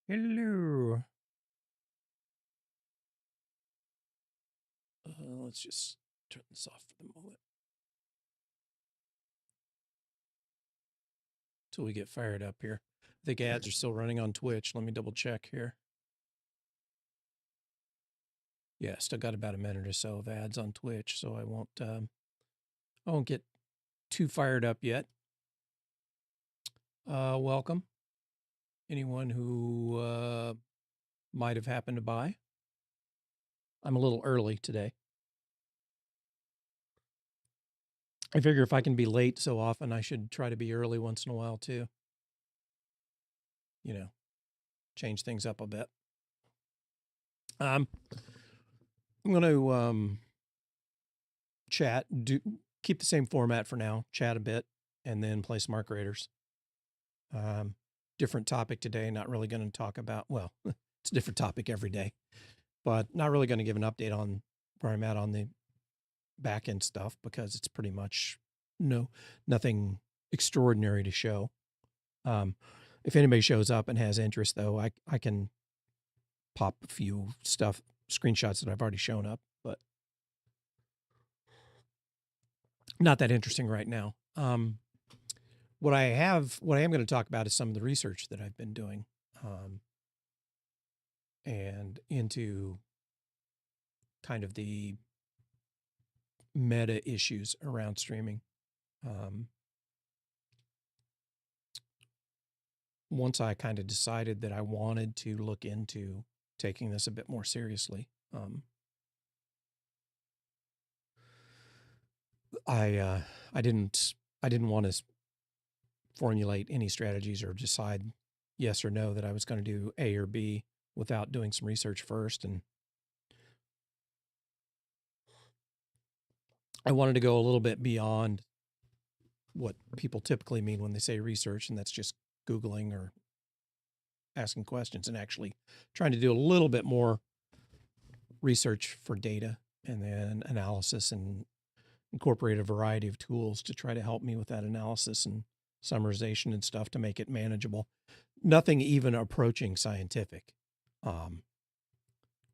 Hello. Let's just turn this off for the moment till we get fired up here. I think ads are still running on Twitch. Let me double check here. Yeah, still got about a minute or so of ads on Twitch, so I won't get too fired up yet. Welcome. Anyone who might have happened to buy. I'm a little early today. I figure if I can be late so often, I should try to be early once in a while too. You know, change things up a bit. I'm going to chat, keep the same format for now, chat a bit, and then play Smart Graders. Different topic today, not really going to talk about, well, it's a different topic every day, but not really going to give an update on where I'm at on the back end stuff because it's pretty much nothing extraordinary to show. If anybody shows up and has interest though, I can pop a few screenshots that I've already shown up, but not that interesting right now. What I am going to talk about is some of the research that I've been doing, and into kind of the meta issues around streaming. Once I kind of decided that I wanted to look into taking this a bit more seriously, I didn't want to formulate any strategies or decide yes or no that I was going to do A or B without doing some research first. And I wanted to go a little bit beyond what people typically mean when they say research, and that's just Googling or asking questions, and actually trying to do a little bit more research for data and then analysis and incorporate a variety of tools to try to help me with that analysis and summarization and stuff to make it manageable. Nothing even approaching scientific,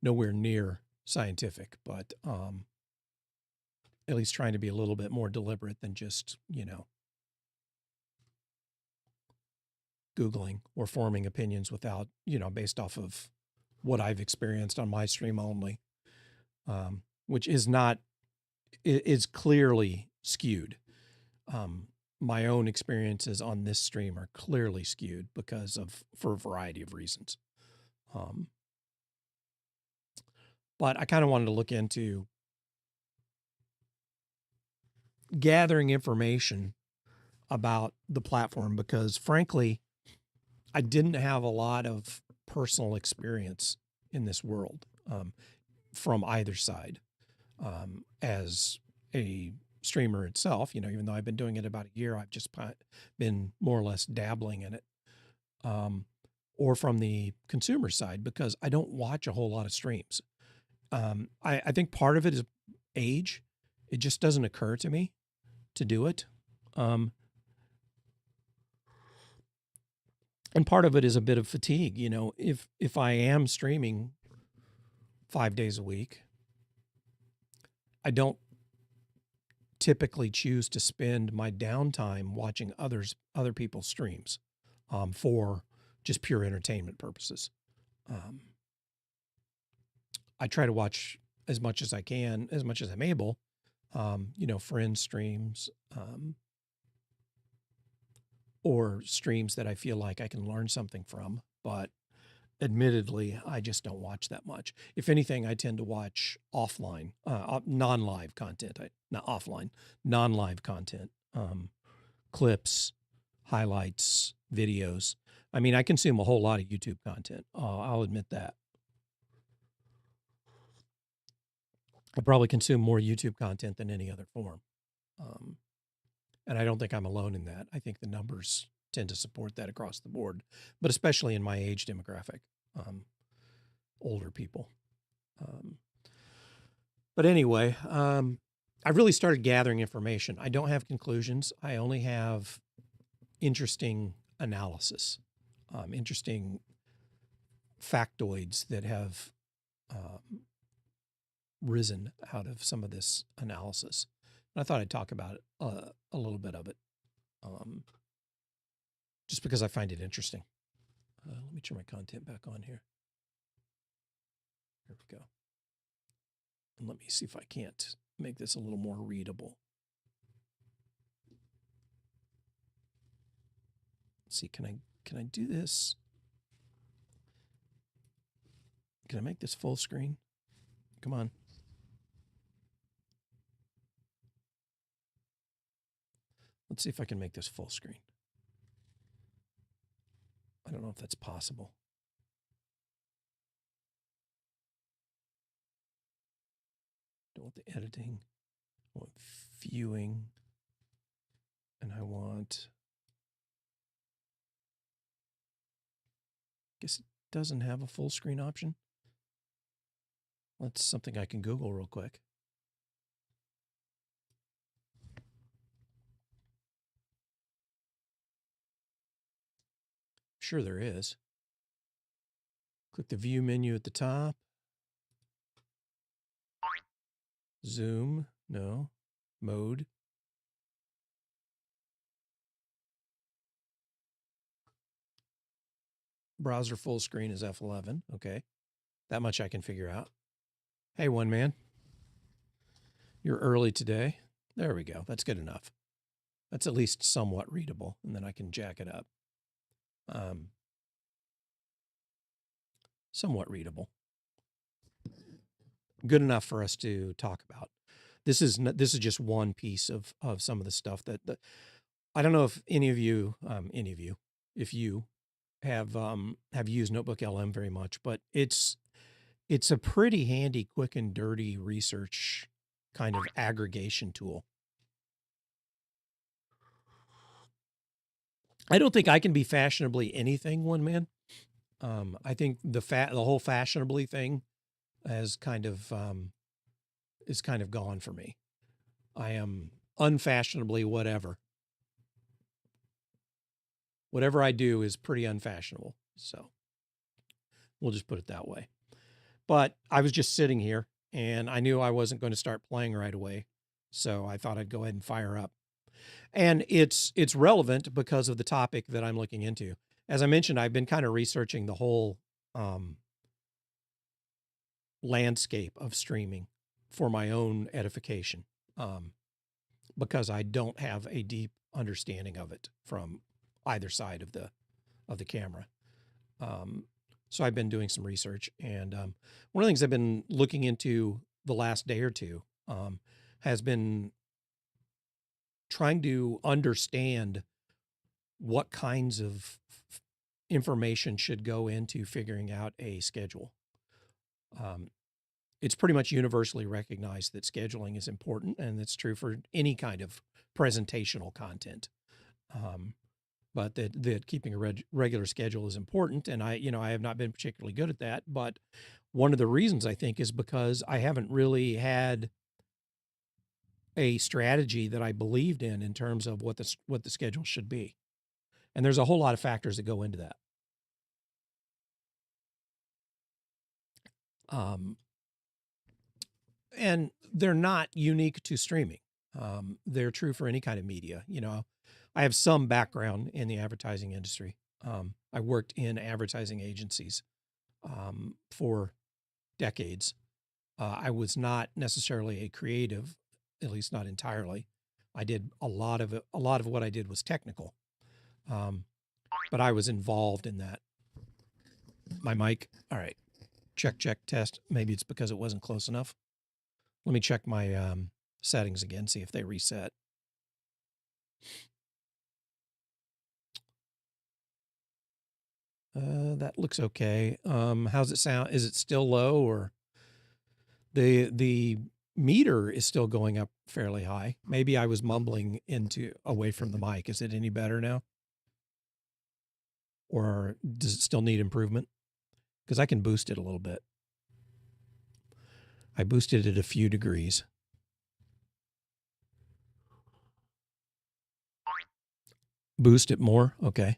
nowhere near scientific, but at least trying to be a little bit more deliberate than just, Googling or forming opinions without, based off of what I've experienced on my stream only, which is clearly skewed. My own experiences on this stream are clearly skewed for a variety of reasons. But I kind of wanted to look into gathering information about the platform because, frankly, I didn't have a lot of personal experience in this world from either side. As a streamer itself, even though I've been doing it about a year, I've just been more or less dabbling in it. Or from the consumer side, because I don't watch a whole lot of streams. I think part of it is age. It just doesn't occur to me to do it. And part of it is a bit of fatigue. If I am streaming 5 days a week, I don't typically choose to spend my downtime watching other people's streams for just pure entertainment purposes. I try to watch as much as I can, as much as I'm able, friends' streams, or streams that I feel like I can learn something from. But admittedly, I just don't watch that much. If anything, I tend to watch offline, non-live content, not offline, non-live content, clips, highlights, videos. I mean, I consume a whole lot of YouTube content. I'll admit that. I probably consume more YouTube content than any other form. And I don't think I'm alone in that. I think the numbers tend to support that across the board, but especially in my age demographic, older people. But anyway, I really started gathering information. I don't have conclusions. I only have interesting analysis, interesting factoids that have risen out of some of this analysis. And I thought I'd talk about it, a little bit of it, just because I find it interesting. Let me turn my content back on here. Here we go. And let me see if I can't make this a little more readable. Let's see, can I do this? Can I make this full screen? Come on. Let's see if I can make this full screen. I don't know if that's possible. Don't want the editing. I want viewing. And I want... guess it doesn't have a full screen option. That's something I can Google real quick. Sure there is. Click the view menu at the top. Zoom, no. Mode. Browser full screen is F11. Okay. That much I can figure out. Hey, one man. You're early today. There we go. That's good enough. That's at least somewhat readable, and then I can jack it up. Somewhat readable. Good enough for us to talk about. This is just one piece of some of the stuff that I don't know if any of you, if you have used Notebook LM very much, but it's a pretty handy, quick and dirty research kind of aggregation tool. I don't think I can be fashionably anything, one man. I think the whole fashionably thing has kind of is kind of gone for me. I am unfashionably whatever. Whatever I do is pretty unfashionable. So we'll just put it that way. But I was just sitting here and I knew I wasn't going to start playing right away. So I thought I'd go ahead and fire up. And it's relevant because of the topic that I'm looking into. As I mentioned, I've been kind of researching the whole landscape of streaming for my own edification, because I don't have a deep understanding of it from either side of the camera. So I've been doing some research, and one of the things I've been looking into the last day or two has been trying to understand what kinds of information should go into figuring out a schedule. It's pretty much universally recognized that scheduling is important, and that's true for any kind of presentational content. But that keeping a regular schedule is important, and I have not been particularly good at that. But one of the reasons I think is because I haven't really had a strategy that I believed in terms of what the schedule should be, and there's a whole lot of factors that go into that. And they're not unique to streaming. They're true for any kind of media. I have some background in the advertising industry. I worked in advertising agencies for decades. I was not necessarily a creative, at least not entirely. I did a lot of it. A lot of what I did was technical, but I was involved in that. My mic. All right. Check, test. Maybe it's because it wasn't close enough. Let me check my settings again, see if they reset. That looks okay. How's it sound? Is it still low, or the meter is still going up fairly high? Maybe I was mumbling away from the mic. Is it any better now? Or does it still need improvement? Because I can boost it a little bit. I boosted it a few degrees. Boost it more? Okay.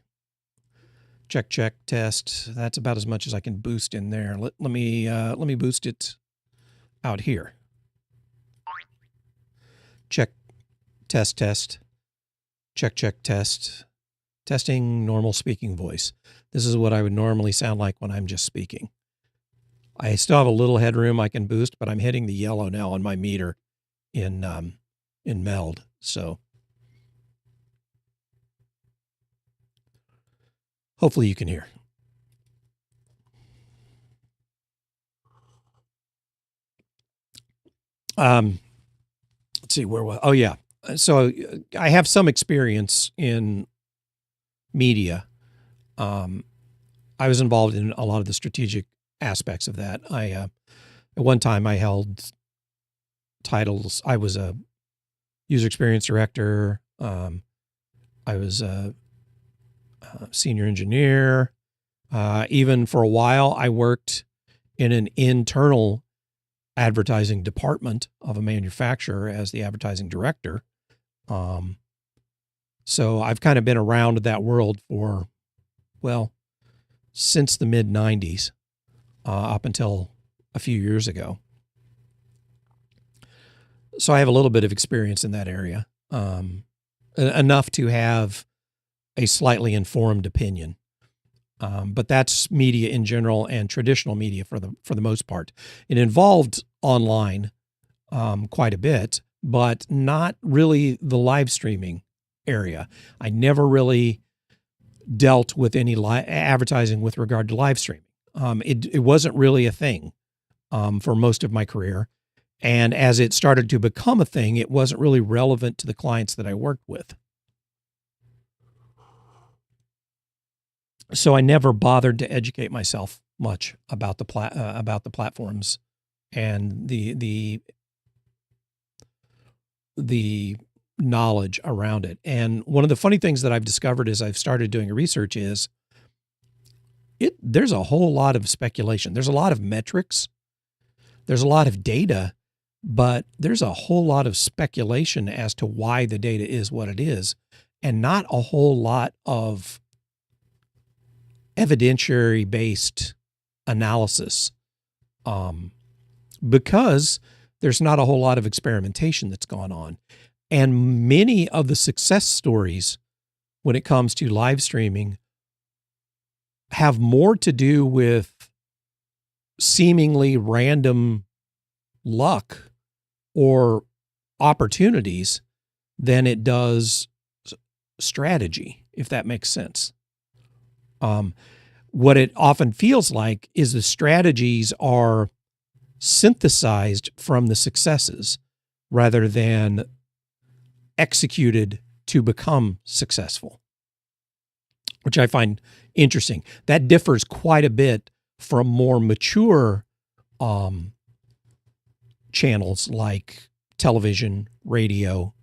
Check, check, test. That's about as much as I can boost in there. Let me boost it out here. Check, test, test. Check, check, test. Testing normal speaking voice. This is what I would normally sound like when I'm just speaking. I still have a little headroom I can boost, but I'm hitting the yellow now on my meter in Meld. So hopefully you can hear. Let's see where was. Oh yeah. So I have some experience in media. I was involved in a lot of the strategic aspects of that. At one time I held titles. I was a user experience director. I was a senior engineer. Even for a while, I worked in an internal advertising department of a manufacturer as the advertising director. So I've kind of been around that world for, well, since the mid 90s, up until a few years ago. So I have a little bit of experience in that area, enough to have a slightly informed opinion. But that's media in general and traditional media for the most part. It involved online quite a bit, but not really the live streaming area. I never really dealt with any advertising with regard to live streaming. It wasn't really a thing for most of my career. And as it started to become a thing, it wasn't really relevant to the clients that I worked with. So I never bothered to educate myself much about the platforms and the knowledge around it. And one of the funny things that I've discovered as I've started doing research is there's a whole lot of speculation. There's a lot of metrics. There's a lot of data, but there's a whole lot of speculation as to why the data is what it is, and not a whole lot of evidentiary-based analysis, because there's not a whole lot of experimentation that's gone on. And many of the success stories when it comes to live streaming have more to do with seemingly random luck or opportunities than it does strategy, if that makes sense. What it often feels like is the strategies are synthesized from the successes rather than executed to become successful, which I find interesting. That differs quite a bit from more mature channels like television, radio,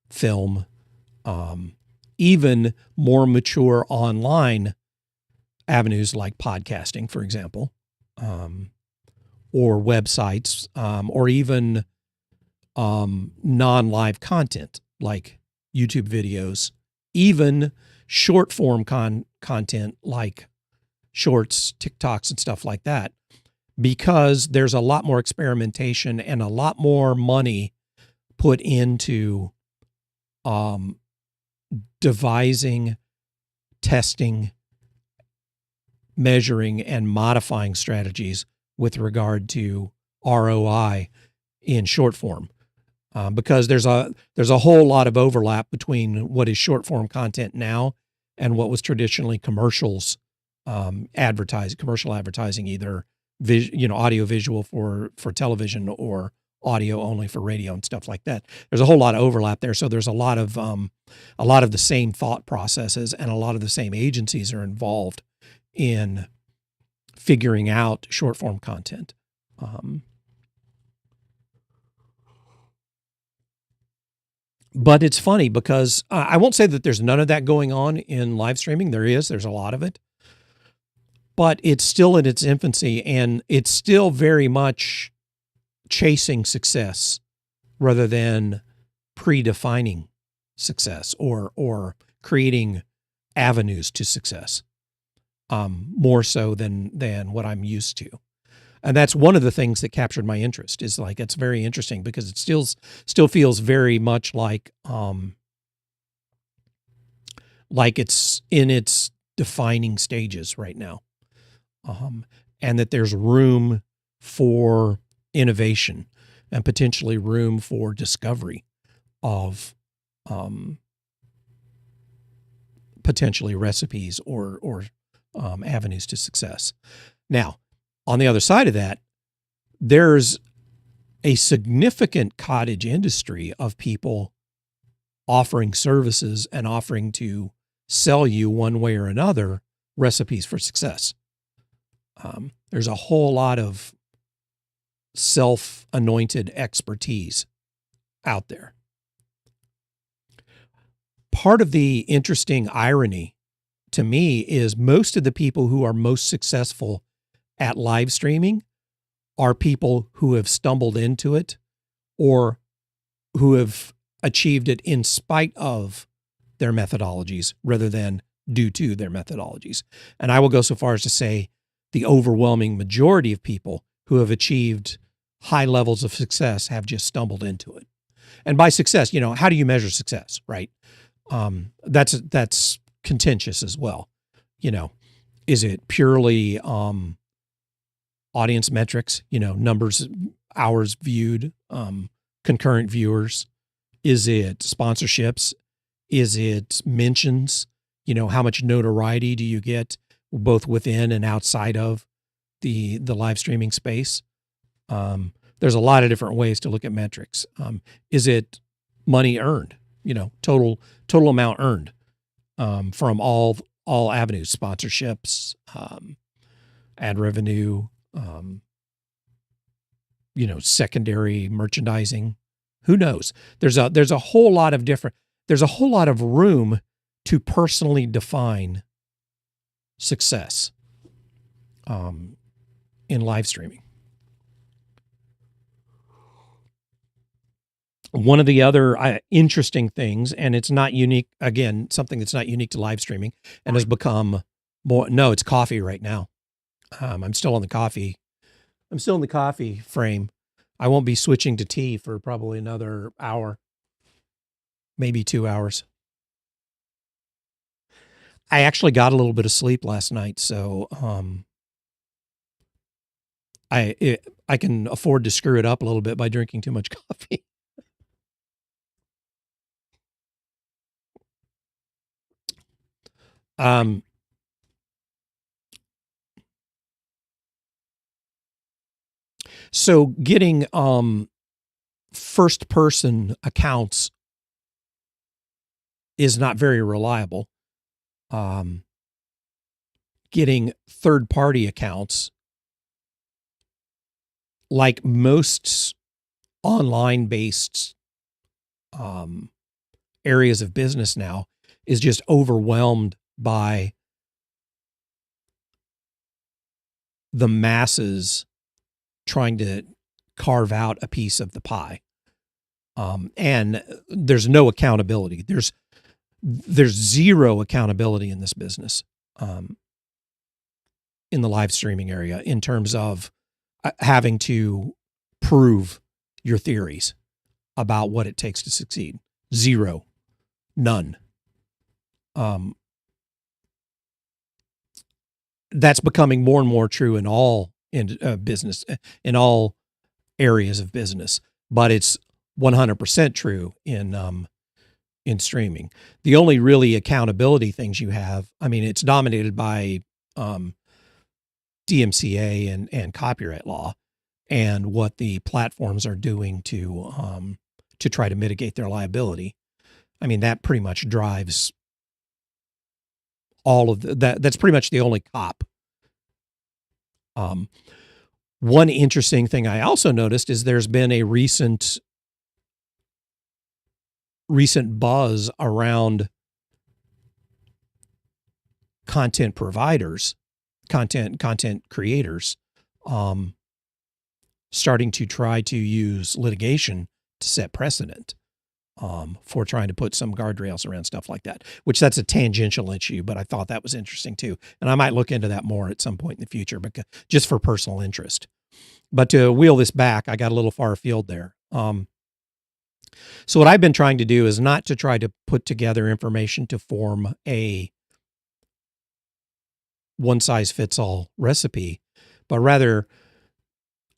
film, even more mature online avenues like podcasting, for example, or websites, or even non-live content like YouTube videos, even short form content like shorts, TikToks, and stuff like that, because there's a lot more experimentation and a lot more money put into devising, testing, measuring, and modifying strategies with regard to ROI in short form, because there's a whole lot of overlap between what is short form content now and what was traditionally commercials, commercial advertising, either audio visual for television or audio only for radio and stuff like that. There's a whole lot of overlap there. So there's a lot of the same thought processes and a lot of the same agencies are involved in figuring out short form content. But it's funny because I won't say that there's none of that going on in live streaming. There's a lot of it, but it's still in its infancy and it's still very much chasing success rather than predefining success or creating avenues to success. more so than what I'm used to. And that's one of the things that captured my interest. Is like, it's very interesting because it still feels very much like it's in its defining stages right now, and that there's room for innovation and potentially room for discovery of potentially recipes or avenues to success. Now, on the other side of that, there's a significant cottage industry of people offering services and offering to sell you one way or another recipes for success. There's a whole lot of self-anointed expertise out there. Part of the interesting irony to me is most of the people who are most successful at live streaming are people who have stumbled into it or who have achieved it in spite of their methodologies rather than due to their methodologies. And I will go so far as to say the overwhelming majority of people who have achieved high levels of success have just stumbled into it. And by success, how do you measure success, right? That's contentious as well. Is it purely audience metrics, numbers, hours viewed, concurrent viewers? Is it sponsorships? Is it mentions? How much notoriety do you get both within and outside of the live streaming space? There's a lot of different ways to look at metrics. Is it money earned? Total amount earned from all avenues, sponsorships, ad revenue, secondary merchandising. Who knows? There's a whole lot of room to personally define success in live streaming. One of the other interesting things, and it's not unique, again, something that's not unique to live streaming and has become more, no, it's coffee right now. I'm still in the coffee frame. I won't be switching to tea for probably another hour, maybe 2 hours. I actually got a little bit of sleep last night, so I can afford to screw it up a little bit by drinking too much coffee. So getting first person accounts is not very reliable. Getting third party accounts, like most online based areas of business now, is just overwhelmed by the masses trying to carve out a piece of the pie. And there's no accountability. There's zero accountability in this business, in the live streaming area, in terms of having to prove your theories about what it takes to succeed. Zero. None. That's becoming more and more true in all business, in all areas of business, but it's 100% true in streaming. The only really accountability things you have, it's dominated by DMCA and copyright law and what the platforms are doing to try to mitigate their liability. That pretty much drives all of that. That's pretty much the only cop. One interesting thing I also noticed is there's been a recent buzz around content providers, content creators, starting to try to use litigation to set precedent for trying to put some guardrails around stuff like that, which that's a tangential issue, but I thought that was interesting too. And I might look into that more at some point in the future, because just for personal interest. But to wheel this back, I got a little far afield there. So what I've been trying to do is not to try to put together information to form a one-size-fits-all recipe, but rather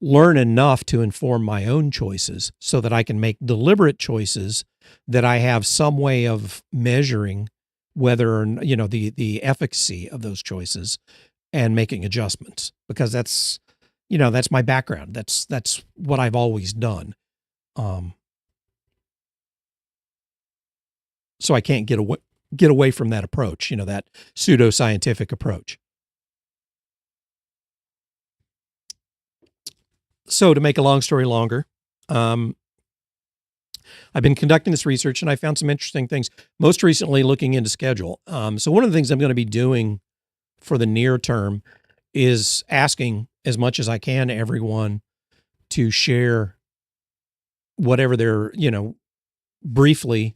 learn enough to inform my own choices so that I can make deliberate choices that I have some way of measuring whether, the efficacy of those choices and making adjustments, because that's my background. That's what I've always done. So I can't get away from that approach, that pseudoscientific approach. So to make a long story longer, I've been conducting this research and I found some interesting things, most recently looking into schedule. So one of the things I'm going to be doing for the near term is asking as much as I can everyone to share whatever their, briefly,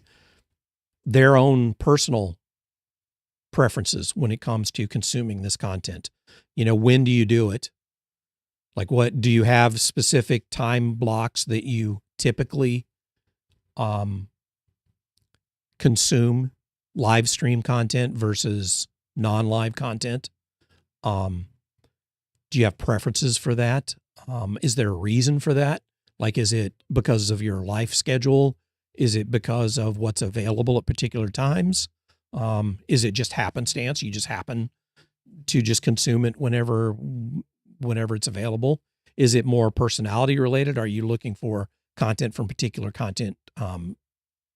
their own personal preferences when it comes to consuming this content. When do you do it? Like, what do you have specific time blocks that you typically consume live stream content versus non-live content? Do you have preferences for that? Is there a reason for that? Like, is it because of your life schedule? Is it because of what's available at particular times? Is it just happenstance? You just happen to just consume it whenever it's available? Is it more personality related? Are you looking for content from particular content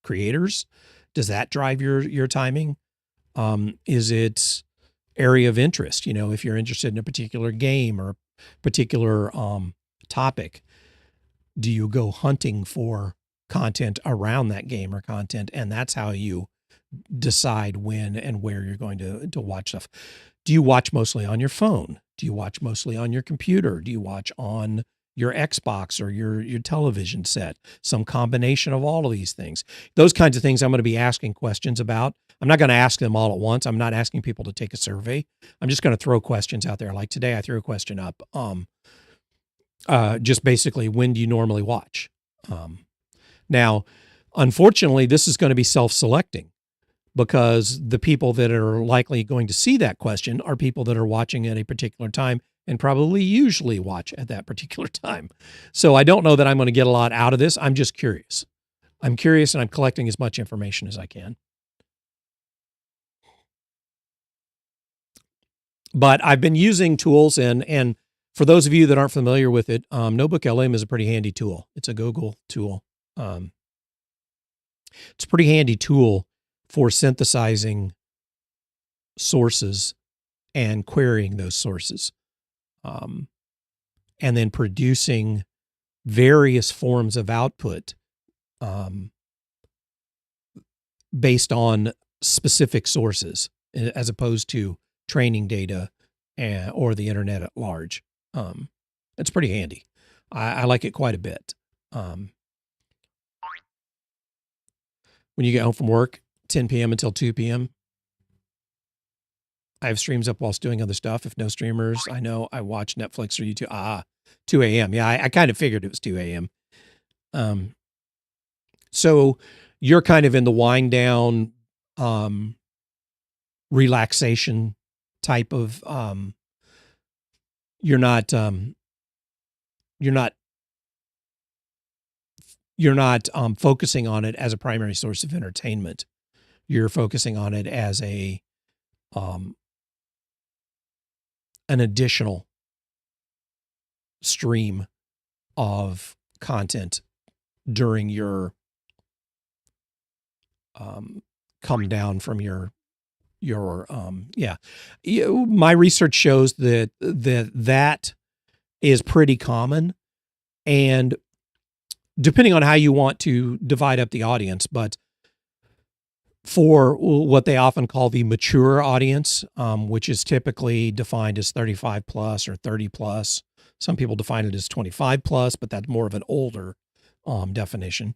creators? Does that drive your timing? Is it area of interest? If you're interested in a particular game or particular topic, do you go hunting for content around that game or content, and that's how you decide when and where you're going to watch stuff? Do you watch mostly on your phone? Do you watch mostly on your computer? Do you watch on your Xbox or your television set? Some combination of all of these things. Those kinds of things I'm going to be asking questions about. I'm not going to ask them all at once. I'm not asking people to take a survey. I'm just going to throw questions out there. Like today, I threw a question up. Just basically, when do you normally watch? Now, unfortunately, this is going to be self-selecting, because the people that are likely going to see that question are people that are watching at a particular time and probably usually watch at that particular time. So I don't know that I'm going to get a lot out of this. I'm just curious. I'm curious, and I'm collecting as much information as I can. But I've been using tools, and for those of you that aren't familiar with it, NotebookLM is a pretty handy tool. It's a Google tool. It's a pretty handy tool for synthesizing sources and querying those sources, and then producing various forms of output based on specific sources, as opposed to training data or the internet at large. It's pretty handy. I like it quite a bit. When you get home from work, 10 p.m. until 2 p.m., I have streams up whilst doing other stuff. If no streamers, I know I watch Netflix or YouTube. 2 a.m. Yeah, I kind of figured it was 2 a.m. So you're kind of in the wind down, relaxation type of, you're not focusing on it as a primary source of entertainment. You're focusing on it as an additional stream of content during your come down from your my research shows that is pretty common, and depending on how you want to divide up the audience, but for what they often call the mature audience, which is typically defined as 35 plus or 30 plus. Some people define it as 25 plus, but that's more of an older definition.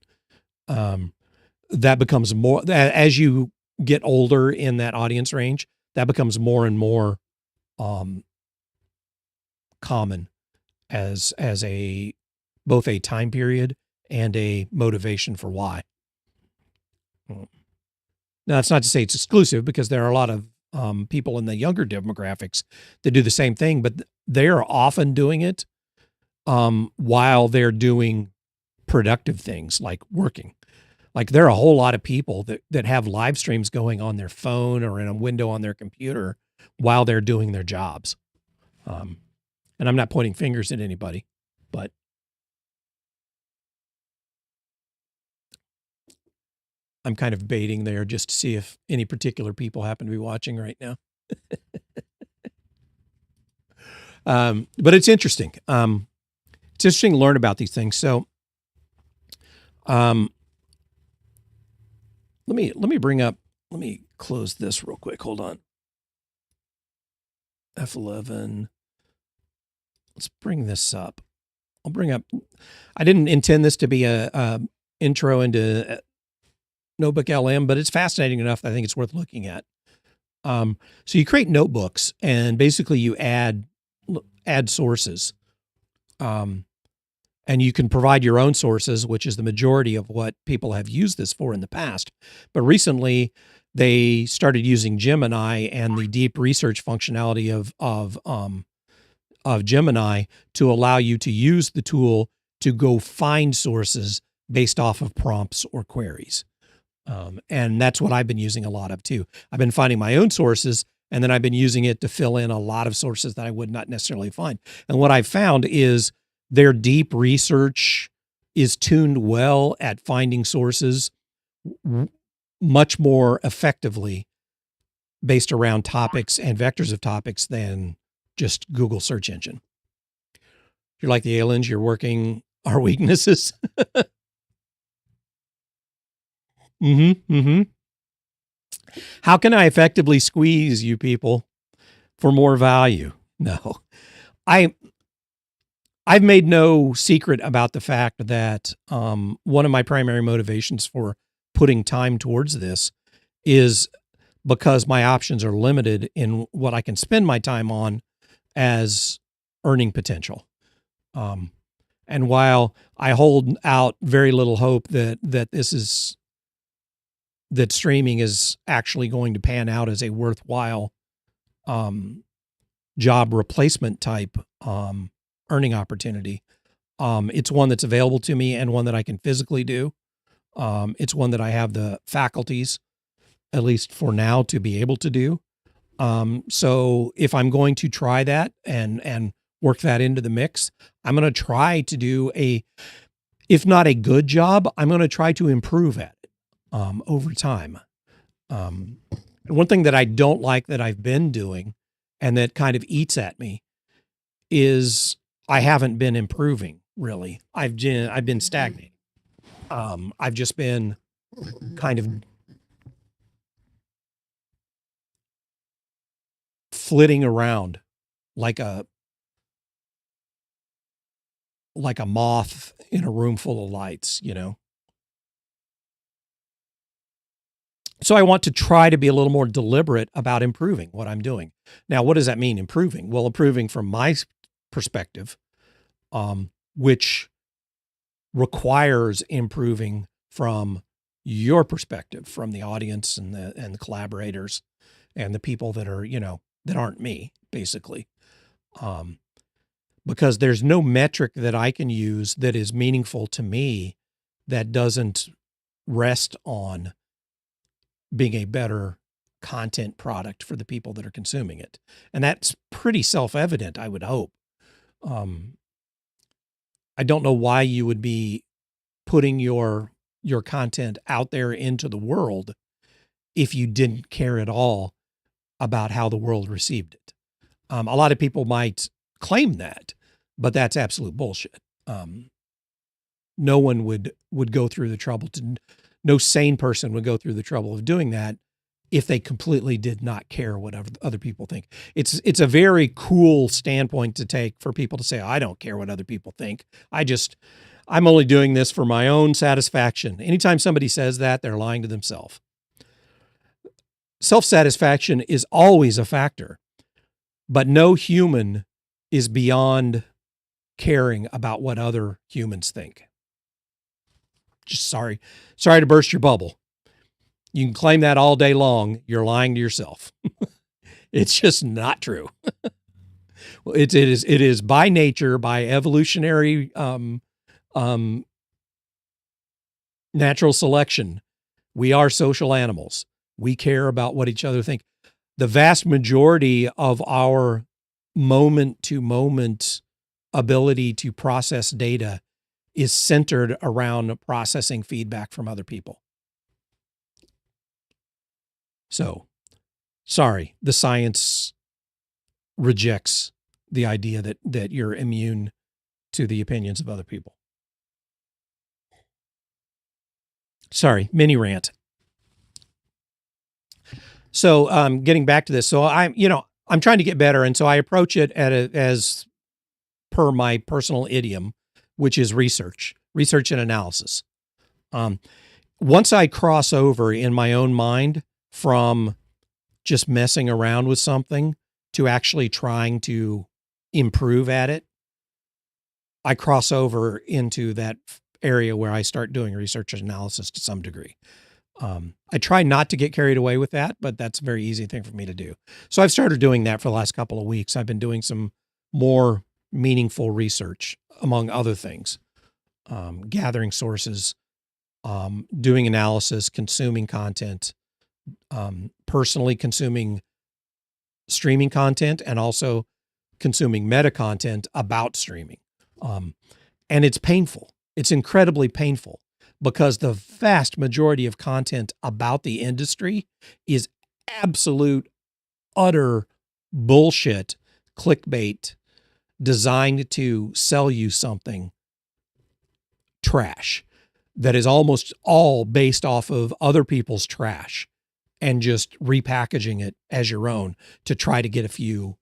that becomes more, as you get older in that audience range, that becomes more and more common as a both a time period and a motivation for why. Now, that's not to say it's exclusive, because there are a lot of people in the younger demographics that do the same thing, but they're often doing it while they're doing productive things like working. Like, there are a whole lot of people that have live streams going on their phone or in a window on their computer while they're doing their jobs. And I'm not pointing fingers at anybody, but I'm kind of baiting there just to see if any particular people happen to be watching right now. But it's interesting. It's interesting to learn about these things. So, let me close this real quick. Hold on. F11. Let's bring this up. I didn't intend this to be a intro into Notebook LM, but it's fascinating enough that I think it's worth looking at. So you create notebooks, and basically you add sources. And you can provide your own sources, which is the majority of what people have used this for in the past. But recently, they started using Gemini and the deep research functionality of Gemini to allow you to use the tool to go find sources based off of prompts or queries. And that's what I've been using a lot of too. I've been finding my own sources, and then I've been using it to fill in a lot of sources that I would not necessarily find. And what I've found is their deep research is tuned well at finding sources much more effectively based around topics and vectors of topics than just Google search engine. If you're like the aliens, you're working our weaknesses. How can I effectively squeeze you people for more value? No, I've made no secret about the fact that one of my primary motivations for putting time towards this is because my options are limited in what I can spend my time on as earning potential. And while I hold out very little hope that streaming is actually going to pan out as a worthwhile job replacement type earning opportunity, it's one that's available to me and one that I can physically do. It's one that I have the faculties, at least for now, to be able to do. So if I'm going to try that and work that into the mix, I'm going to try to do if not a good job, I'm going to try to improve at it over time. And one thing that I don't like that I've been doing and that kind of eats at me is I haven't been improving, really. I've been stagnating. I've just been kind of flitting around like a moth in a room full of lights, you know? So I want to try to be a little more deliberate about improving what I'm doing. Now, what does that mean, improving? Well, improving from my perspective, which requires improving from your perspective, from the audience and the collaborators and the people that are, that aren't me, basically. Because there's no metric that I can use that is meaningful to me that doesn't rest on being a better content product for the people that are consuming it. And that's pretty self-evident, I would hope. I don't know why you would be putting your content out there into the world if you didn't care at all about how the world received it. A lot of people might claim that, but that's absolute bullshit. No one would go through the trouble no sane person would go through the trouble of doing that if they completely did not care what other people think. It's a very cool standpoint to take for people to say, I don't care what other people think. I just I'm only doing this for my own satisfaction. Anytime somebody says that, they're lying to themselves. Self-satisfaction is always a factor, but no human is beyond caring about what other humans think. Just sorry to burst your bubble. You can claim that all day long. You're lying to yourself. It's just not true. It is by nature, by evolutionary natural selection. We are social animals. We care about what each other think. The vast majority of our moment to moment ability to process data is centered around processing feedback from other people. So, sorry, the science rejects the idea that you're immune to the opinions of other people. Sorry, mini rant. So, getting back to this, so I'm trying to get better, and so I approach it as per my personal idiom, which is research and analysis. Once I cross over in my own mind from just messing around with something to actually trying to improve at it, I cross over into that area where I start doing research and analysis to some degree. I try not to get carried away with that, but that's a very easy thing for me to do. So I've started doing that for the last couple of weeks. I've been doing some more meaningful research, among other things, gathering sources, doing analysis, consuming content, personally consuming streaming content, and also consuming meta content about streaming. And it's painful. It's incredibly painful because the vast majority of content about the industry is absolute, utter bullshit, clickbait, designed to sell you something trash that is almost all based off of other people's trash and just repackaging it as your own to try to get a few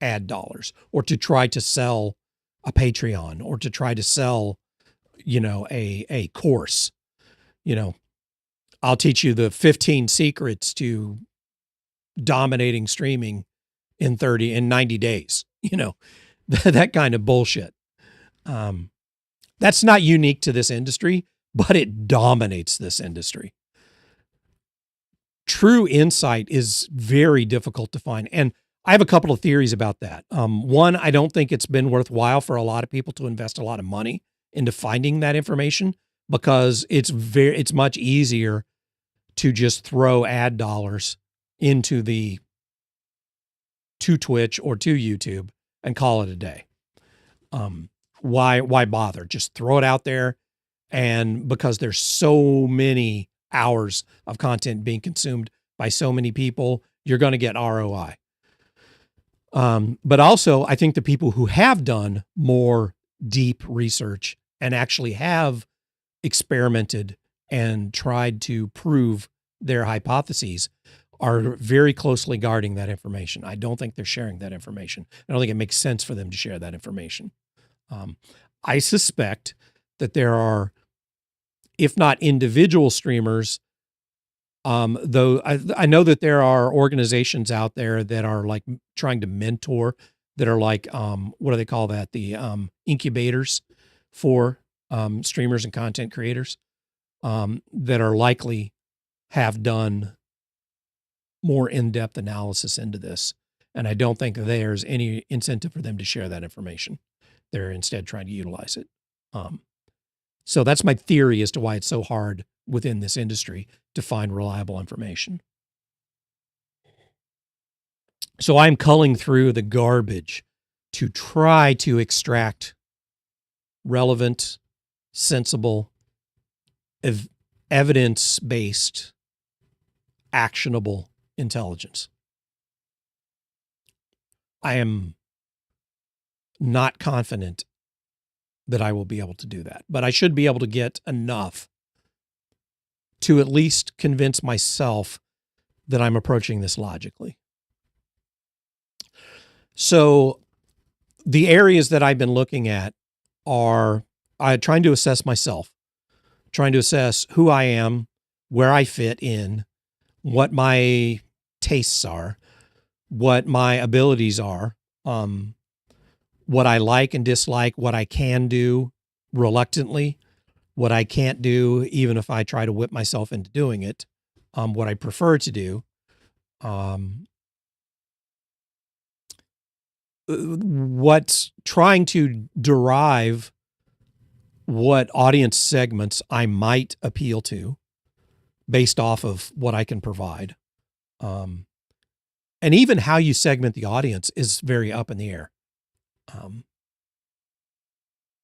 ad dollars or to try to sell a Patreon or to try to sell, a course. I'll teach you the 15 secrets to dominating streaming in 90 days, that kind of bullshit. That's not unique to this industry, but it dominates this industry. True insight is very difficult to find. And I have a couple of theories about that. One, I don't think it's been worthwhile for a lot of people to invest a lot of money into finding that information because it's much easier to just throw ad dollars to Twitch or to YouTube and call it a day. Why bother? Just throw it out there. And because there's so many hours of content being consumed by so many people, you're going to get ROI. But also, I think the people who have done more deep research and actually have experimented and tried to prove their hypotheses are very closely guarding that information. I don't think they're sharing that information. I don't think it makes sense for them to share that information. I suspect that there are, if not individual streamers, though I know that there are organizations out there that are like trying to mentor, that are like, what do they call that? The incubators for streamers and content creators that are likely have done more in-depth analysis into this. And I don't think there's any incentive for them to share that information. They're instead trying to utilize it. So that's my theory as to why it's so hard within this industry to find reliable information. So I'm culling through the garbage to try to extract relevant, sensible, evidence-based, actionable intelligence. I am not confident that I will be able to do that, but I should be able to get enough to at least convince myself that I'm approaching this logically. So the areas that I've been looking at are trying to assess myself, trying to assess who I am, where I fit in, what my tastes are, what my abilities are, what I like and dislike, what I can do reluctantly, what I can't do, even if I try to whip myself into doing it, what I prefer to do, what's trying to derive what audience segments I might appeal to based off of what I can provide. And even how you segment the audience is very up in the air.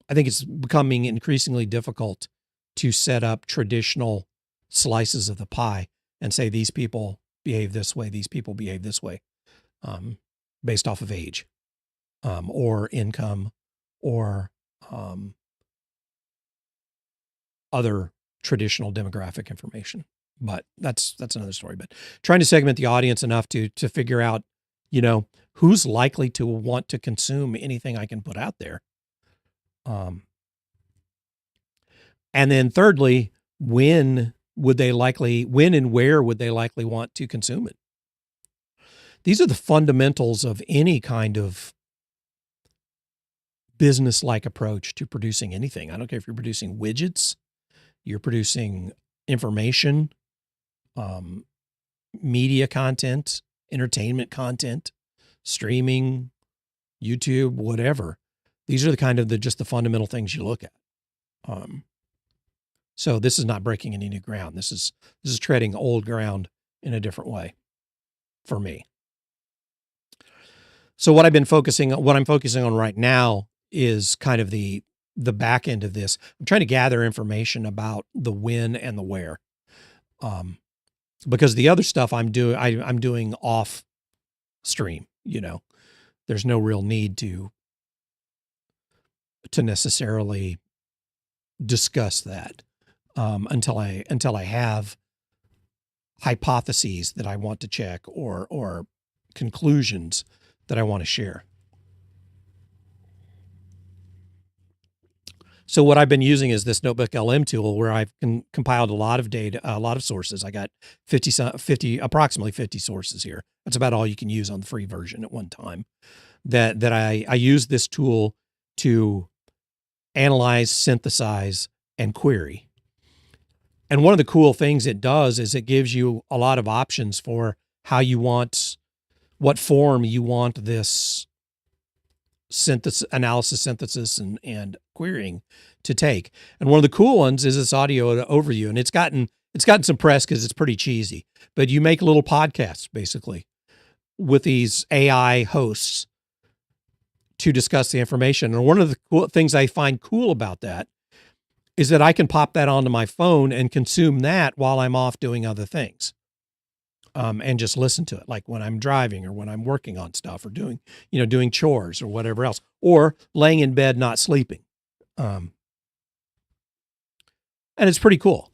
I think it's becoming increasingly difficult to set up traditional slices of the pie and say these people behave this way, these people behave this way, based off of age, or income, or other traditional demographic information. But that's another story. But trying to segment the audience enough to figure out, who's likely to want to consume anything I can put out there. And then thirdly, when and where would they likely want to consume it? These are the fundamentals of any kind of business-like approach to producing anything. I don't care if you're producing widgets, you're producing information, media content, entertainment content, streaming, YouTube, whatever. These are the kind of just the fundamental things you look at. So this is not breaking any new ground. This is treading old ground in a different way for me. So what I'm focusing on right now is kind of the back end of this. I'm trying to gather information about the when and the where. Because the other stuff I'm doing off stream, there's no real need to necessarily discuss that until I have hypotheses that I want to check or conclusions that I want to share. So what I've been using is this Notebook LM tool where I've compiled a lot of data, a lot of sources. I got approximately 50 sources here. That's about all you can use on the free version at one time. That I use this tool to analyze, synthesize, and query. And one of the cool things it does is it gives you a lot of options for what form you want this analysis, synthesis, and querying to take. And one of the cool ones is this audio overview, and it's gotten some press because it's pretty cheesy. But you make little podcasts basically with these AI hosts to discuss the information. And one of the cool things I find cool about that is that I can pop that onto my phone and consume that while I'm off doing other things. And just listen to it, like when I'm driving or when I'm working on stuff or doing chores or whatever else, or laying in bed, not sleeping. And it's pretty cool.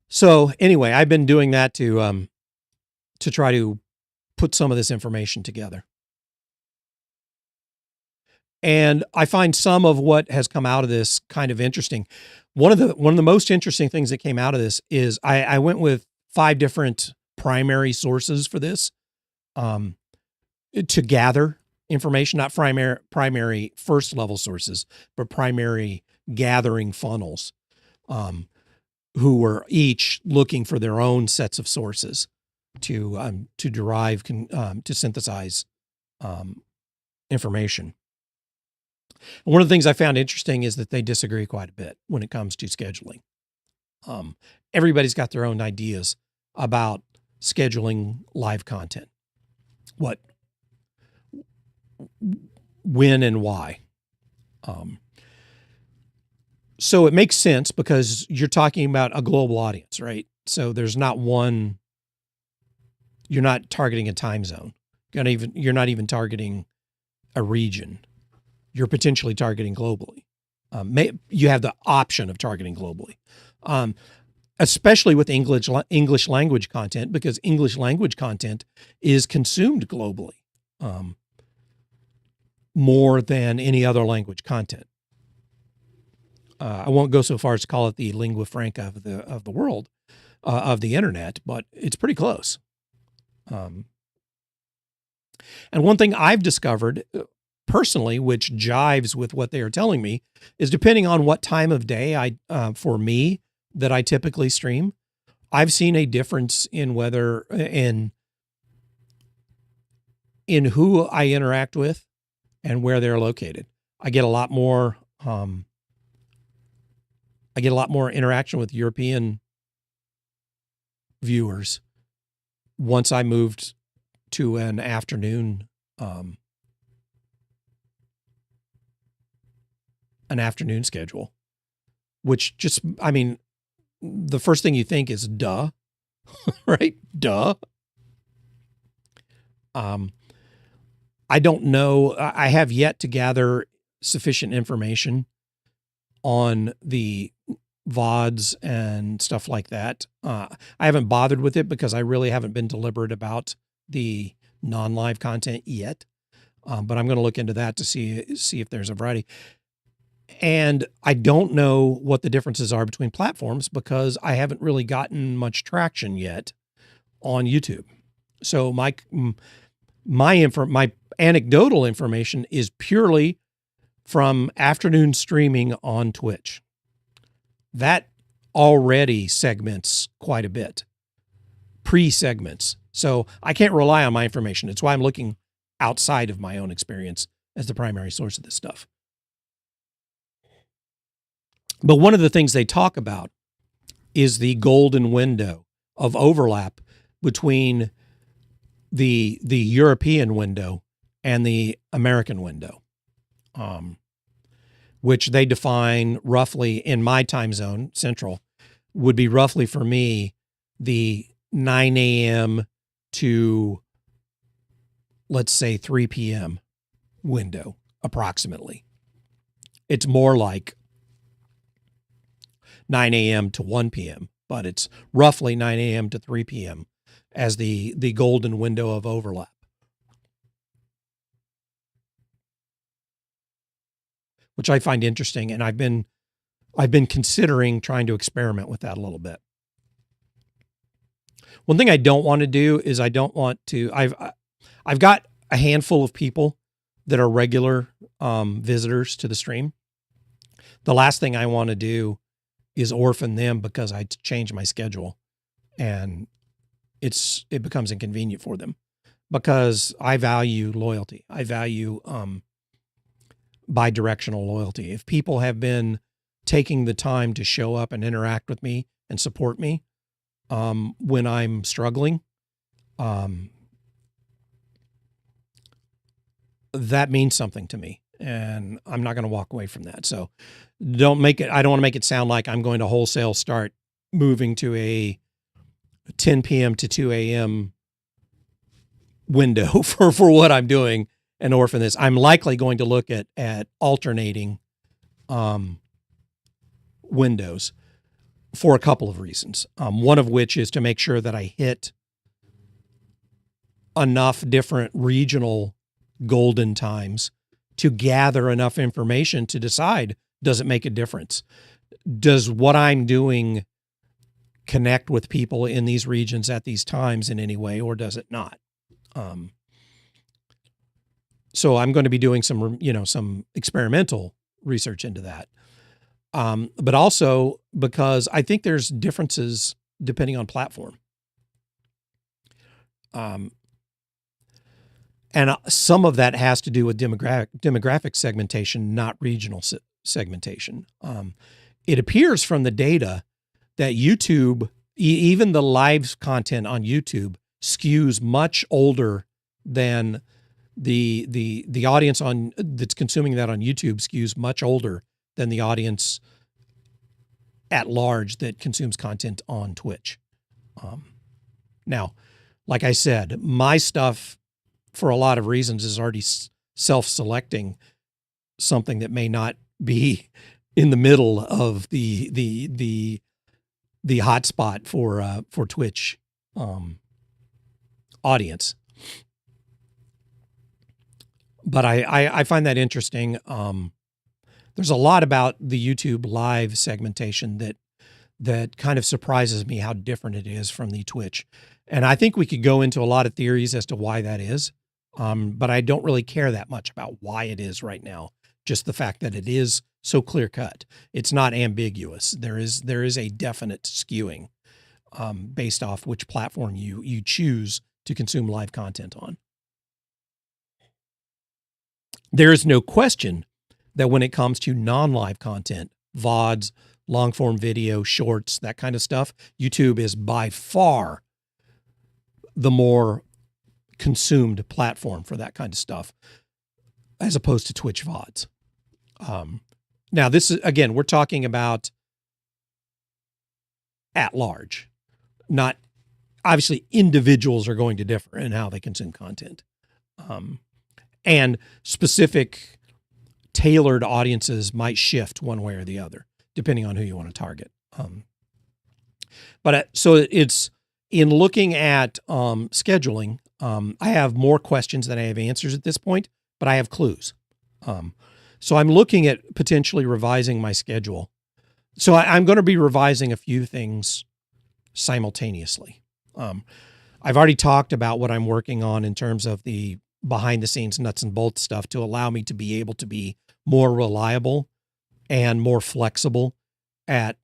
So anyway, I've been doing that to try to put some of this information together. And I find some of what has come out of this kind of interesting. One of the most interesting things that came out of this is I went with 5 different primary sources for this, to gather information, not primary first level sources, but primary gathering funnels, who were each looking for their own sets of sources to derive, to synthesize, information. And one of the things I found interesting is that they disagree quite a bit when it comes to scheduling. Everybody's got their own ideas about scheduling live content, when and why. So it makes sense because you're talking about a global audience, right? So there's not you're not targeting a time zone. You're not even targeting a region. You're potentially targeting globally. You have the option of targeting globally. Especially with English language content, because English language content is consumed globally, more than any other language content. I won't go so far as to call it the lingua franca of the world, of the internet, but it's pretty close. And one thing I've discovered personally, which jives with what they are telling me, is depending on what time of day for me that I typically stream, I've seen a difference in whether in who I interact with and where they're located. I get a lot more interaction with European viewers once I moved to an afternoon schedule, which just, I mean, the first thing you think is duh, right? Duh. I don't know. I have yet to gather sufficient information on the VODs and stuff like that. I haven't bothered with it because I really haven't been deliberate about the non-live content yet. But I'm going to look into that to see if there's a variety. And I don't know what the differences are between platforms because I haven't really gotten much traction yet on YouTube. So my anecdotal information is purely from afternoon streaming on Twitch. That already segments quite a bit, pre-segments. So I can't rely on my information. It's why I'm looking outside of my own experience as the primary source of this stuff. But one of the things they talk about is the golden window of overlap between the European window and the American window, which they define roughly in my time zone, Central, would be roughly for me the 9 a.m. to, let's say, 3 p.m. window, approximately. It's more like 9 a.m. to 1 p.m., but it's roughly 9 a.m. to 3 p.m. as the golden window of overlap. Which I find interesting, and I've been considering trying to experiment with that a little bit. One thing I don't want to do is I've got a handful of people that are regular visitors to the stream. The last thing I want to do is orphan them because I change my schedule and it becomes inconvenient for them, because I value loyalty. I value bi-directional loyalty. If people have been taking the time to show up and interact with me and support me when I'm struggling, that means something to me, and I'm not going to walk away from that. So I don't want to make it sound like I'm going to wholesale start moving to a 10 p.m. to 2 a.m. window for what I'm doing and orphan this. I'm likely going to look at alternating windows for a couple of reasons. One of which is to make sure that I hit enough different regional golden times to gather enough information to decide, does it make a difference? Does what I'm doing connect with people in these regions at these times in any way, or does it not? So I'm going to be doing some experimental research into that. But also because I think there's differences depending on platform. And some of that has to do with demographic segmentation, not regional segmentation. It appears from the data that YouTube, even the live content on YouTube, skews much older than the audience that's consuming that on YouTube skews much older than the audience at large that consumes content on Twitch. Now, like I said, my stuff, for a lot of reasons, is already self-selecting something that may not be in the middle of the hotspot for Twitch audience. But I find that interesting. there's a lot about the YouTube live segmentation that kind of surprises me how different it is from the Twitch. And I think we could go into a lot of theories as to why that is. But I don't really care that much about why it is right now. Just the fact that it is so clear cut. It's not ambiguous. There is a definite skewing based off which platform you choose to consume live content on. There is no question that when it comes to non-live content, VODs, long form video, shorts, that kind of stuff, YouTube is by far the more consumed platform for that kind of stuff, as opposed to Twitch VODs. Now, this is, again, we're talking about at large, not obviously individuals are going to differ in how they consume content. And specific tailored audiences might shift one way or the other, depending on who you want to target. So it's in looking at scheduling, I have more questions than I have answers at this point, but I have clues. So I'm looking at potentially revising my schedule. So I'm going to be revising a few things simultaneously. I've already talked about what I'm working on in terms of the behind the scenes nuts and bolts stuff to allow me to be able to be more reliable and more flexible at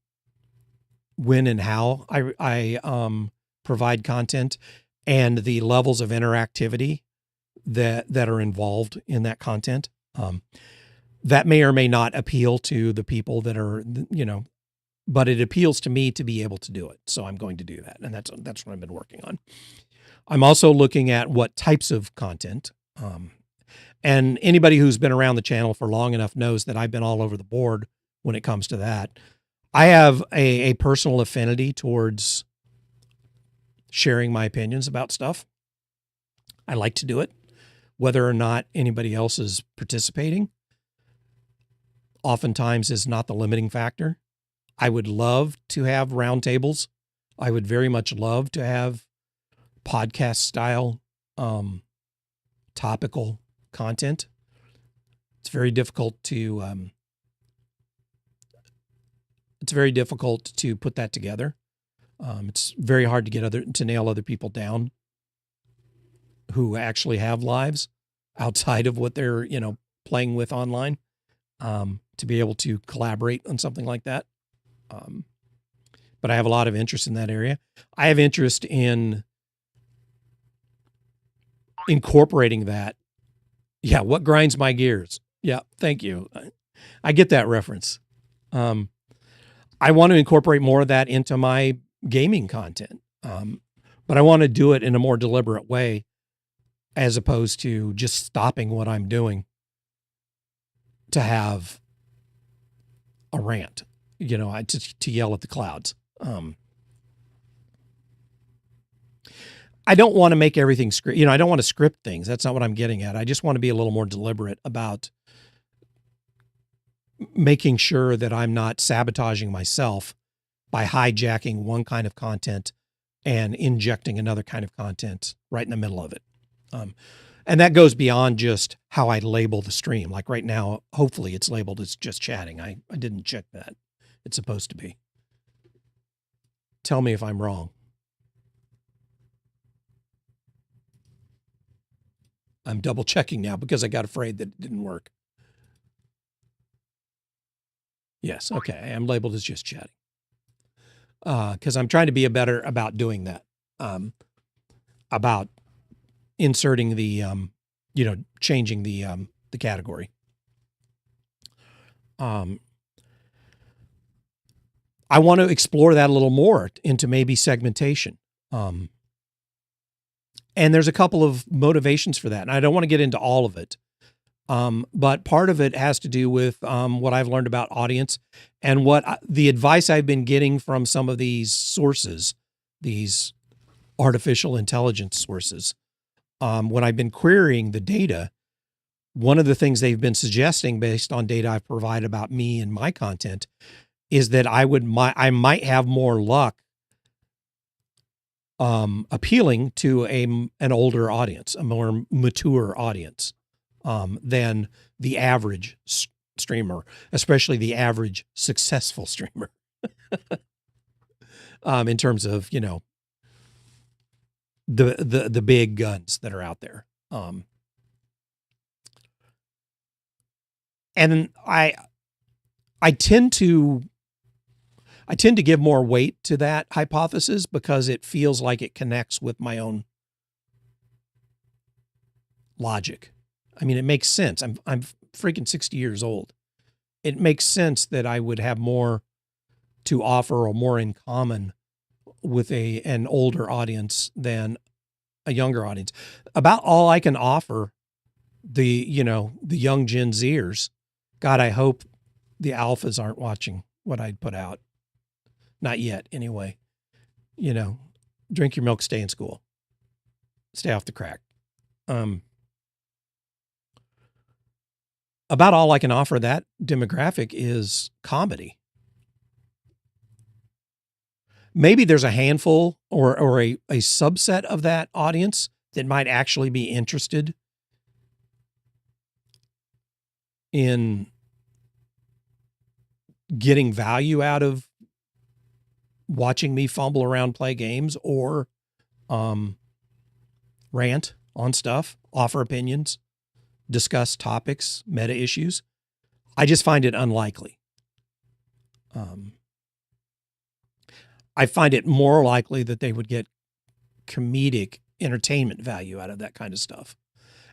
when and how I provide content and the levels of interactivity that are involved in that content. That may or may not appeal to the people that are, but it appeals to me to be able to do it. So I'm going to do that. And that's what I've been working on. I'm also looking at what types of content. And anybody who's been around the channel for long enough knows that I've been all over the board when it comes to that. I have a personal affinity towards sharing my opinions about stuff. I like to do it, whether or not anybody else is participating. Oftentimes is not the limiting factor. I would love to have roundtables. I would very much love to have podcast style, topical content. It's very difficult to put that together. It's very hard to get to nail other people down who actually have lives outside of what they're, playing with online, to be able to collaborate on something like that. But I have a lot of interest in that area. I have interest in incorporating that. Yeah. What grinds my gears? Yeah. Thank you. I get that reference. I want to incorporate more of that into my gaming content. But I want to do it in a more deliberate way as opposed to just stopping what I'm doing to have a rant, to yell at the clouds. I don't want to make everything script. I don't want to script things. That's not what I'm getting at. I just want to be a little more deliberate about making sure that I'm not sabotaging myself by hijacking one kind of content and injecting another kind of content right in the middle of it. And that goes beyond just how I label the stream. Like right now, hopefully it's labeled as just chatting. I didn't check that. It's supposed to be. Tell me if I'm wrong. I'm double checking now because I got afraid that it didn't work. Yes. Okay. I'm labeled as just chatting. Because I'm trying to be better about doing that. About inserting the, changing the category. I want to explore that a little more into maybe segmentation. And there's a couple of motivations for that. And I don't want to get into all of it. But part of it has to do with what I've learned about audience and the advice I've been getting from some of these sources, these artificial intelligence sources. When I've been querying the data, one of the things they've been suggesting based on data I've provided about me and my content is that I might have more luck appealing to an older audience, a more mature audience, than the average streamer, especially the average successful streamer, in terms of, you know, the big guns that are out there. And I tend to give more weight to that hypothesis because it feels like it connects with my own logic. I mean, it makes sense. I'm freaking 60 years old. It makes sense that I would have more to offer or more in common with an older audience than a younger audience. About all I can offer the young Gen Zers, God, I hope the alphas aren't watching what I'd put out. Not yet, anyway. You know, drink your milk, stay in school. Stay off the crack. About all I can offer that demographic is comedy. Maybe there's a handful or a subset of that audience that might actually be interested in getting value out of watching me fumble around, play games, or rant on stuff, offer opinions, discuss topics, meta issues. I just find it unlikely. I find it more likely that they would get comedic entertainment value out of that kind of stuff.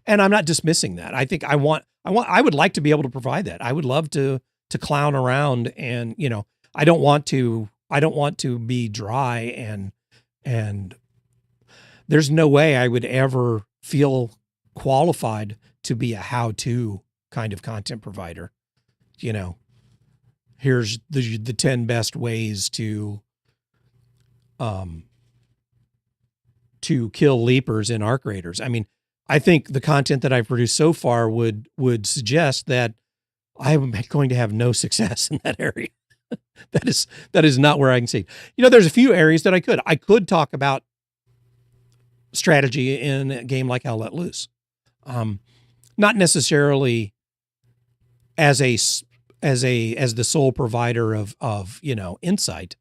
And I'm not dismissing that. I think I would like to be able to provide that. I would love to clown around and, you know, I don't want to be dry and there's no way I would ever feel qualified to be a how-to kind of content provider. You know, here's the 10 best ways to kill leapers in arc raiders. I mean, I think the content that I've produced so far would suggest that I'm going to have no success in that area. That is not where I can see. You know, there's a few areas that I could talk about strategy in a game like Hell Let Loose. Not necessarily as the sole provider of, you know, insight,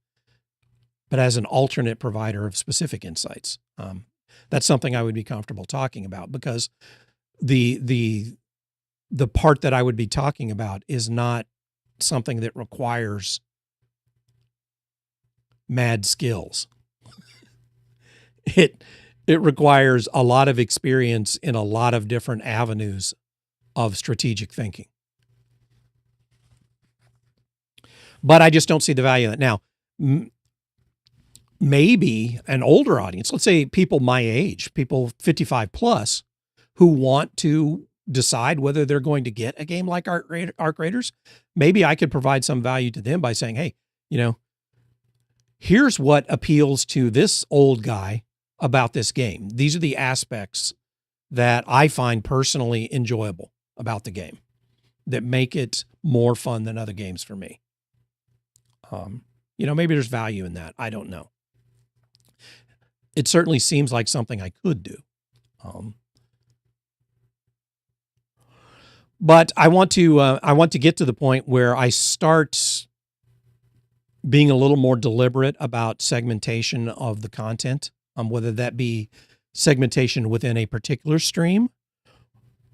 but as an alternate provider of specific insights. That's something I would be comfortable talking about because the part that I would be talking about is not something that requires mad skills. It requires a lot of experience in a lot of different avenues of strategic thinking. But I just don't see the value in it. Now, maybe an older audience, let's say people my age, people 55 plus, who want to decide whether they're going to get a game like Arc Raiders, maybe I could provide some value to them by saying, hey, you know, here's what appeals to this old guy about this game. These are the aspects that I find personally enjoyable about the game that make it more fun than other games for me. You know, maybe there's value in that. I don't know. It certainly seems like something I could do. But I want to get to the point where I start being a little more deliberate about segmentation of the content, whether that be segmentation within a particular stream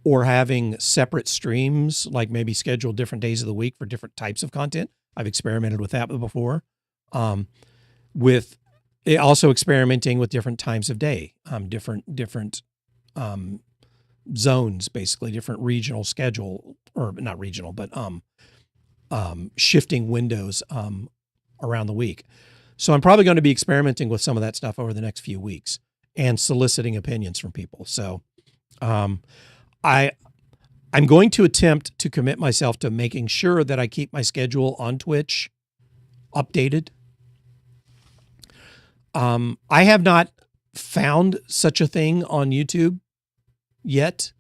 or having separate streams, like maybe schedule different days of the week for different types of content. I've experimented with that before. With also experimenting with different times of day, different zones, basically different regional schedule, or not regional, but shifting windows around the week. So I'm probably going to be experimenting with some of that stuff over the next few weeks and soliciting opinions from people. So I'm going to attempt to commit myself to making sure that I keep my schedule on Twitch updated. I have not found such a thing on YouTube yet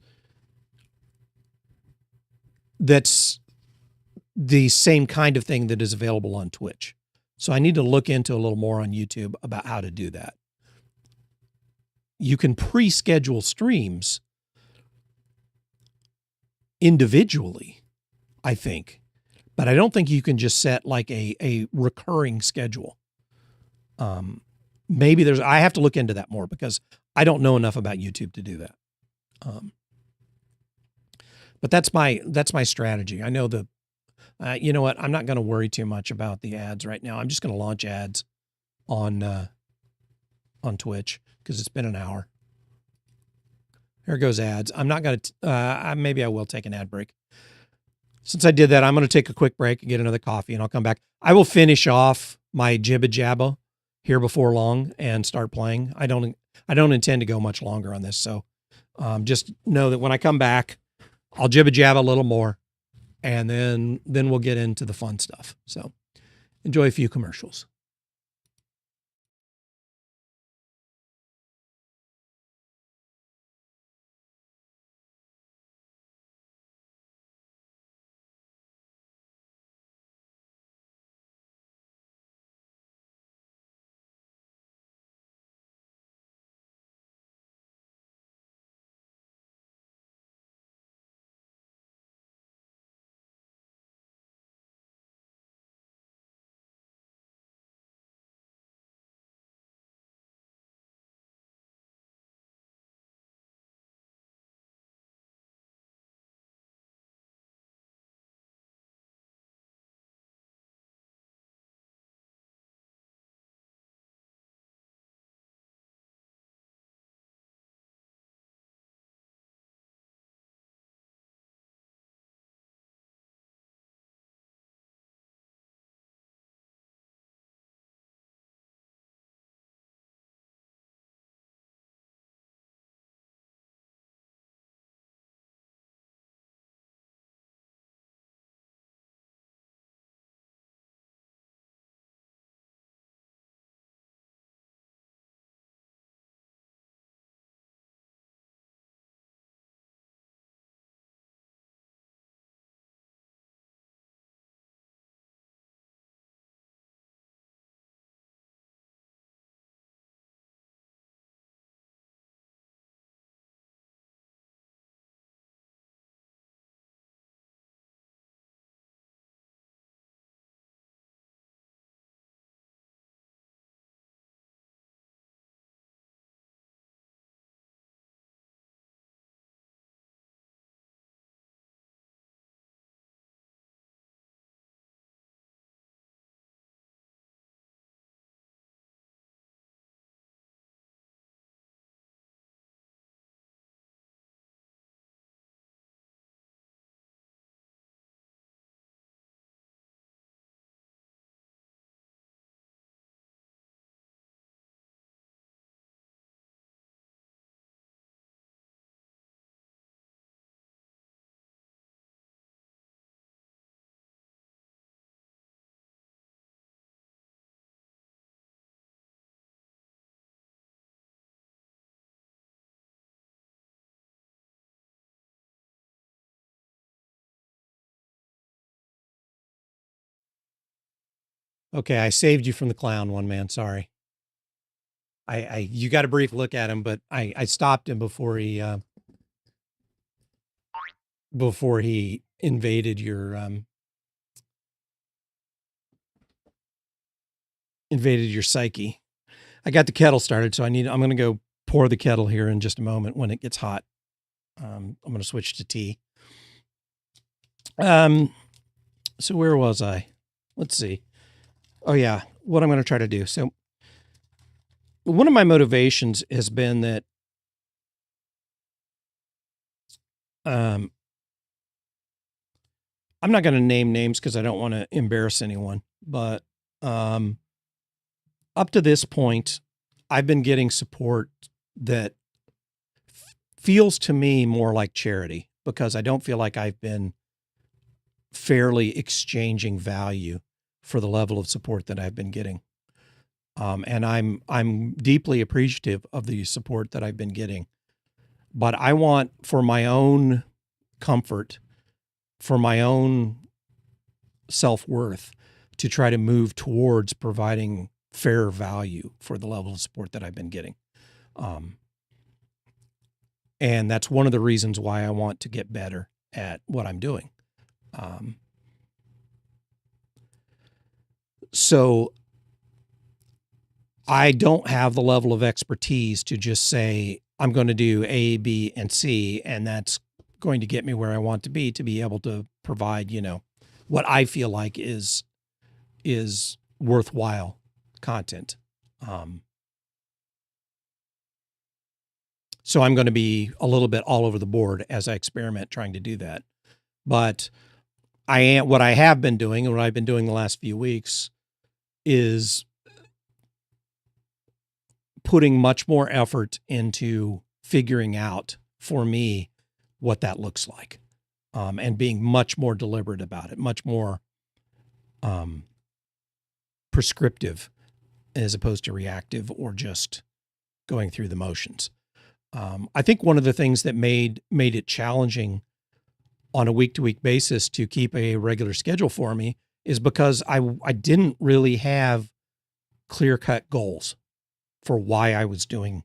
that's the same kind of thing that is available on Twitch. So I need to look into a little more on YouTube about how to do that. You can pre-schedule streams individually. I think. But I don't think you can just set like a recurring schedule. Maybe I have to look into that more because I don't know enough about YouTube to do that. But that's my strategy. I know you know what? I'm not going to worry too much about the ads right now. I'm just going to launch ads on Twitch because it's been an hour. Here goes ads. I'm not going to, maybe I will take an ad break. Since I did that, I'm going to take a quick break and get another coffee and I'll come back. I will finish off my Jibba Jabba here before long and start playing. I don't intend to go much longer on this. So just know that when I come back, I'll Jibba Jabba a little more and then we'll get into the fun stuff. So enjoy a few commercials. Okay, I saved you from the clown one, man. Sorry. You got a brief look at him, but I stopped him before he invaded your psyche. I got the kettle started, so I'm going to go pour the kettle here in just a moment when it gets hot. I'm going to switch to tea. So where was I? Let's see. Oh yeah, what I'm going to try to do. So one of my motivations has been that I'm not going to name names because I don't want to embarrass anyone, but up to this point, I've been getting support that feels to me more like charity because I don't feel like I've been fairly exchanging value for the level of support that I've been getting. And I'm deeply appreciative of the support that I've been getting, but I want, for my own comfort, for my own self-worth, to try to move towards providing fair value for the level of support that I've been getting. And that's one of the reasons why I want to get better at what I'm doing. So I don't have the level of expertise to just say, I'm going to do A, B, and C, and that's going to get me where I want to be able to provide, what I feel like is worthwhile content. So I'm going to be a little bit all over the board as I experiment trying to do that. But what I have been doing and what I've been doing the last few weeks is putting much more effort into figuring out for me what that looks like, and being much more deliberate about it, much more prescriptive as opposed to reactive or just going through the motions. I think one of the things that made it challenging on a week-to-week basis to keep a regular schedule for me is because I didn't really have clear-cut goals for why I was going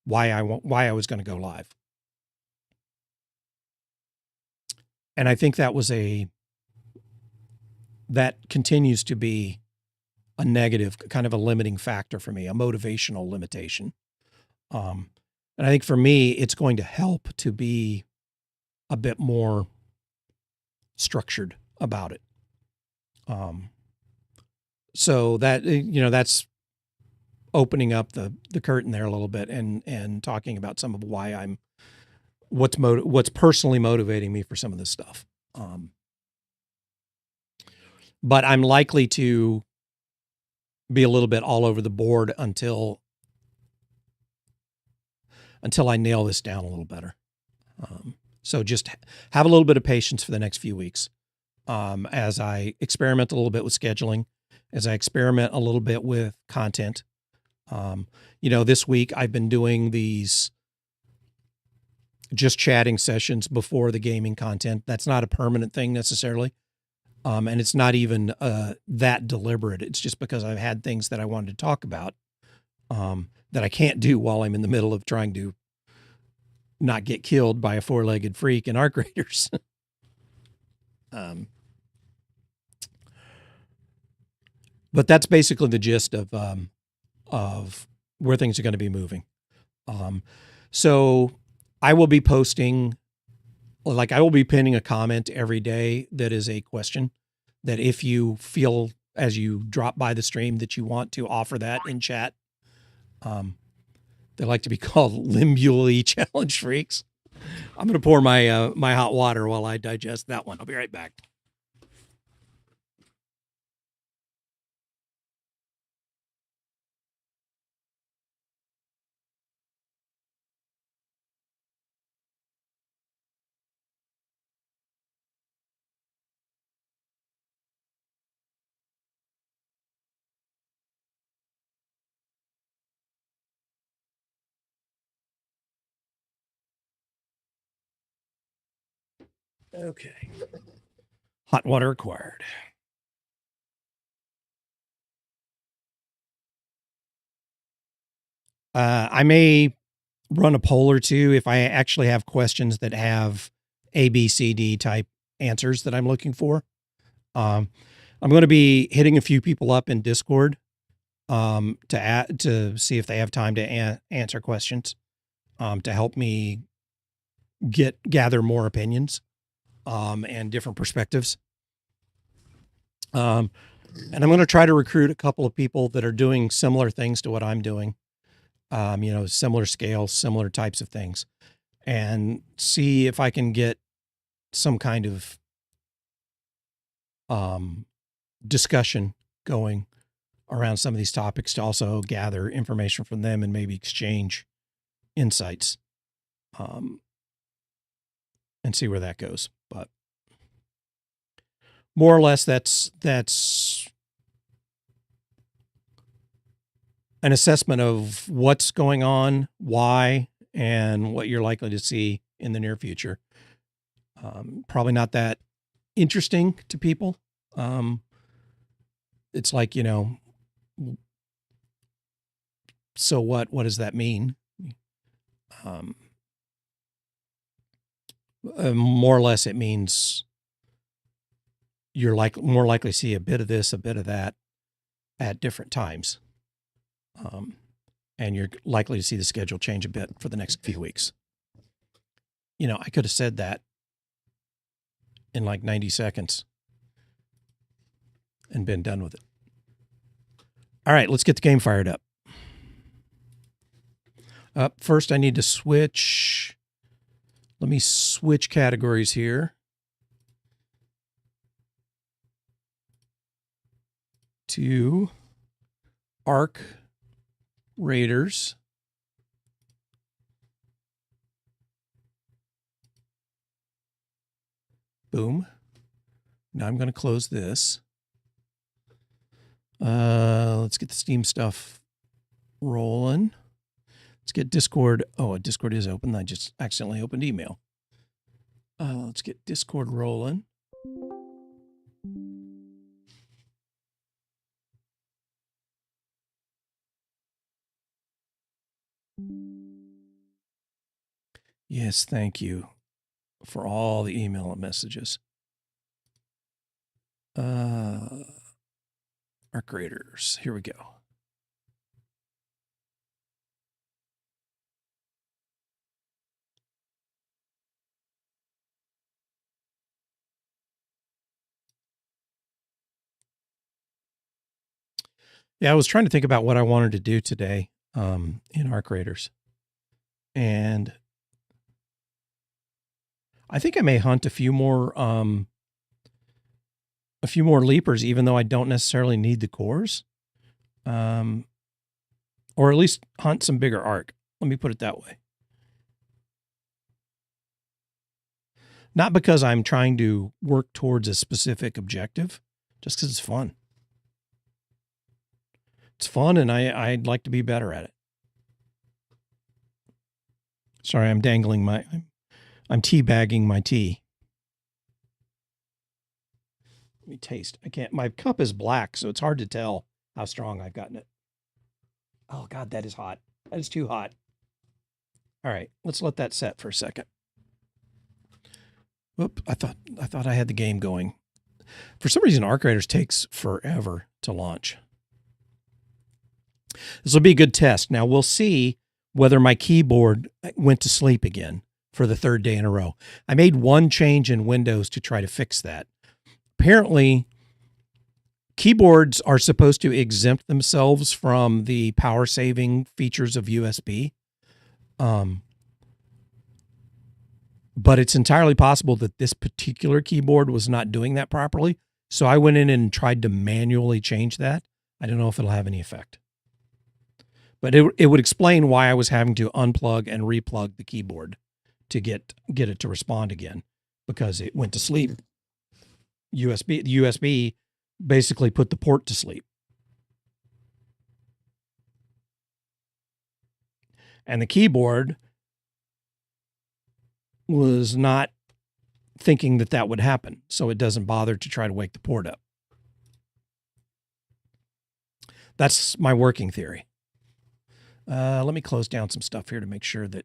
to go live. And I think that continues to be a negative, kind of a limiting factor for me, a motivational limitation. And I think for me, it's going to help to be a bit more structured about it. So that, that's opening up the curtain there a little bit and talking about some of why what's personally motivating me for some of this stuff. But I'm likely to be a little bit all over the board until I nail this down a little better. So just have a little bit of patience for the next few weeks, as I experiment a little bit with scheduling, as I experiment a little bit with content. This week I've been doing these just chatting sessions before the gaming content. That's not a permanent thing necessarily. And it's not even that deliberate. It's just because I've had things that I wanted to talk about that I can't do while I'm in the middle of trying to not get killed by a four-legged freak in art graders. But that's basically the gist of where things are going to be moving. So I will be posting, I will be pinning a comment every day that is a question that if you feel as you drop by the stream that you want to offer that in chat. They like to be called limbally challenge freaks. I'm going to pour my my hot water while I digest that one. I'll be right back. Okay. Hot water required. I may run a poll or two if I actually have questions that have A, B, C, D type answers that I'm looking for. I'm going to be hitting a few people up in Discord to see if they have time to answer questions, to help me gather more opinions and different perspectives. And I'm going to try to recruit a couple of people that are doing similar things to what I'm doing, similar scales, similar types of things, and see if I can get some kind of discussion going around some of these topics to also gather information from them and maybe exchange insights, and see where that goes. But more or less, that's an assessment of what's going on, why, and what you're likely to see in the near future. Probably not that interesting to people. It's like, so what does that mean? More or less it means you're more likely to see a bit of this, a bit of that at different times. And you're likely to see the schedule change a bit for the next few weeks. You know, I could have said that in like 90 seconds and been done with it. All right, let's get the game fired up. First, I need to switch. Let me switch categories here to Arc Raiders. Boom. Now I'm going to close this. Let's get the Steam stuff rolling. Let's get Discord. Oh, Discord is open. I just accidentally opened email. Let's get Discord rolling. Yes, thank you for all the email and messages. Arc Raiders. Here we go. Yeah, I was trying to think about what I wanted to do today in Arc Raiders. And I think I may hunt a few more leapers, even though I don't necessarily need the cores. Or at least hunt some bigger arc. Let me put it that way. Not because I'm trying to work towards a specific objective, just because it's fun. It's fun, and I'd like to be better at it. Sorry, I'm dangling I'm teabagging my tea. Let me taste. My cup is black, so it's hard to tell how strong I've gotten it. Oh, God, that is hot. That is too hot. All right, let's let that set for a second. Whoop, I thought I had the game going. For some reason, Arc Raiders takes forever to launch. This will be a good test. Now, we'll see whether my keyboard went to sleep again for the third day in a row. I made one change in Windows to try to fix that. Apparently, keyboards are supposed to exempt themselves from the power saving features of USB. But it's entirely possible that this particular keyboard was not doing that properly. So I went in and tried to manually change that. I don't know if it'll have any effect. But it would explain why I was having to unplug and replug the keyboard to get it to respond again, because it went to sleep. The USB basically put the port to sleep. And the keyboard was not thinking that would happen, so it doesn't bother to try to wake the port up. That's my working theory. Let me close down some stuff here to make sure that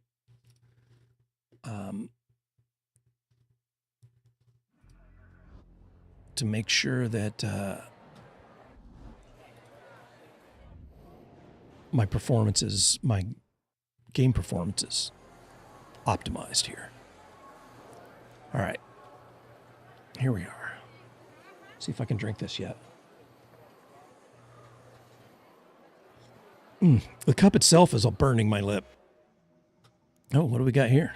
my game performance is optimized here. All right, here we are. See if I can drink this yet. The cup itself is all burning my lip. Oh, what do we got here?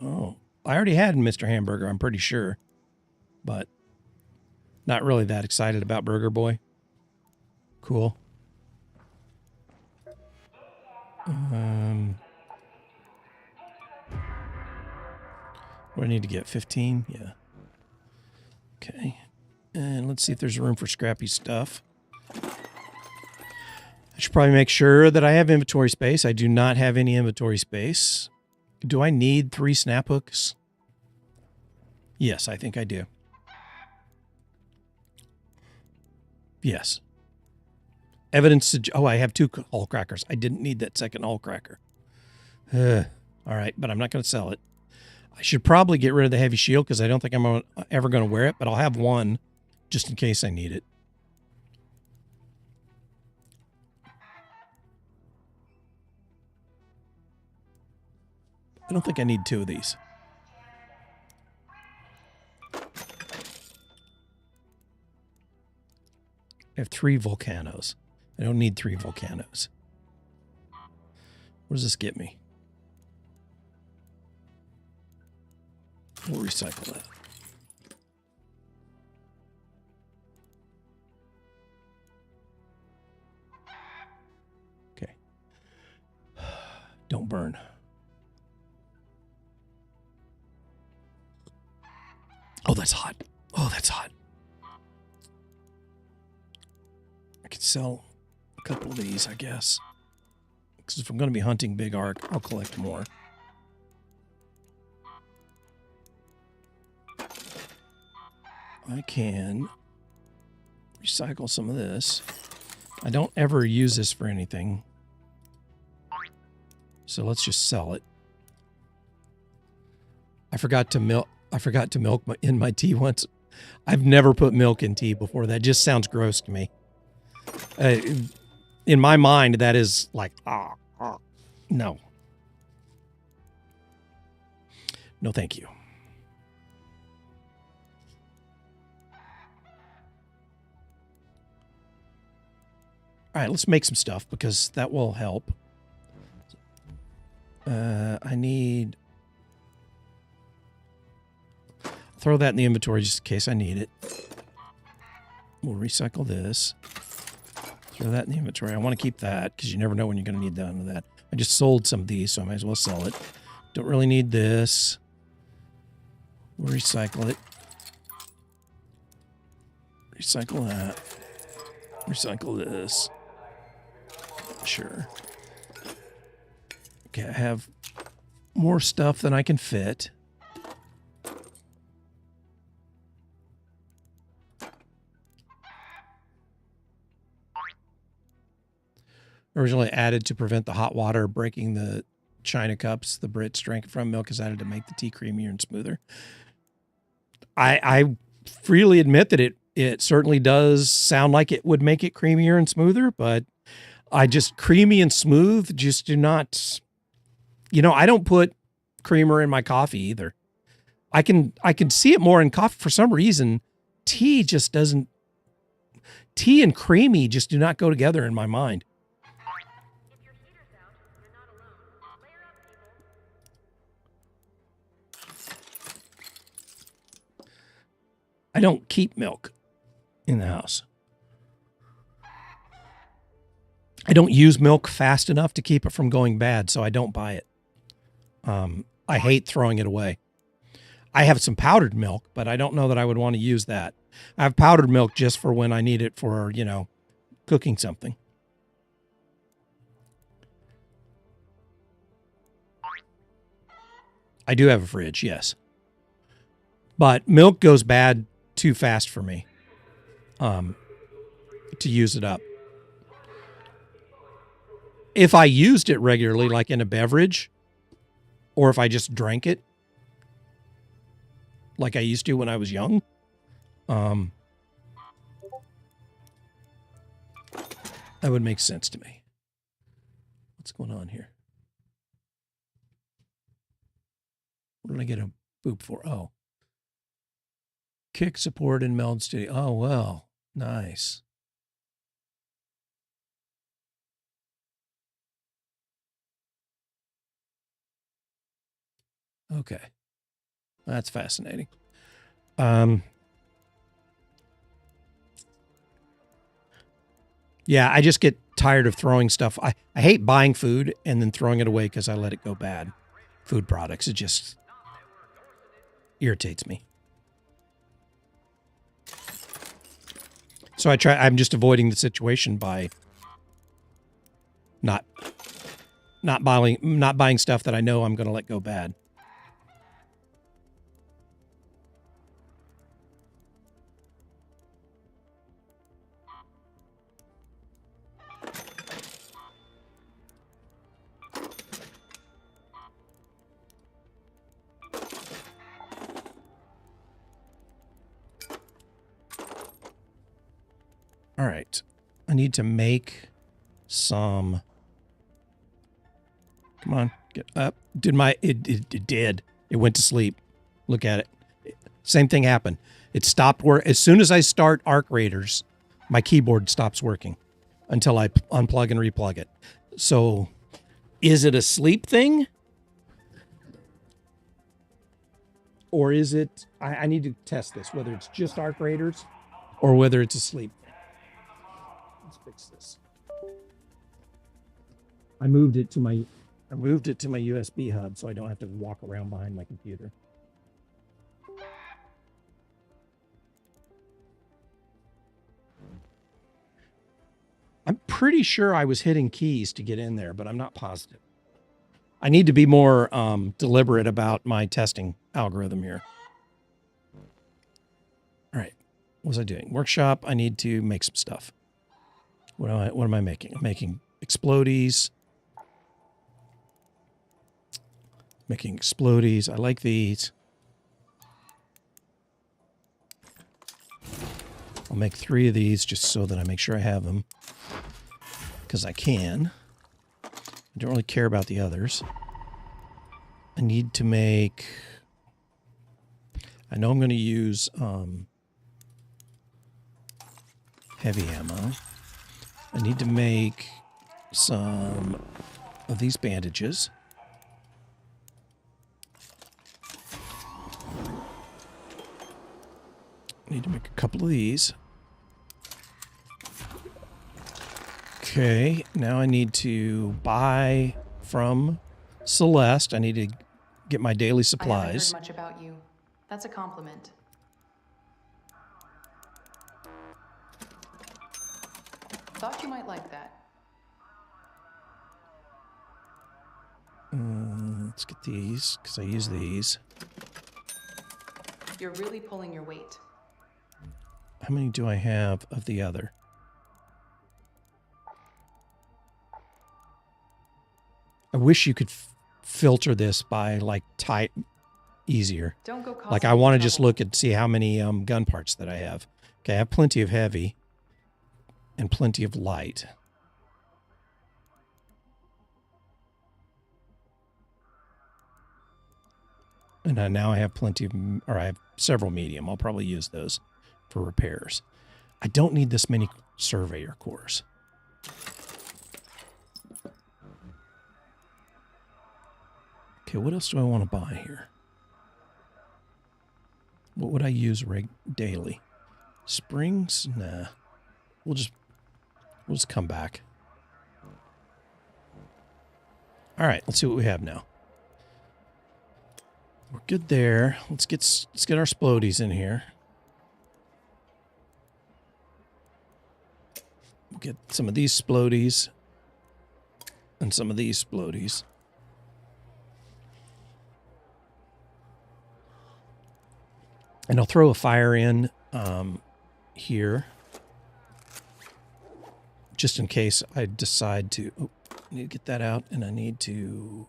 Oh, I already had Mr. Hamburger, I'm pretty sure. But not really that excited about Burger Boy. Cool. What do I need to get? 15? Yeah. Okay. And let's see if there's room for scrappy stuff. I should probably make sure that I have inventory space. I do not have any inventory space. Do I need 3 snap hooks? Yes, I think I do. Yes. Evidence. Oh, I have 2 hull crackers. I didn't need that second hull cracker. All right, but I'm not going to sell it. I should probably get rid of the heavy shield because I don't think I'm ever going to wear it, but I'll have one just in case I need it. I don't think I need 2 of these. I have 3 volcanoes. I don't need 3 volcanoes. What does this get me? We'll recycle that. Okay. Don't burn. Oh, that's hot. Oh, that's hot. I could sell a couple of these, I guess. Because if I'm going to be hunting big arc, I'll collect more. I can recycle some of this. I don't ever use this for anything. So let's just sell it. I forgot to milk in my tea once. I've never put milk in tea before. That just sounds gross to me. In my mind, that is like, no. No, thank you. All right, let's make some stuff because that will help. I need... Throw that in the inventory just in case I need it. We'll recycle this. Throw that in the inventory. I want to keep that because you never know when you're going to need that. I just sold some of these, so I might as well sell it. Don't really need this. We'll recycle it. Recycle that. Recycle this. Sure. Okay, I have more stuff than I can fit. Originally added to prevent the hot water breaking the china cups the Brits drank from. Milk is added to make the tea creamier and smoother. I freely admit that it certainly does sound like it would make it creamier and smoother, but creamy and smooth just do not, I don't put creamer in my coffee either. I can see it more in coffee for some reason. Tea just doesn't, tea and creamy just do not go together in my mind. I don't keep milk in the house. I don't use milk fast enough to keep it from going bad, so I don't buy it. I hate throwing it away. I have some powdered milk, but I don't know that I would want to use that. I have powdered milk just for when I need it for, cooking something. I do have a fridge, yes. But milk goes bad too fast for me to use it up. If I used it regularly, like in a beverage, or if I just drank it, like I used to when I was young, that would make sense to me. What's going on here? What did I get a boop for? Oh. Kick support and meld studio. Oh, well. Nice. Okay. That's fascinating. Yeah, I just get tired of throwing stuff. I hate buying food and then throwing it away because I let it go bad. Food products. It just irritates me. So I'm just avoiding the situation by not buying stuff that I know I'm going to let go bad. All right. I need to make some... Come on, get up. It did. It went to sleep. Look at it. Same thing happened. It stopped work. As soon as I start Arc Raiders, my keyboard stops working until I unplug and replug it. So is it a sleep thing? Or is it, I need to test this, whether it's just Arc Raiders or whether it's a sleep thing. Let's fix this. I moved it to my USB hub so I don't have to walk around behind my computer. I'm pretty sure I was hitting keys to get in there, but I'm not positive. I need to be more deliberate about my testing algorithm here. All right. What was I doing? Workshop. I need to make some stuff. What am I making? I'm making explodies. Making explodies. I like these. I'll make 3 of these just so that I make sure I have them. Because I can. I don't really care about the others. I need to make... I know I'm going to use heavy ammo. I need to make some of these bandages. I need to make a couple of these. Okay, now I need to buy from Celeste. I need to get my daily supplies. I haven't heard much about you. That's a compliment. Thought you might like that. Let's get these, because I use these. You're really pulling your weight. How many do I have of the other? I wish you could filter this by like type easier. Don't go like I want to just look and see how many gun parts that I have. Okay, I have plenty of heavy and plenty of light. And now I have plenty of, or I have several medium. I'll probably use those for repairs. I don't need this many surveyor cores. Okay, what else do I want to buy here? What would I use daily? Springs? Nah. We'll just come back. All right, let's see what we have now. We're good there. Let's get our splodies in here. We'll get some of these splodies and some of these splodies. And I'll throw a fire in here, just in case I decide to. Oh, I need to get that out, and I need to.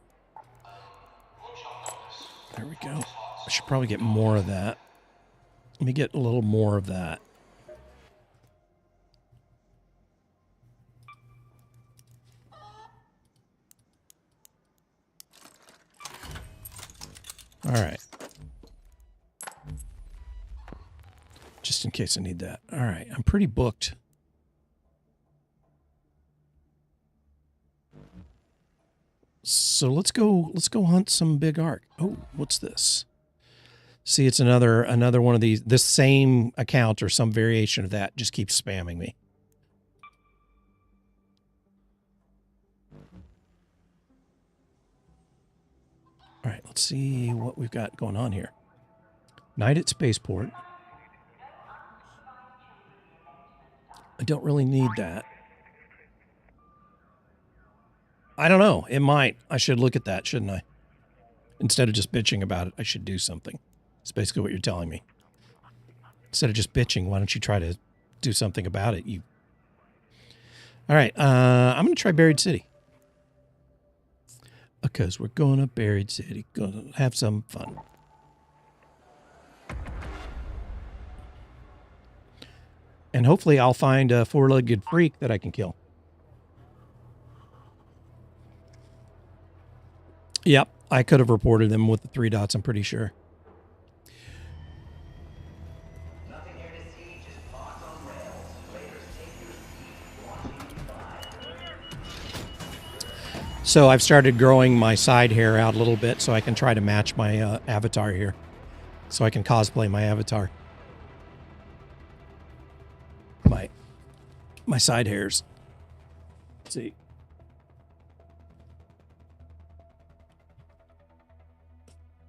There we go. I should probably get more of that. Let me get a little more of that. All right. Just in case I need that. All right, I'm pretty booked. So let's go hunt some big arc. Oh, what's this? See, it's another one of these. This same account or some variation of that just keeps spamming me. All right, let's see what we've got going on here. Night at Spaceport. I don't really need that. I don't know. It might. I should look at that, shouldn't I? Instead of just bitching about it, I should do something. That's basically what you're telling me. Instead of just bitching, why don't you try to do something about it? All right. I'm going to try Buried City. Because we're going to Buried City. Going to have some fun. And hopefully I'll find a four-legged freak that I can kill. Yep, I could have reported them with the 3 dots, I'm pretty sure. Nothing here to see, just plots on rails. Players take your seat, watching you fly. So I've started growing my side hair out a little bit so I can try to match my avatar here. So I can cosplay my avatar. My side hairs. Let's see.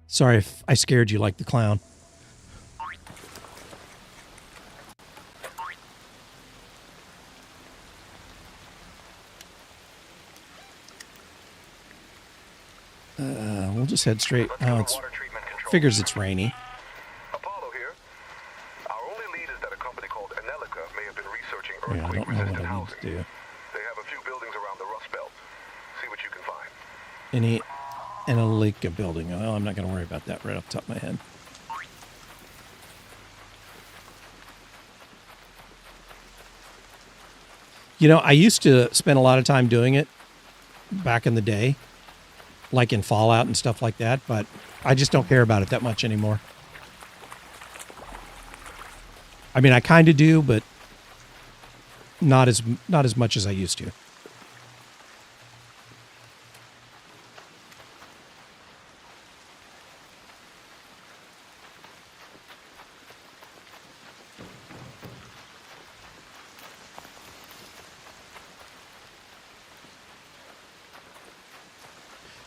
Sorry if I scared you like the clown. We'll just head straight. Oh, it figures it's rainy. Apollo here. Our only lead is that a company called Anelica may have been researching Yeah, I don't know what earthquake-resistant I need housing. to do. They have a few buildings around the Rust Belt. See what you can find. Any Anelica building. Oh, I'm not going to worry about that right off the top of my head. You know, I used to spend a lot of time doing it back in the day, like in Fallout and stuff like that, but I just don't care about it that much anymore. I mean, I kind of do, but not as much as I used to.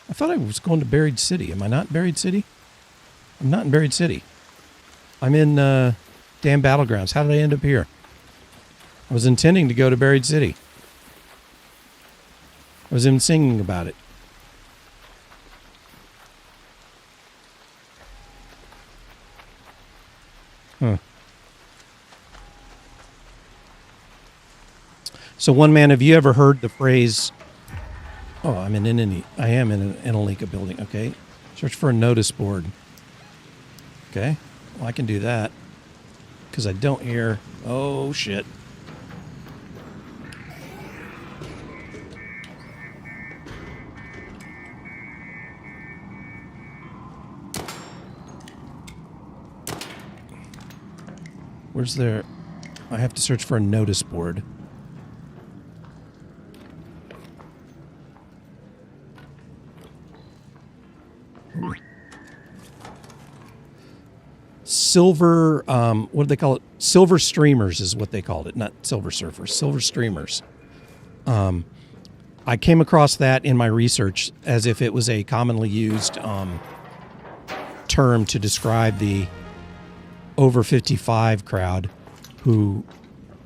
I thought I was going to Buried City. Am I not in Buried City? I'm not in Buried City. I'm in damn Battlegrounds. How did I end up here? I was intending to go to Buried City. I was even singing about it. Huh. So, one man, have you ever heard the phrase, oh, I am in an Anelica building. Okay. Search for a notice board. Okay. Well, I can do that. Because I don't hear, oh, shit. Where's there? I have to search for a notice board. Silver, what do they call it? Silver streamers is what they called it, not silver surfers, silver streamers. I came across that in my research as if it was a commonly used term to describe the over 55 crowd who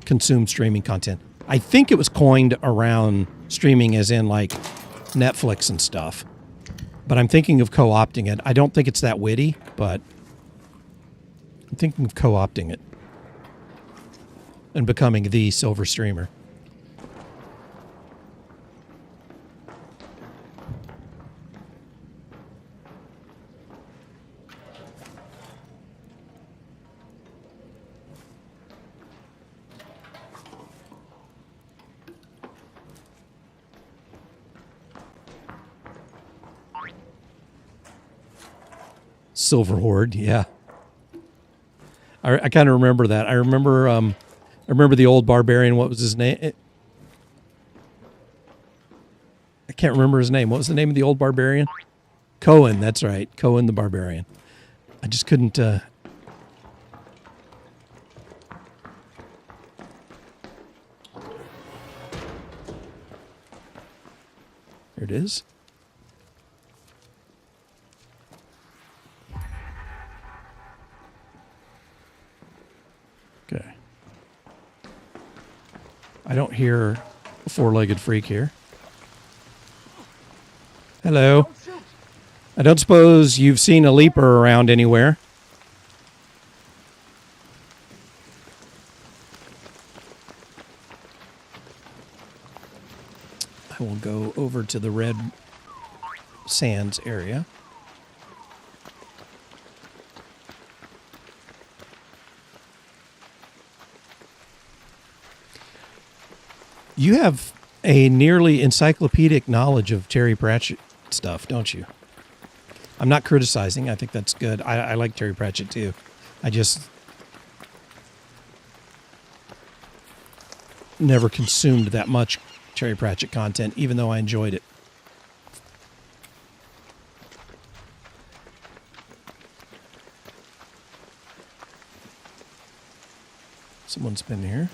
consume streaming content. I think it was coined around streaming as in like Netflix and stuff, but I'm thinking of co-opting it. I don't think it's that witty, but I'm thinking of co-opting it and becoming the silver streamer. Silver Horde, yeah. I kind of remember that. I remember the old barbarian. What was his name? I can't remember his name. What was the name of the old barbarian? Cohen, that's right. Cohen the barbarian. I just couldn't... Here it is. Okay. I don't hear a four-legged freak here. Hello. I don't suppose you've seen a leaper around anywhere. I will go over to the red sands area. You have a nearly encyclopedic knowledge of Terry Pratchett stuff, don't you? I'm not criticizing. I think that's good. I like Terry Pratchett too. I just never consumed that much Terry Pratchett content, even though I enjoyed it. Someone's been here.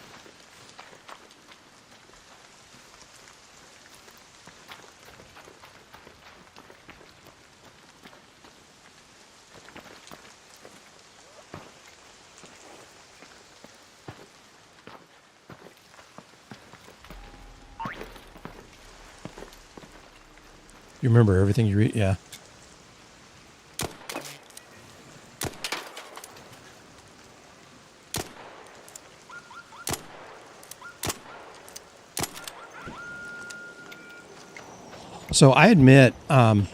You remember everything you read? Yeah. So I admit, I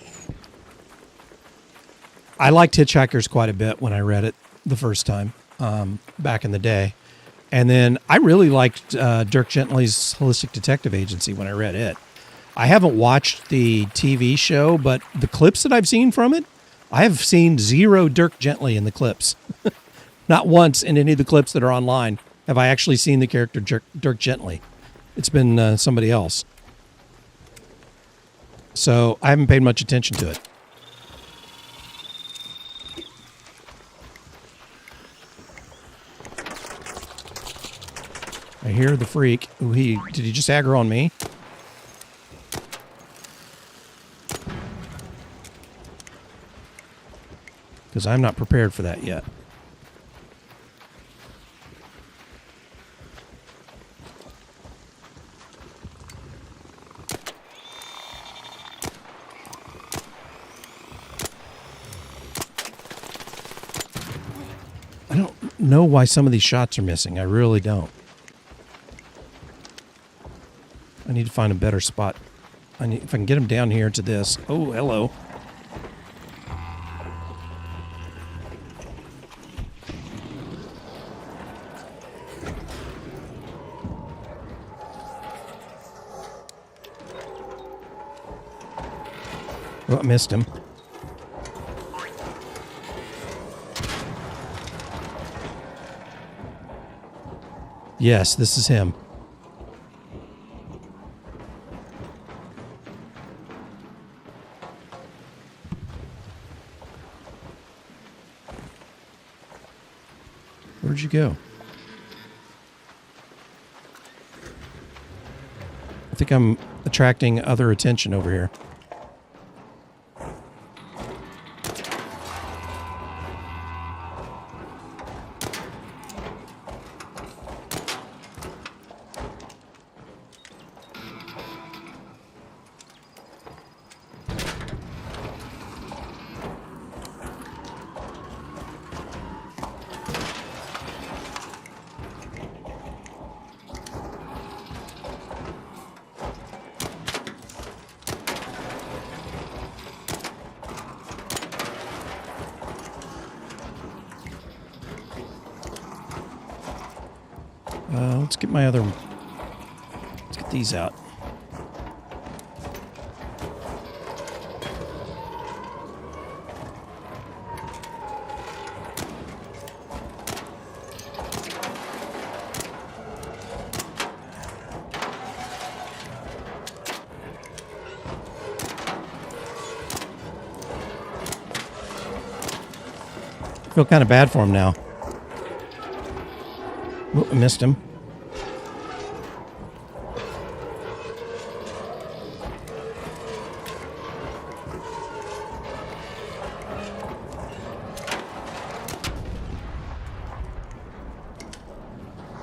liked Hitchhikers quite a bit when I read it the first time, back in the day. And then I really liked Dirk Gently's Holistic Detective Agency when I read it. I haven't watched the TV show, but the clips that I've seen from it, I have seen zero Dirk Gently in the clips. Not once in any of the clips that are online have I actually seen the character Dirk Gently. It's been somebody else. So I haven't paid much attention to it. I hear the freak. Ooh, did he just aggro on me? Because I'm not prepared for that yet. I don't know why some of these shots are missing. I really don't. I need to find a better spot. If I can get him down here to this. Oh, hello. Oh, I missed him. Yes, this is him. Where'd you go? I think I'm attracting other attention over here. Let's get my other... Let's get these out. I feel kind of bad for him now. Oh, I missed him.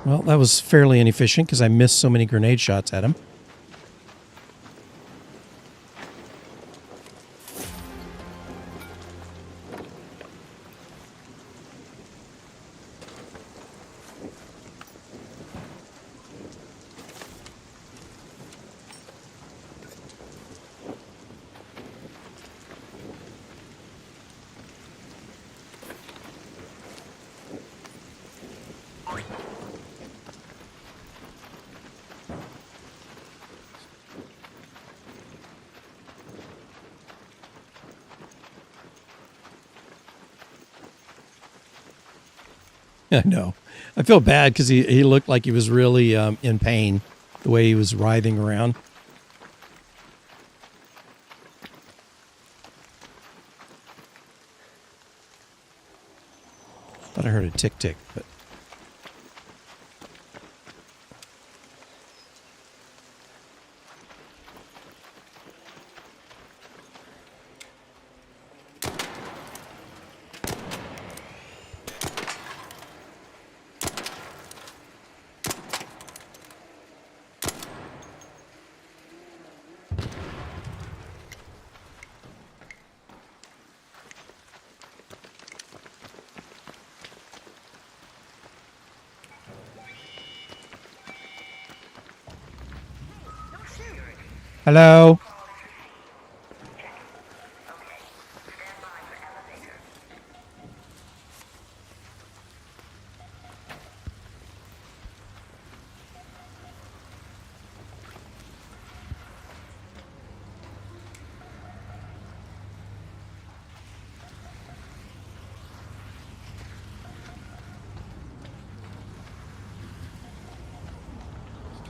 Well, that was fairly inefficient because I missed so many grenade shots at him. I know. I feel bad because he looked like he was really in pain the way he was writhing around. Thought I heard a tick tick, but hello.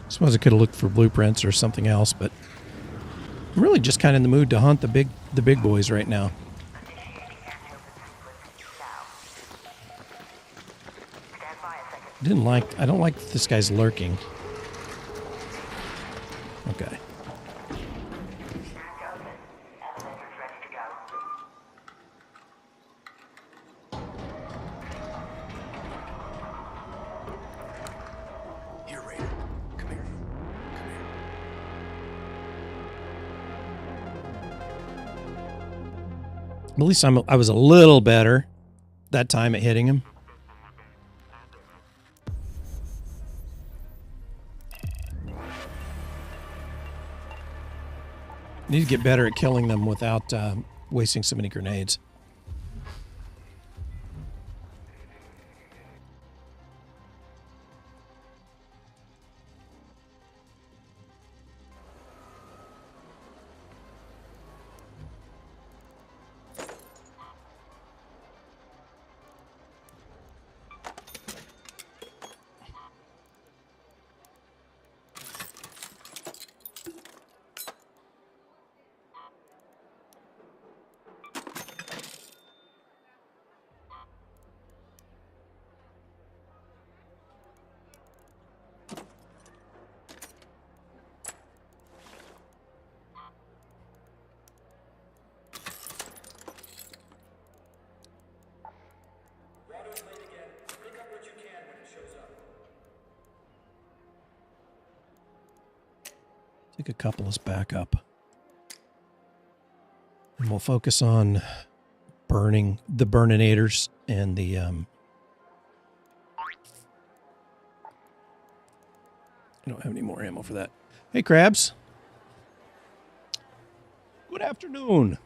Suppose I could have looked for blueprints or something else, but I'm really just kind of in the mood to hunt the big boys right now. I don't like this guy's lurking. Okay. Here, Raider. Come here. Come here. At least I was a little better that time at hitting him. Need to get better at killing them without wasting so many grenades. Take a couple as backup. And we'll focus on burning the burninators and the I don't have any more ammo for that. Hey, Crabs. Good afternoon.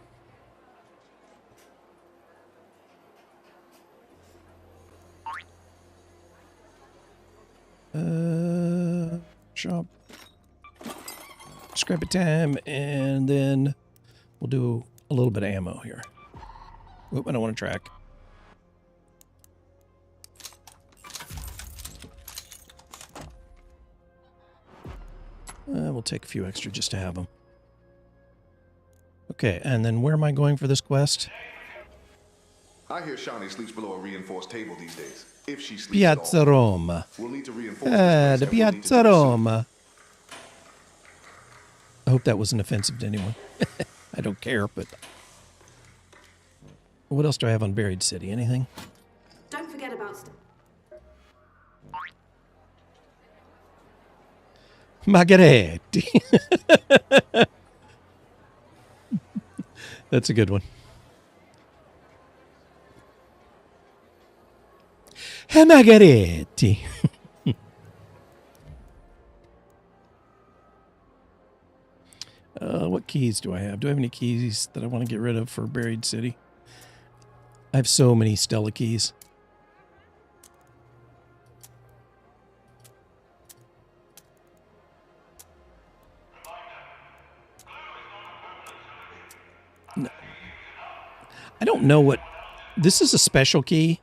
Shop. Scrap it time, and then we'll do a little bit of ammo here. Oop, I don't want to track. We'll take a few extra just to have them. Okay, and then where am I going for this quest? I hear Shawnee sleeps below a reinforced table these days. If she sleeps Piazza at all. Roma. We'll need to reinforce this place, The and we'll need to Piazza do it soon. Roma. I hope that wasn't offensive to anyone. I don't care, but... What else do I have on Buried City? Anything? Don't forget about Margheretti. That's a good one. Margheretti. What keys do I have? Do I have any keys that I want to get rid of for Buried City? I have so many Stella keys. No. I don't know what... This is a special key.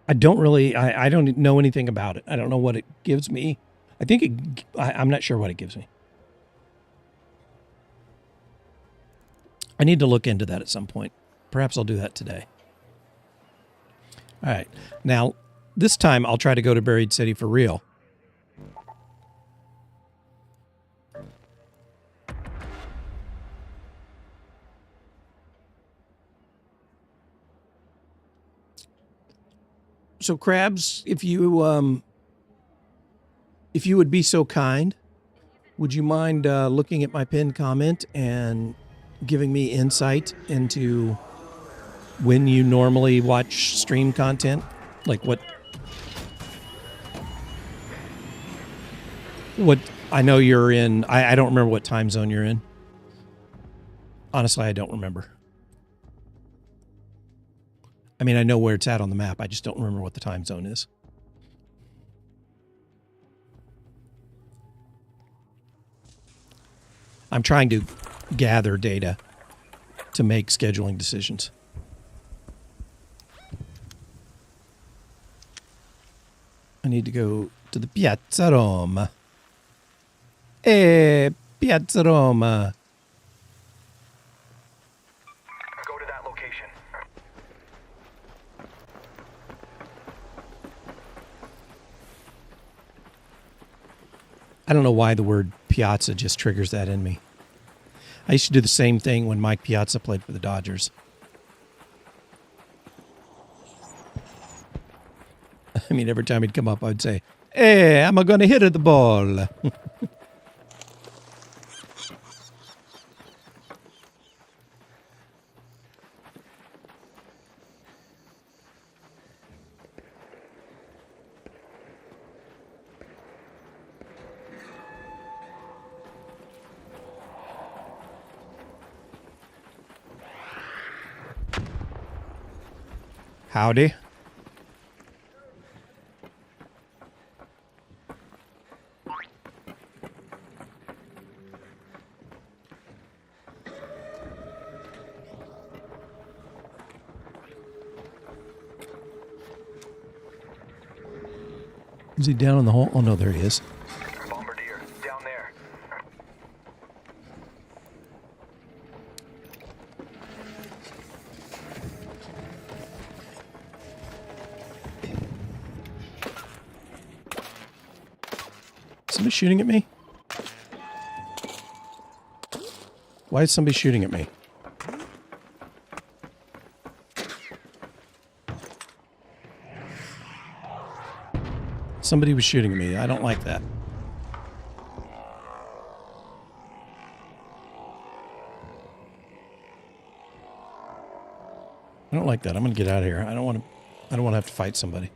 I don't really, I don't know anything about it. I don't know what it gives me. I think I'm not sure what it gives me. I need to look into that at some point. Perhaps I'll do that today. All right. Now, this time I'll try to go to Buried City for real. So, Krabs, if you would be so kind, would you mind looking at my pinned comment and giving me insight into when you normally watch stream content? Like what I know you're in, I don't remember what time zone you're in. Honestly, I don't remember. I mean, I know where it's at on the map. I just don't remember what the time zone is. I'm trying to gather data to make scheduling decisions. I need to go to the Piazza Roma. Piazza Roma. Go to that location. I don't know why the word Piazza just triggers that in me. I used to do the same thing when Mike Piazza played for the Dodgers. I mean, every time he'd come up, I'd say, "Hey, I'm going to hit the ball." Howdy. Is he down in the hole? Oh, no, there he is. Bombardier, down there. Somebody shooting at me? Why is somebody shooting at me? Somebody was shooting at me. I don't like that. I don't like that. I'm going to get out of here. I don't want to have to fight somebody.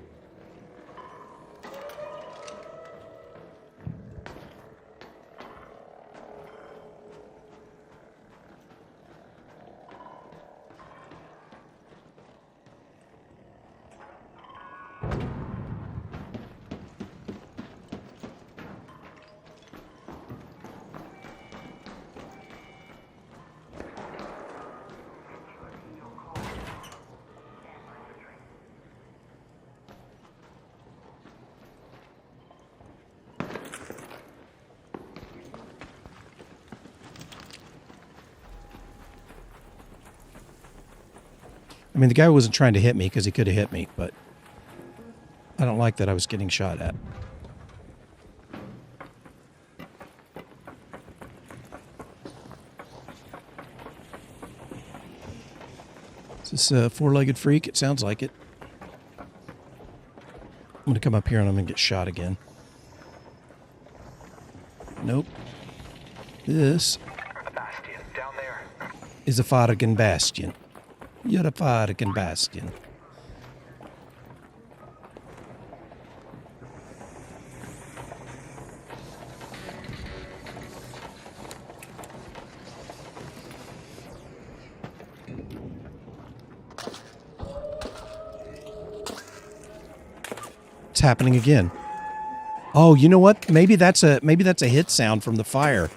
I mean, the guy wasn't trying to hit me because he could have hit me, but I don't like that I was getting shot at. Is this a four-legged freak? It sounds like it. I'm going to come up here and I'm going to get shot again. Nope. This The Bastion, down there. is a Farragon Bastion. You're a Farragon Bastion. It's happening again. Oh, you know what? Maybe that's a hit sound from the fire.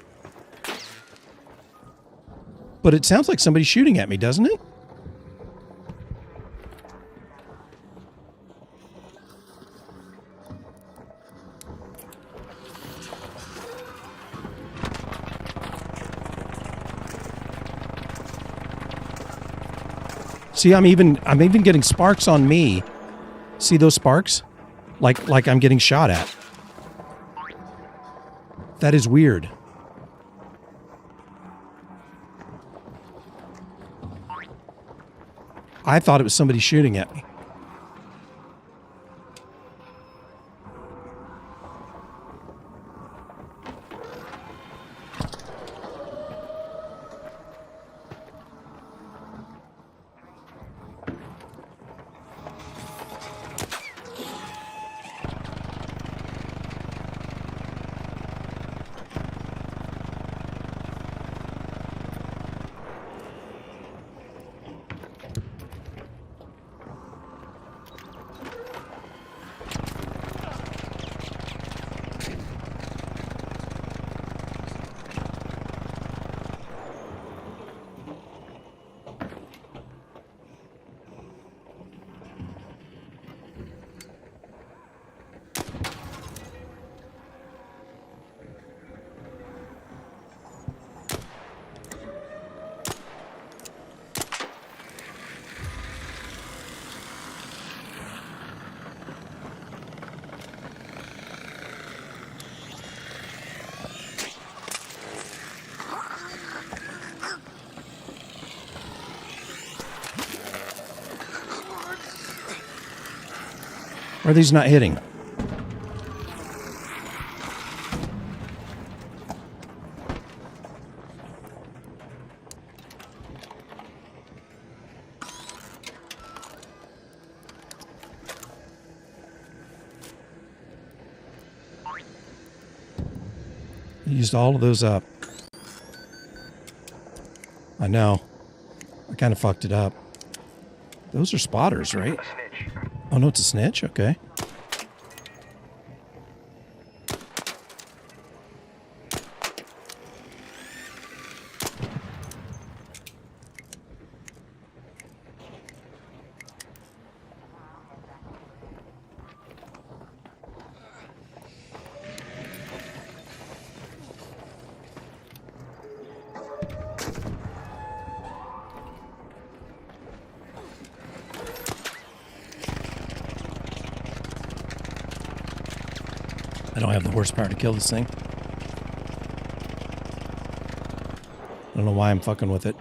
But it sounds like somebody's shooting at me, doesn't it? See, I'm even getting sparks on me. See those sparks? Like I'm getting shot at. That is weird. I thought it was somebody shooting at me. Or are these not hitting? Used all of those up. I know. I kind of fucked it up. Those are spotters, right? A snitch. Oh, no, it's a snitch? Okay. I don't have the horsepower to kill this thing. I don't know why I'm fucking with it.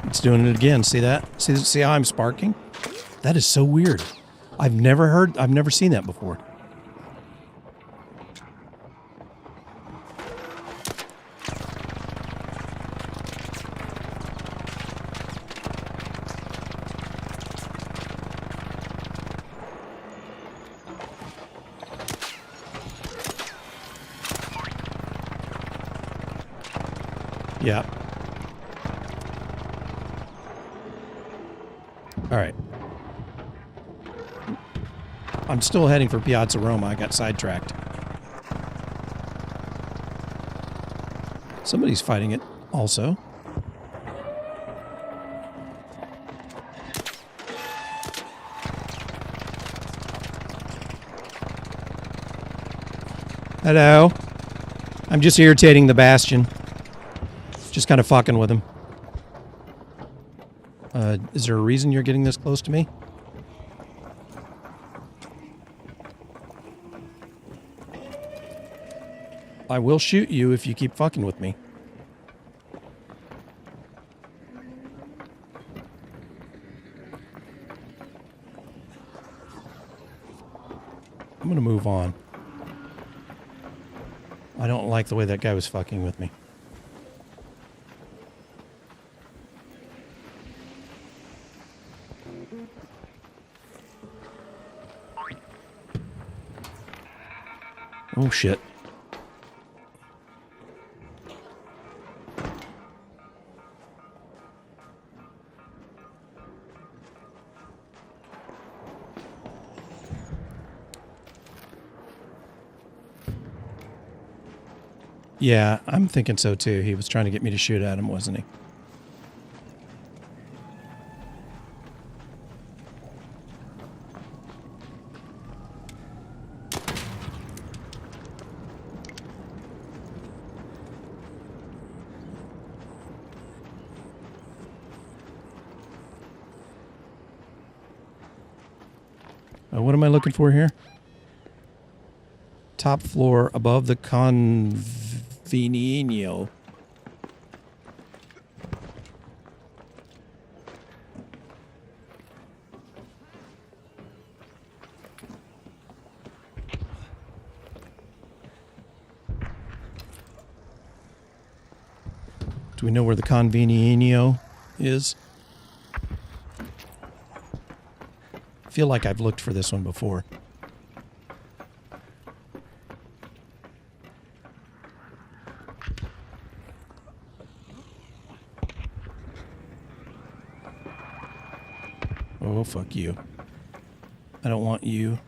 It's doing it again. See that? See how I'm sparking? That is so weird. I've never seen that before. Yeah. All right. I'm still heading for Piazza Roma. I got sidetracked. Somebody's fighting it also. Hello. I'm just irritating the Bastion. Just kind of fucking with him. Is there a reason you're getting this close to me? I will shoot you if you keep fucking with me. I'm gonna move on. I don't like the way that guy was fucking with me. Oh shit. Yeah, I'm thinking so too. He was trying to get me to shoot at him, wasn't he? What am I looking for here? Top floor above the convenio. Do we know where the convenio is? I feel like I've looked for this one before. Oh, fuck you. I don't want you.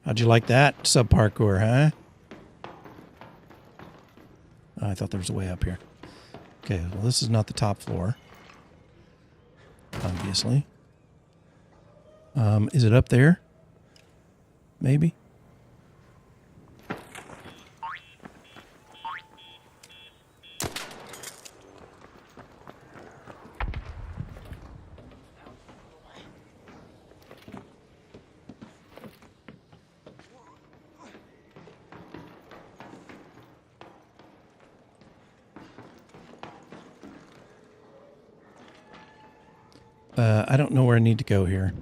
How'd you like that sub-parkour, huh? Oh, I thought there was a way up here. Okay, well, this is not the top floor. Obviously. Is it up there? Maybe? I don't know where I need to go here.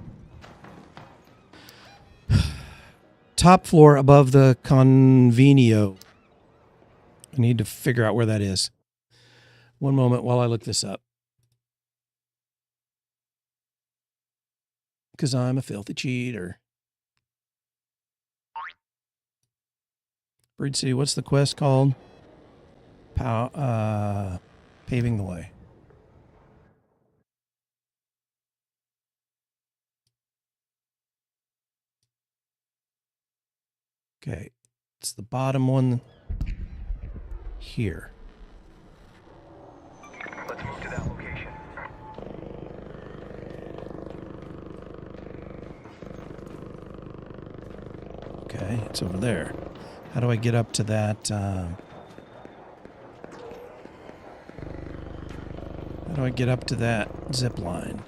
Top floor above the convenio. I need to figure out where that is. One moment while I look this up. Because I'm a filthy cheater. Breed City, what's the quest called? Paving the way. Okay, it's the bottom one here. Let's move to that location. Okay, it's over there. How do I get up to that? How do I get up to that zip line?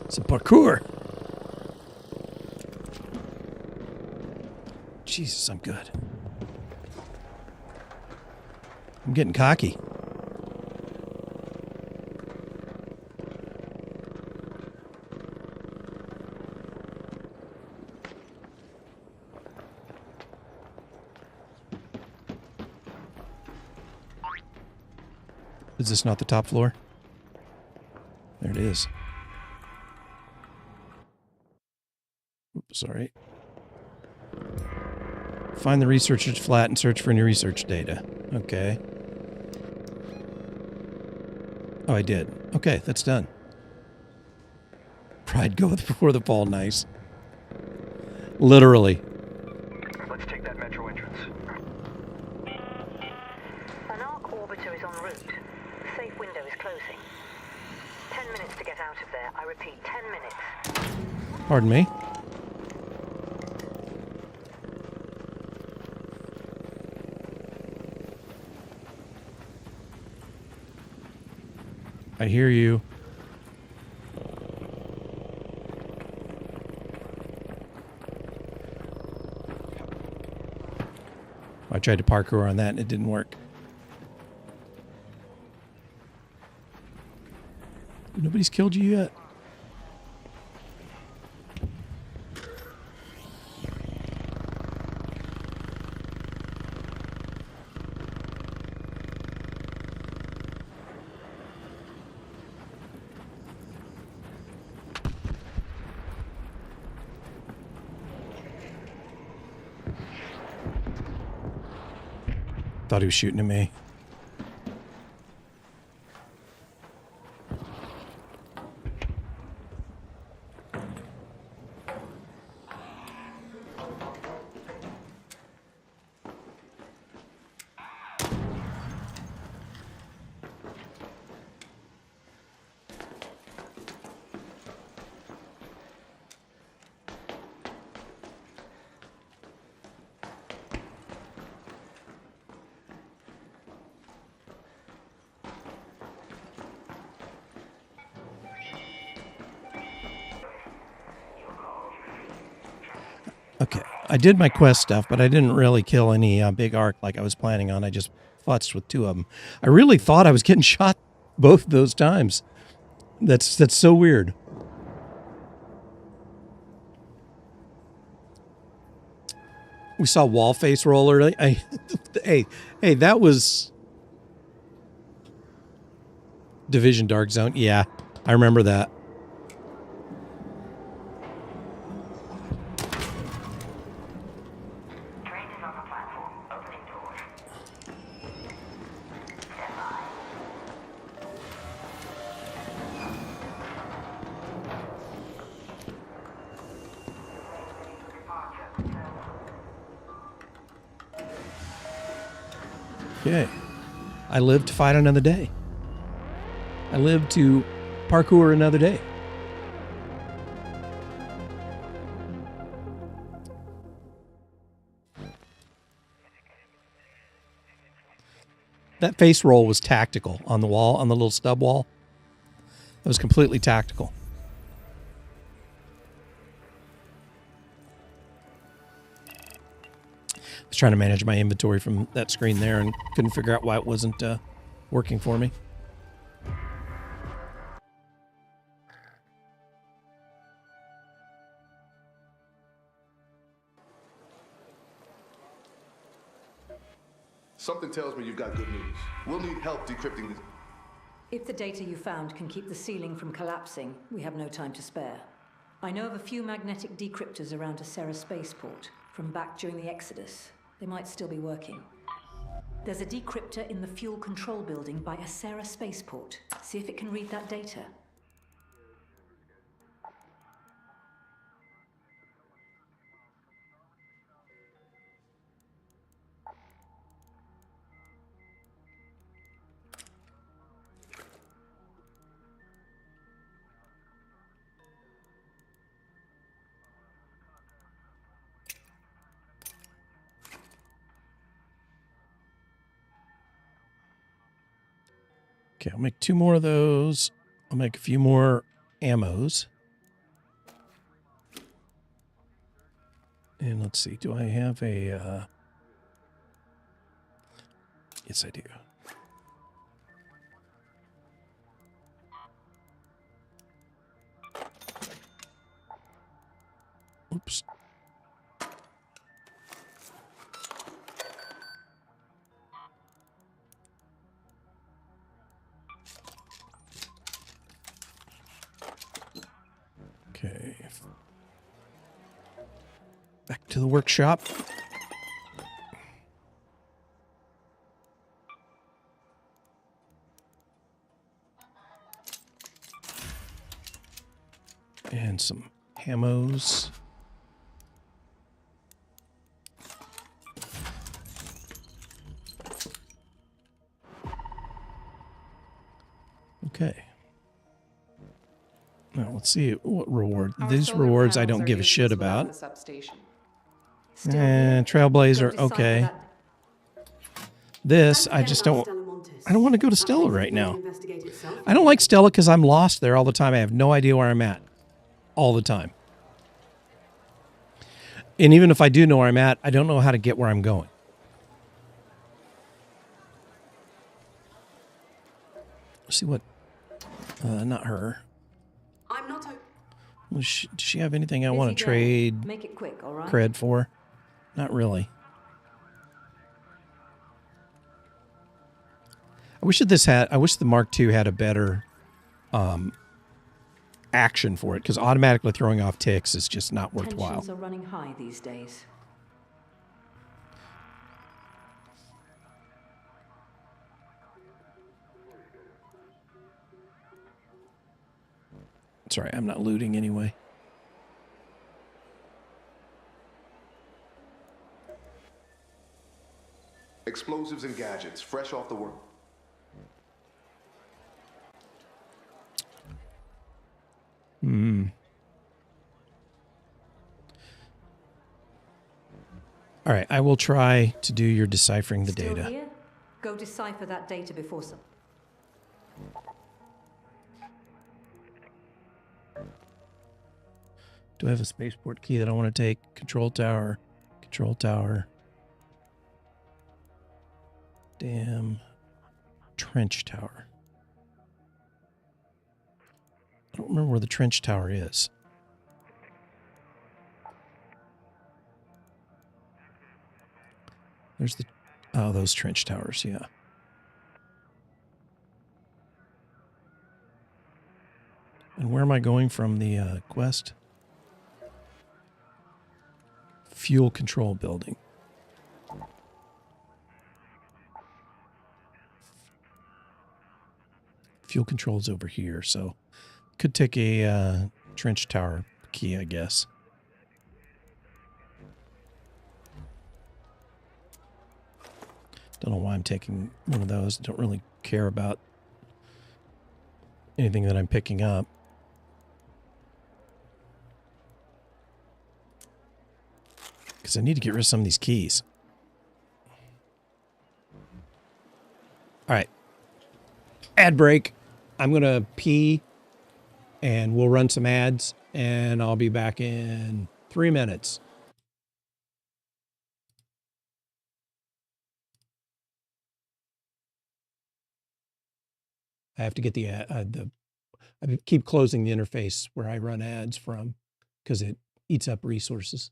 Some parkour. Jesus, I'm good. I'm getting cocky. Is this not the top floor? There it is. Oops, sorry. Find the researcher's flat and search for any research data. Okay. Oh, I did. Okay, that's done. Pride goeth before the fall. Nice. Literally. Let's take that metro entrance. An arc orbiter is en route. The safe window is closing. 10 minutes to get out of there. I repeat, 10 minutes. Pardon me. I hear you. I tried to parkour on that and it didn't work. Nobody's killed you yet. Thought he was shooting at me. Okay, I did my quest stuff, but I didn't really kill any big arc like I was planning on. I just futzed with 2 of them. I really thought I was getting shot both those times. That's so weird. We saw wall face roll early. Hey, that was Division Dark Zone. Yeah, I remember that. Train is on the platform. Opening doors. Stand by. Okay. I live to fight another day. I live to parkour another day. That face roll was tactical on the wall, on the little stub wall. It was completely tactical. I was trying to manage my inventory from that screen there and couldn't figure out why it wasn't working for me. Something tells me you've got good news. We'll need help decrypting this. If the data you found can keep the ceiling from collapsing, we have no time to spare. I know of a few magnetic decryptors around Acera spaceport from back during the Exodus. They might still be working. There's a decryptor in the fuel control building by Acera spaceport. See if it can read that data. Okay, I'll make 2 more of those. I'll make a few more ammos. And let's see, do I have a... Yes, I do. Oops. Okay. Back to the workshop. And some hammos. Okay. Now let's see what reward. Our These solar rewards I panels don't are give a shit useless without about. the substation. And Trailblazer, okay. This I just don't. I don't want to go to Stella right now. I don't like Stella because I'm lost there all the time. I have no idea where I'm at all the time. And even if I do know where I'm at, I don't know how to get where I'm going. Let's see what. Not her. I'm not. Does she have anything I Busy want to day. trade Make it quick, all right? cred for? Not really. I wish the Mark II had a better action for it, because automatically throwing off ticks is just not worthwhile. Tensions are running high these days. That's all right. I'm not looting anyway. Explosives and gadgets, fresh off the work. All right. I will try to do your deciphering the Still data. here? Go decipher that data before some. Do I have a spaceport key that I want to take? Control tower. Control tower. Damn. Trench tower. I don't remember where the trench tower is. There's the... Oh, those trench towers, yeah. And where am I going from the quest? Fuel control building. Fuel control's over here, so could take a trench tower key, I guess. Don't know why I'm taking one of those. Don't really care about anything that I'm picking up. Because I need to get rid of some of these keys. All right. Ad break. I'm going to pee and we'll run some ads and I'll be back in 3 minutes. I have to get I keep closing the interface where I run ads from because it eats up resources.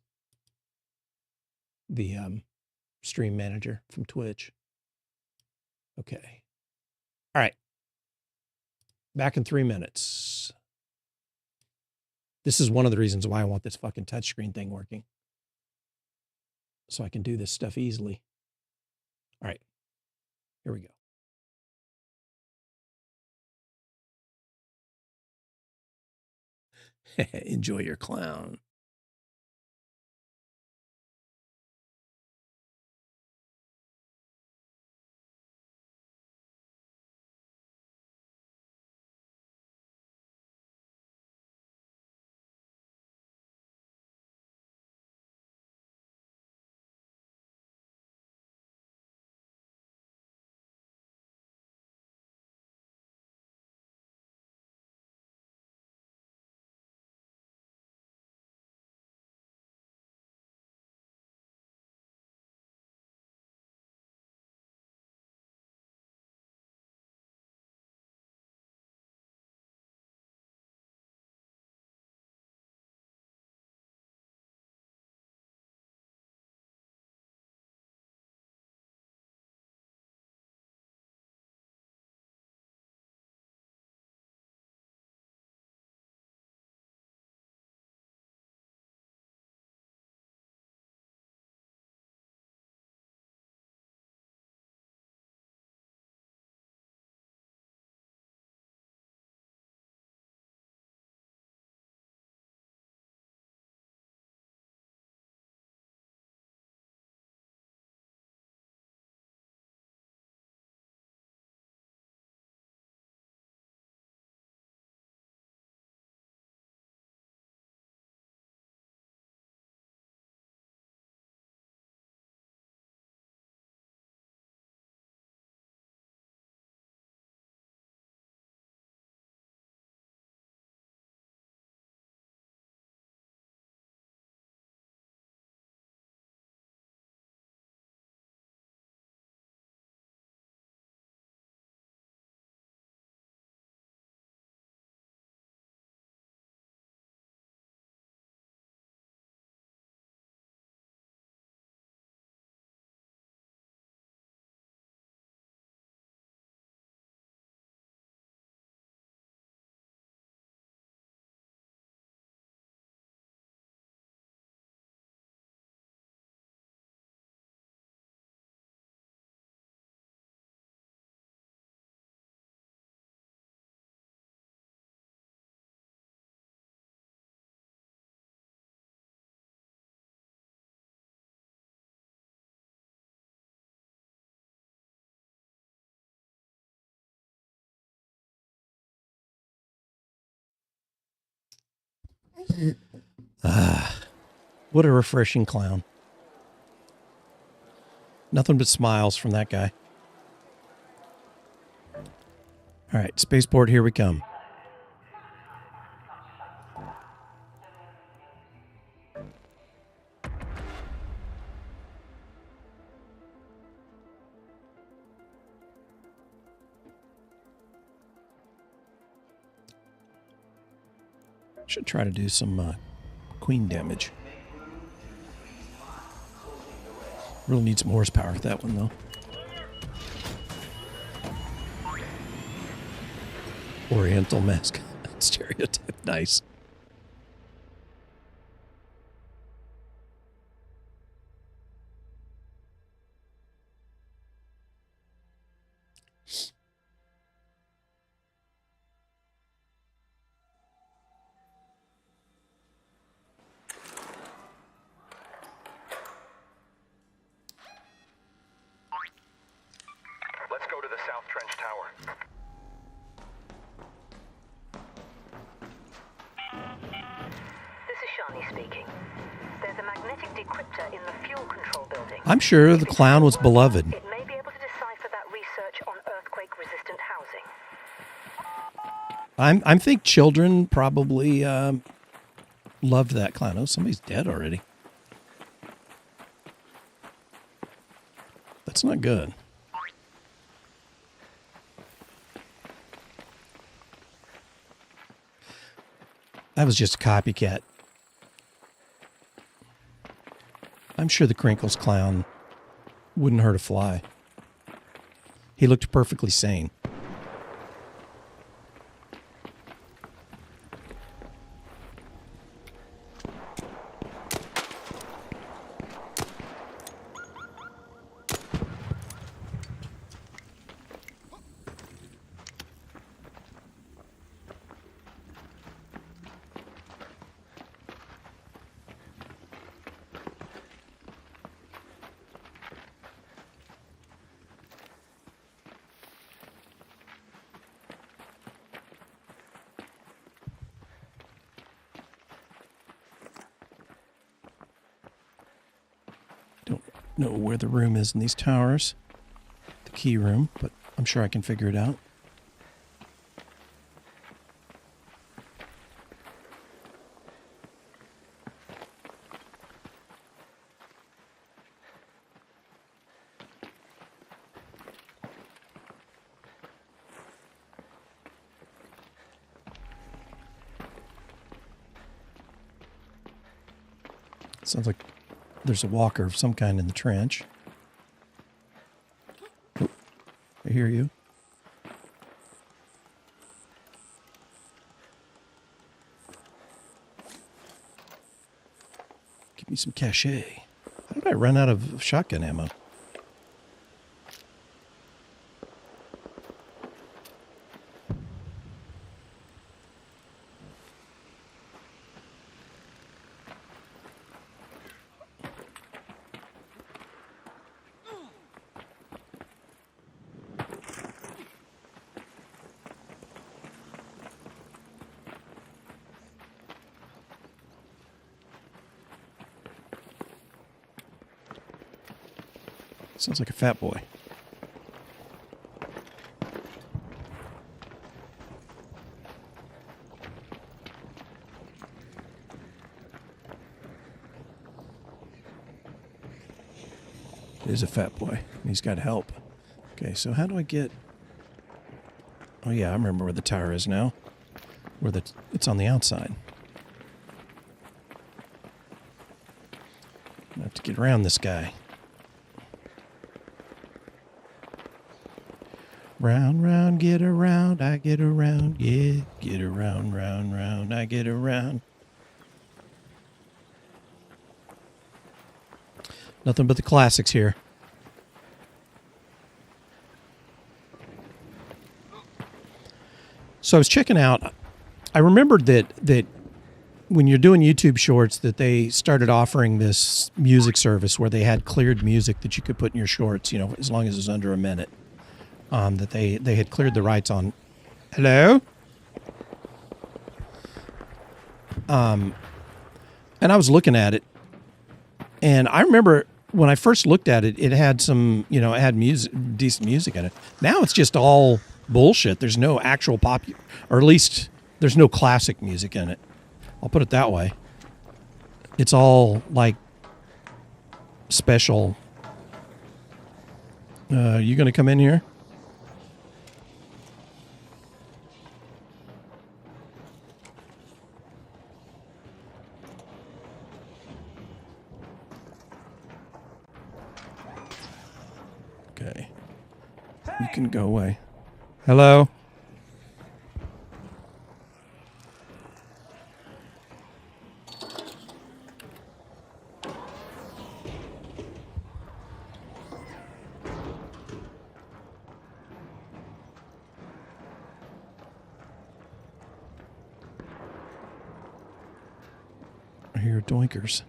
The stream manager from Twitch. Okay. All right. Back in 3 minutes. This is one of the reasons why I want this fucking touchscreen thing working. So I can do this stuff easily. All right. Here we go. Enjoy your clown. What a refreshing clown. Nothing but smiles from that guy. All right, spaceport, here we come. Should try to do some queen damage. Really need some horsepower for that one, though. Oriental mask. Stereotype. Nice. Let's go to the South Trench Tower. This is Shani speaking. There's a magnetic decryptor in the fuel control building. I'm sure the clown was beloved. It may be able to decipher that research on earthquake-resistant housing. I think children probably loved that clown. Oh, somebody's dead already. That's not good. That was just a copycat. I'm sure the Crinkles clown wouldn't hurt a fly. He looked perfectly sane. Don't know where the room is in these towers. The key room, but I'm sure I can figure it out. Sounds like there's a walker of some kind in the trench. Oh, I hear you. Give me some cachet. How did I run out of shotgun ammo? Sounds like a fat boy. It is a fat boy. He's got help. Okay, so how do I get... Oh yeah, I remember where the tower is now. It's on the outside. I have to get around this guy. Round, round, get around, I get around, yeah. Get around, round, round, I get around. Nothing but the classics here. So I was checking out, I remembered that when you're doing YouTube shorts that they started offering this music service where they had cleared music that you could put in your shorts, you know, as long as it was under a minute. That they had cleared the rights on. Hello? And I was looking at it, and I remember when I first looked at it, it had some, it had music, decent music in it. Now it's just all bullshit. There's no actual or at least there's no classic music in it. I'll put it that way. It's all like special. You gonna come in here? Okay. You can go away. Hello? I hear doinkers.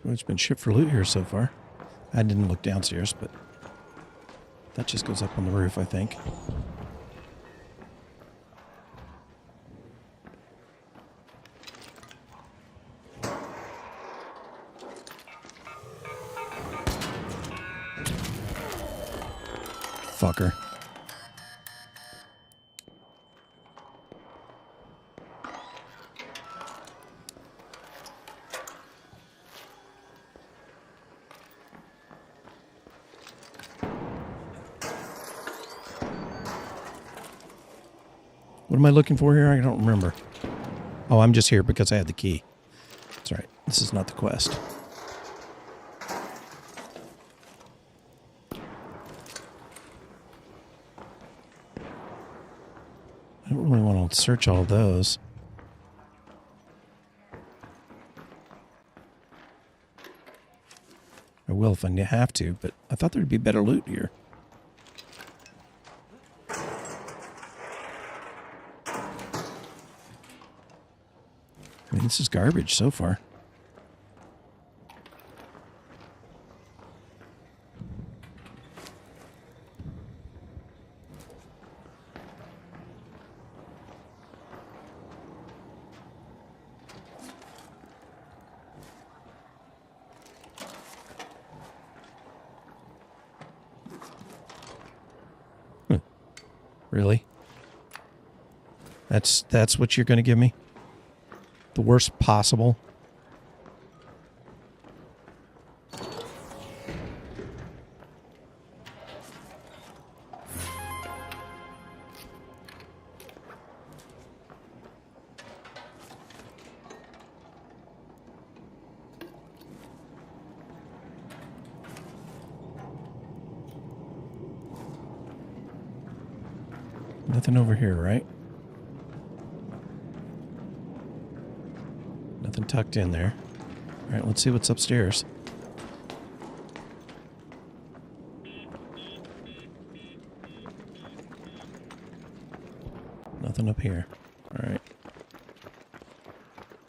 Well, it's been shit for loot here so far. I didn't look downstairs, but that just goes up on the roof, I think. Fucker. What am I looking for here? I don't remember. Oh, I'm just here because I had the key. That's right. This is not the quest. I don't really want to search all of those. I will if I have to, but I thought there'd be better loot here. I mean, this is garbage so far. Really? That's what you're going to give me? The worst possible? Nothing over here, right? Nothing tucked in there. All right, let's see what's upstairs. Nothing up here. All right.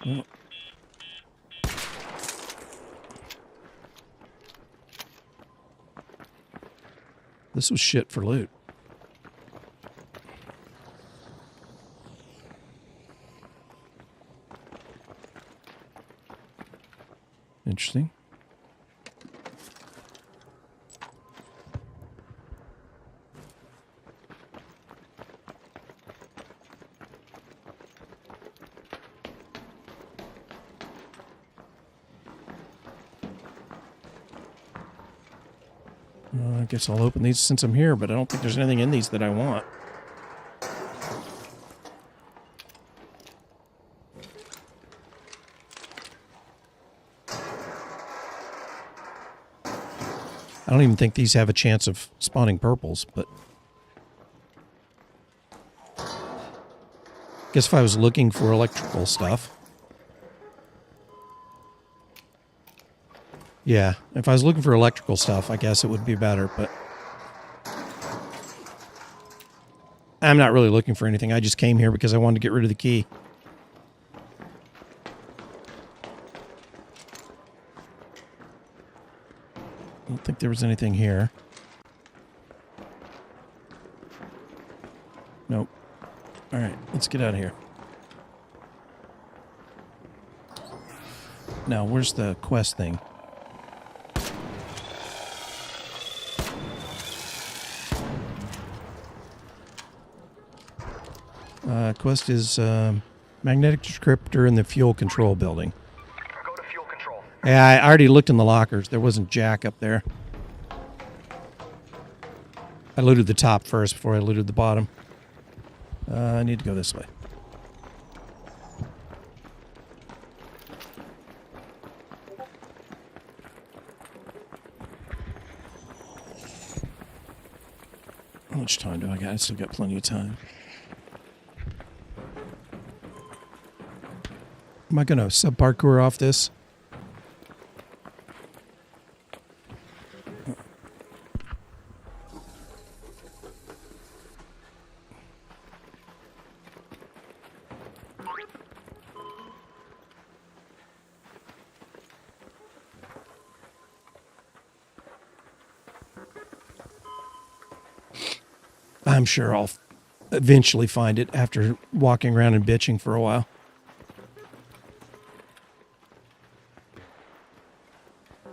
Well. This was shit for loot. Interesting. I guess I'll open these since I'm here, but I don't think there's anything in these that I want. I don't even think these have a chance of spawning purples, but... guess if I was looking for electrical stuff... yeah, if I was looking for electrical stuff, I guess it would be better, but... I'm not really looking for anything. I just came here because I wanted to get rid of the key. I don't think there was anything here. Nope. All right, let's get out of here. Now, where's the quest thing? Quest is magnetic decryptor in the fuel control building. Go to fuel control. Yeah, I already looked in the lockers. There wasn't Jack up there. I looted the top first before I looted the bottom. I need to go this way. How much time do I got? I still got plenty of time. Am I going to sub-parkour off this? I'm sure I'll eventually find it after walking around and bitching for a while.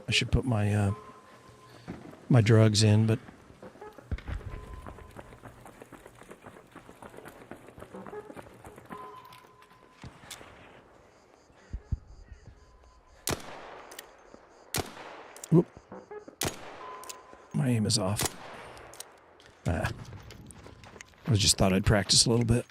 I should put my my drugs in, but whoop. My aim is off. I just thought I'd practice a little bit.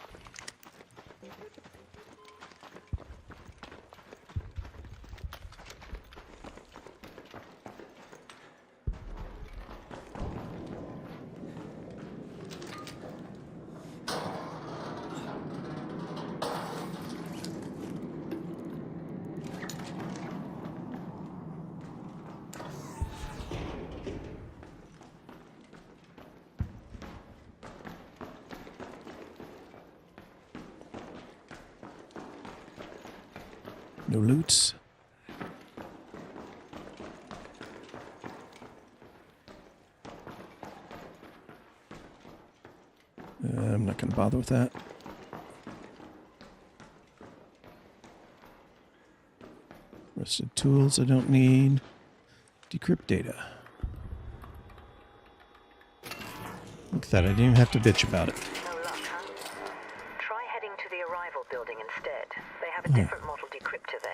No loots. I'm not going to bother with that. Rusted tools I don't need. Decrypt data. Look at that, I didn't even have to bitch about it. No luck, huh? Try heading to the arrival building instead. They have a different model decryptor there.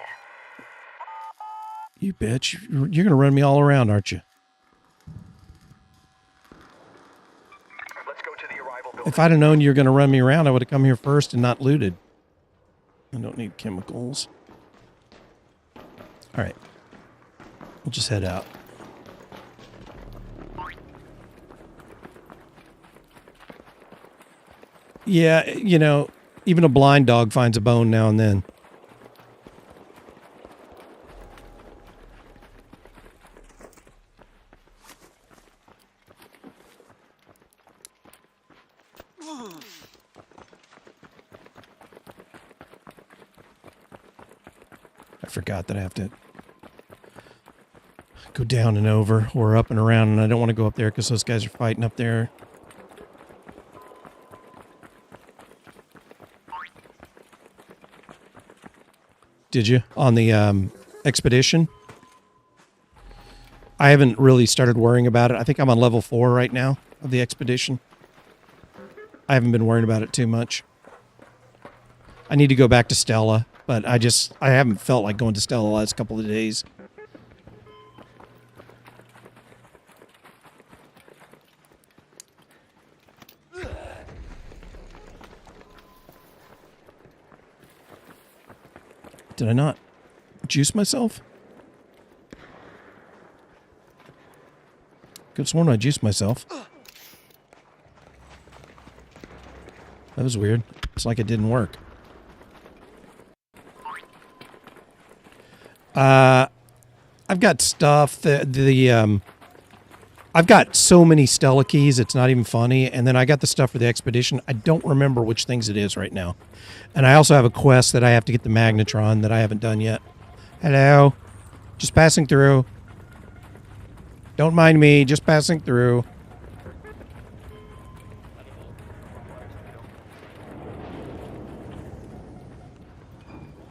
You bitch. You're going to run me all around, aren't you? Let's go to the arrival building. If I'd have known you were going to run me around, I would have come here first and not looted. I don't need chemicals. All right. We'll just head out. Yeah, you know, even a blind dog finds a bone now and then. I forgot that I have to go down and over or up and around, and I don't want to go up there because those guys are fighting up there. Did you? On the expedition? I haven't really started worrying about it. I think I'm on level 4 right now of the expedition. I haven't been worrying about it too much. I need to go back to Stella, but I haven't felt like going to Stella the last couple of days. Did I not juice myself? Could have sworn I juiced myself. That was weird. It's like it didn't work. I've got stuff I've got so many Stella keys, it's not even funny. And then I got the stuff for the expedition. I don't remember which things it is right now. And I also have a quest that I have to get the magnetron that I haven't done yet. Hello. Just passing through. Don't mind me, just passing through.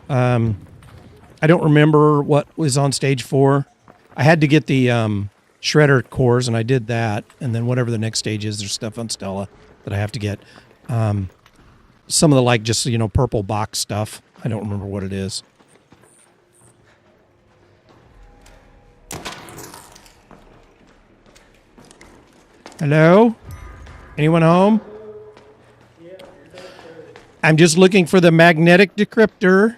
I don't remember what was on stage 4. I had to get the shredder cores, and I did that. And then whatever the next stage is, there's stuff on Stella that I have to get. Some of the, like, just, you know, purple box stuff. I don't remember what it is. Hello? Anyone home? I'm just looking for the magnetic decryptor.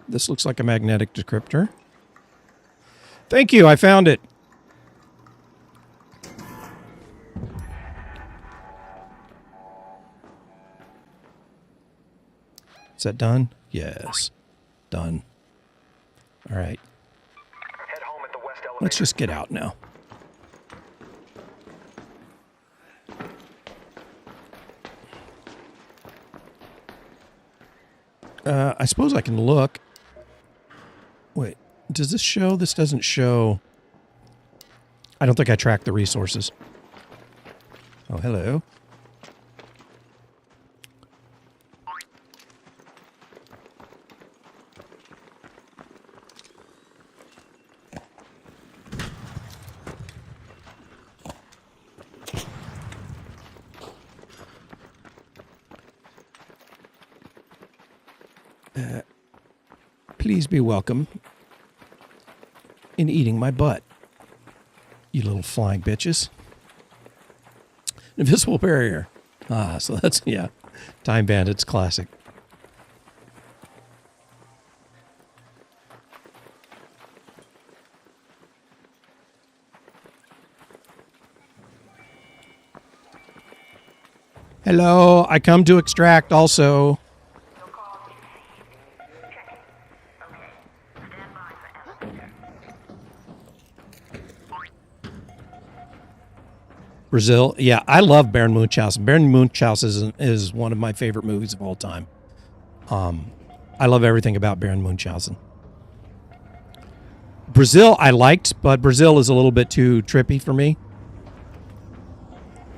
This looks like a magnetic decryptor. Thank you, I found it. Is that done? Yes. Done. All right. Head home at the west elevator. Let's just get out now. I suppose I can look. Wait, does this show? This doesn't show. I don't think I tracked the resources. Oh, hello. Please be welcome in eating my butt, you little flying bitches. Invisible barrier. Ah, so that's, yeah, Time Bandits classic. Hello, I come to extract also. Brazil. Yeah, I love Baron Munchausen. Baron Munchausen is one of my favorite movies of all time. I love everything about Baron Munchausen. Brazil I liked, but Brazil is a little bit too trippy for me.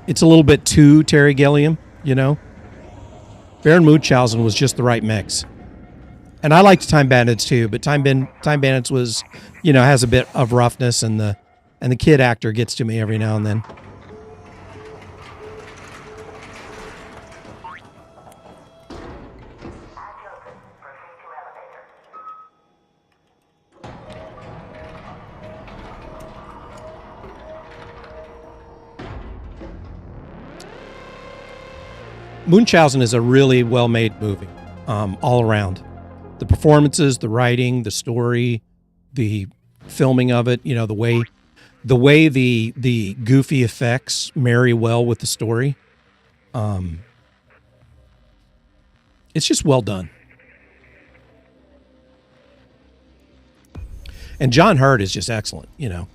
It's a little bit too Terry Gilliam, you know? Baron Munchausen was just the right mix. And I liked Time Bandits too, but Time Bandits was, you know, has a bit of roughness, and the kid actor gets to me every now and then. Munchausen is a really well-made movie, all around. The performances, the writing, the story, the filming of it. You know, the way the goofy effects marry well with the story. It's just well done. And John Hurt is just excellent. You know,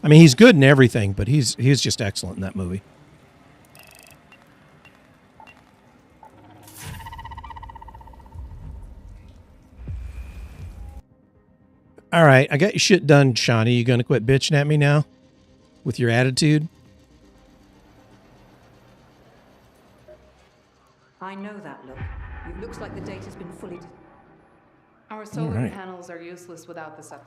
I mean, he's good in everything, but he's just excellent in that movie. All right, I got your shit done, Shawnee. You gonna quit bitching at me now with your attitude? I know that look. It looks like the data's been fully... Our solar right. panels are useless without the stuff.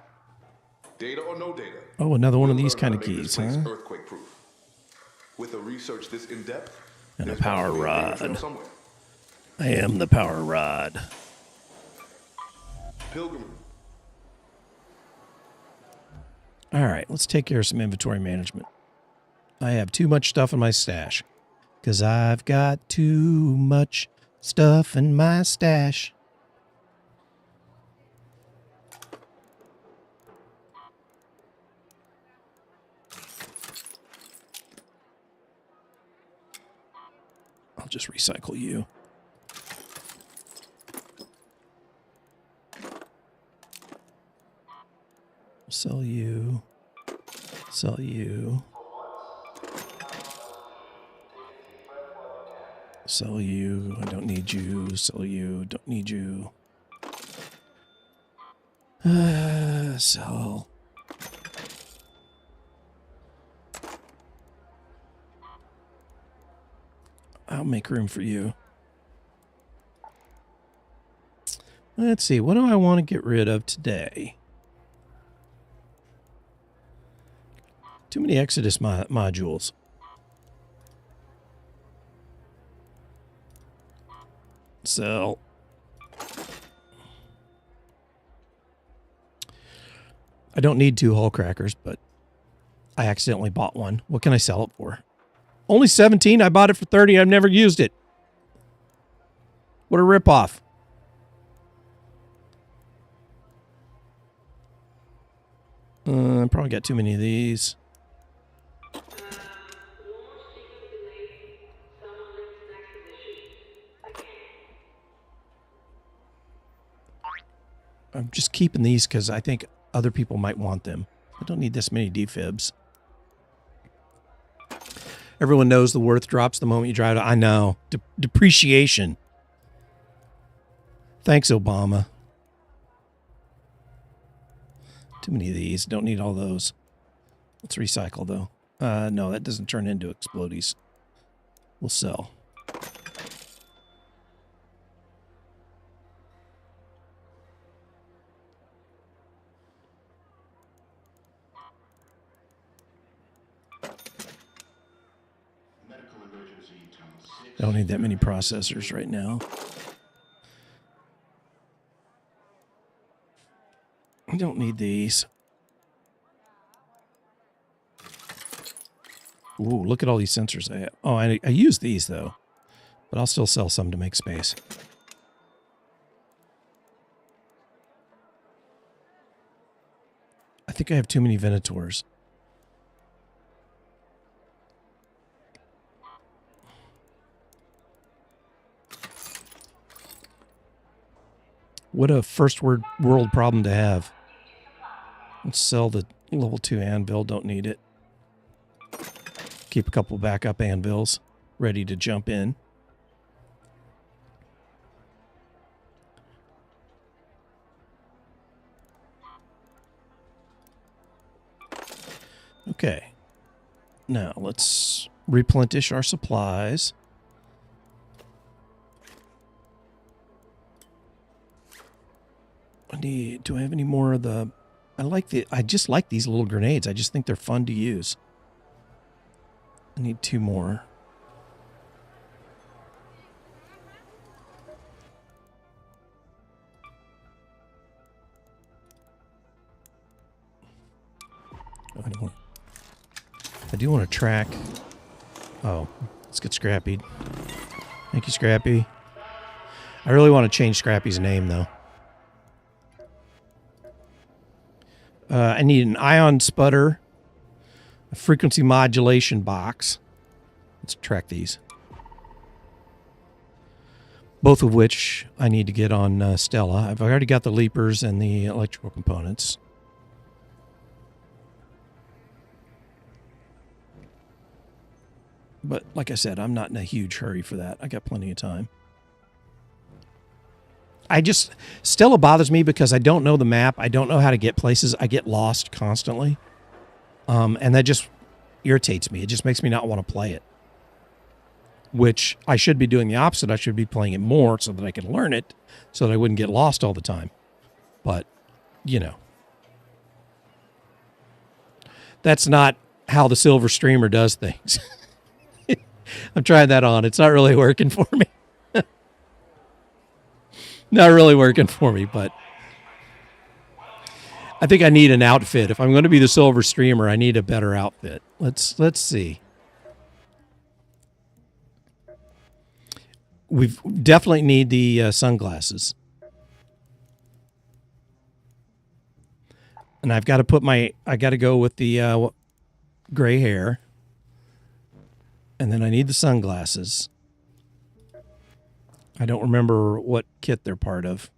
Data or no data? Oh, another one of we'll these learn kind how of to make this keys, place huh? Earthquake proof. With a research this in depth And a there's power probably a paper rod. trail somewhere. I am the power rod. Pilgrim. All right, let's take care of some inventory management. I have too much stuff in my stash. Because I've got too much stuff in my stash. I'll just recycle you. Sell you. Sell you. Sell you. I don't need you. Sell you. Don't need you. Sell. I'll make room for you. Let's see. What do I want to get rid of today? Too many Exodus modules. Sell. I don't need 2 hull crackers, but I accidentally bought one. What can I sell it for? Only 17. I bought it for 30. I've never used it. What a ripoff. I probably got too many of these. I'm just keeping these because I think other people might want them. I don't need this many defibs. Everyone knows the worth drops the moment you drive it. I know. Depreciation. Thanks, Obama. Too many of these. Don't need all those. Let's recycle, though. No, that doesn't turn into explodies. We'll sell. I don't need that many processors right now. I don't need these. Ooh, look at all these sensors I have. Oh, I use these, though. But I'll still sell some to make space. I think I have too many Venators. What a first world problem to have. Let's sell the level 2 anvil. Don't need it. Keep a couple backup anvils ready to jump in. Okay. Now let's replenish our supplies. Do I have any more of the... I just like these little grenades. I just think they're fun to use. I need 2 more. I do want to track... Oh, let's get Scrappy. Thank you, Scrappy. I really want to change Scrappy's name, though. I need an ion sputter, a frequency modulation box. Let's track these. Both of which I need to get on Stella. I've already got the leapers and the electrical components. But like I said, I'm not in a huge hurry for that. I got plenty of time. Stella bothers me because I don't know the map. I don't know how to get places. I get lost constantly. And that just irritates me. It just makes me not want to play it. Which I should be doing the opposite. I should be playing it more so that I can learn it, so that I wouldn't get lost all the time. But, you know. That's not how the Silver Streamer does things. I'm trying that on. It's not really working for me. not really working for me, but I think I need an outfit. If I'm going to be the Silver Streamer, I need a better outfit. Let's see. We definitely need the sunglasses. And I've got to I got to go with the gray hair. And then I need the sunglasses. I don't remember what kit they're part of.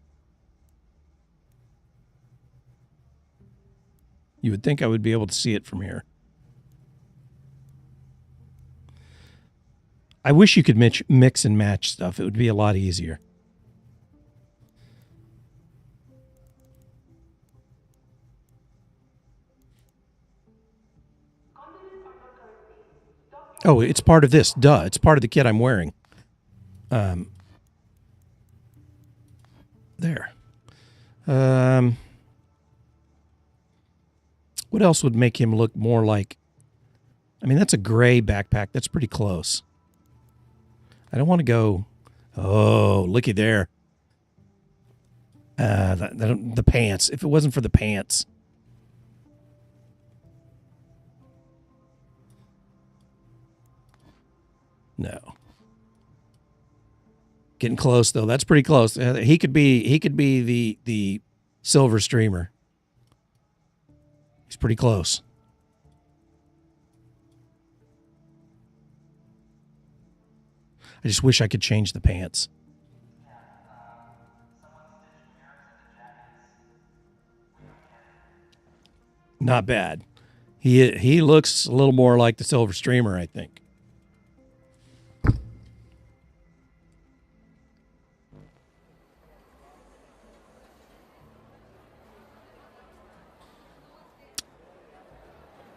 You would think I would be able to see it from here. I wish you could mix and match stuff. It would be a lot easier. Oh, it's part of this. Duh. It's part of the kit I'm wearing. There. What else would make him look more like... I mean, that's a gray backpack. That's pretty close. I don't want to go... Oh, looky there. The pants. If it wasn't for the pants... No. Getting close though. That's pretty close. He could be the Silver Streamer. He's pretty close. I just wish I could change the pants. Not bad. He looks a little more like the Silver Streamer, I think.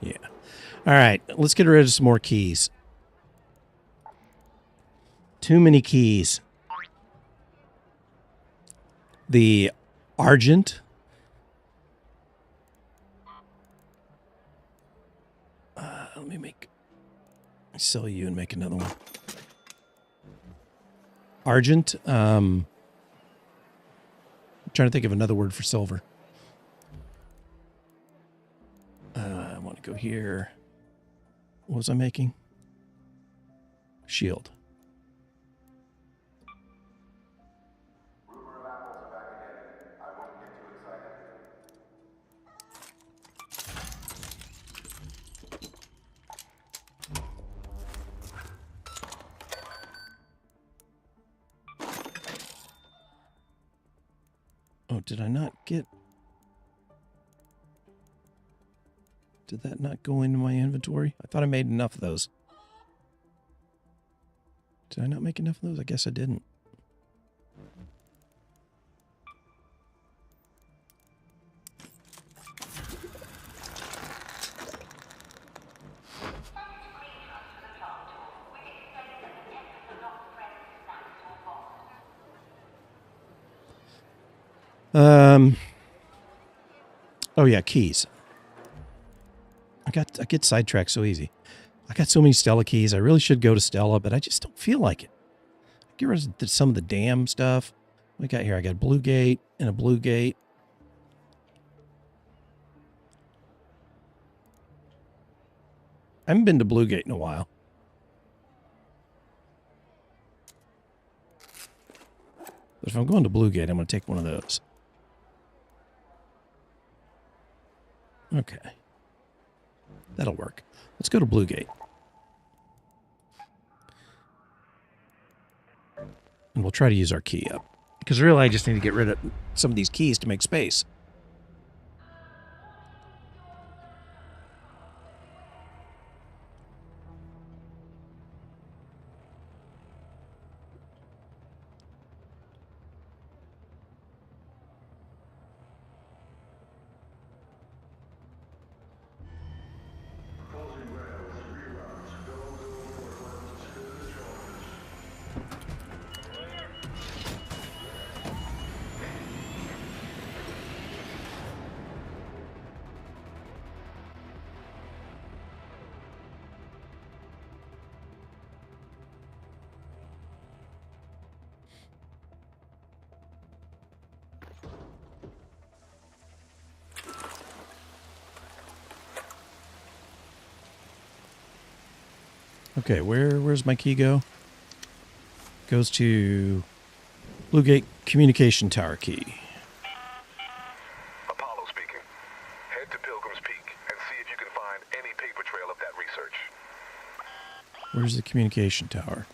Yeah. All right, let's get rid of some more keys. Too many keys. The Argent. Let me sell you and make another one. Argent. I'm trying to think of another word for silver. I want to go here. What was I making? Shield. Oh, did I not get... Did that not go into my inventory? I thought I made enough of those. Did I not make enough of those? I guess I didn't. Oh yeah, keys. I get sidetracked so easy. I got so many Stella keys. I really should go to Stella, but I just don't feel like it. Get rid of some of the damn stuff. What I got here? I got a blue gate and a blue gate. I haven't been to Blue Gate in a while. But if I'm going to Blue Gate, I'm going to take one of those. Okay. That'll work. Let's go to Blue Gate. And we'll try to use our key up. Because really, I just need to get rid of some of these keys to make space. Okay, where's my key go? Goes to Blue Gate Communication Tower key. Apollo speaking. Head to Pilgrim's Peak and see if you can find any paper trail of that research. Where's the communication tower?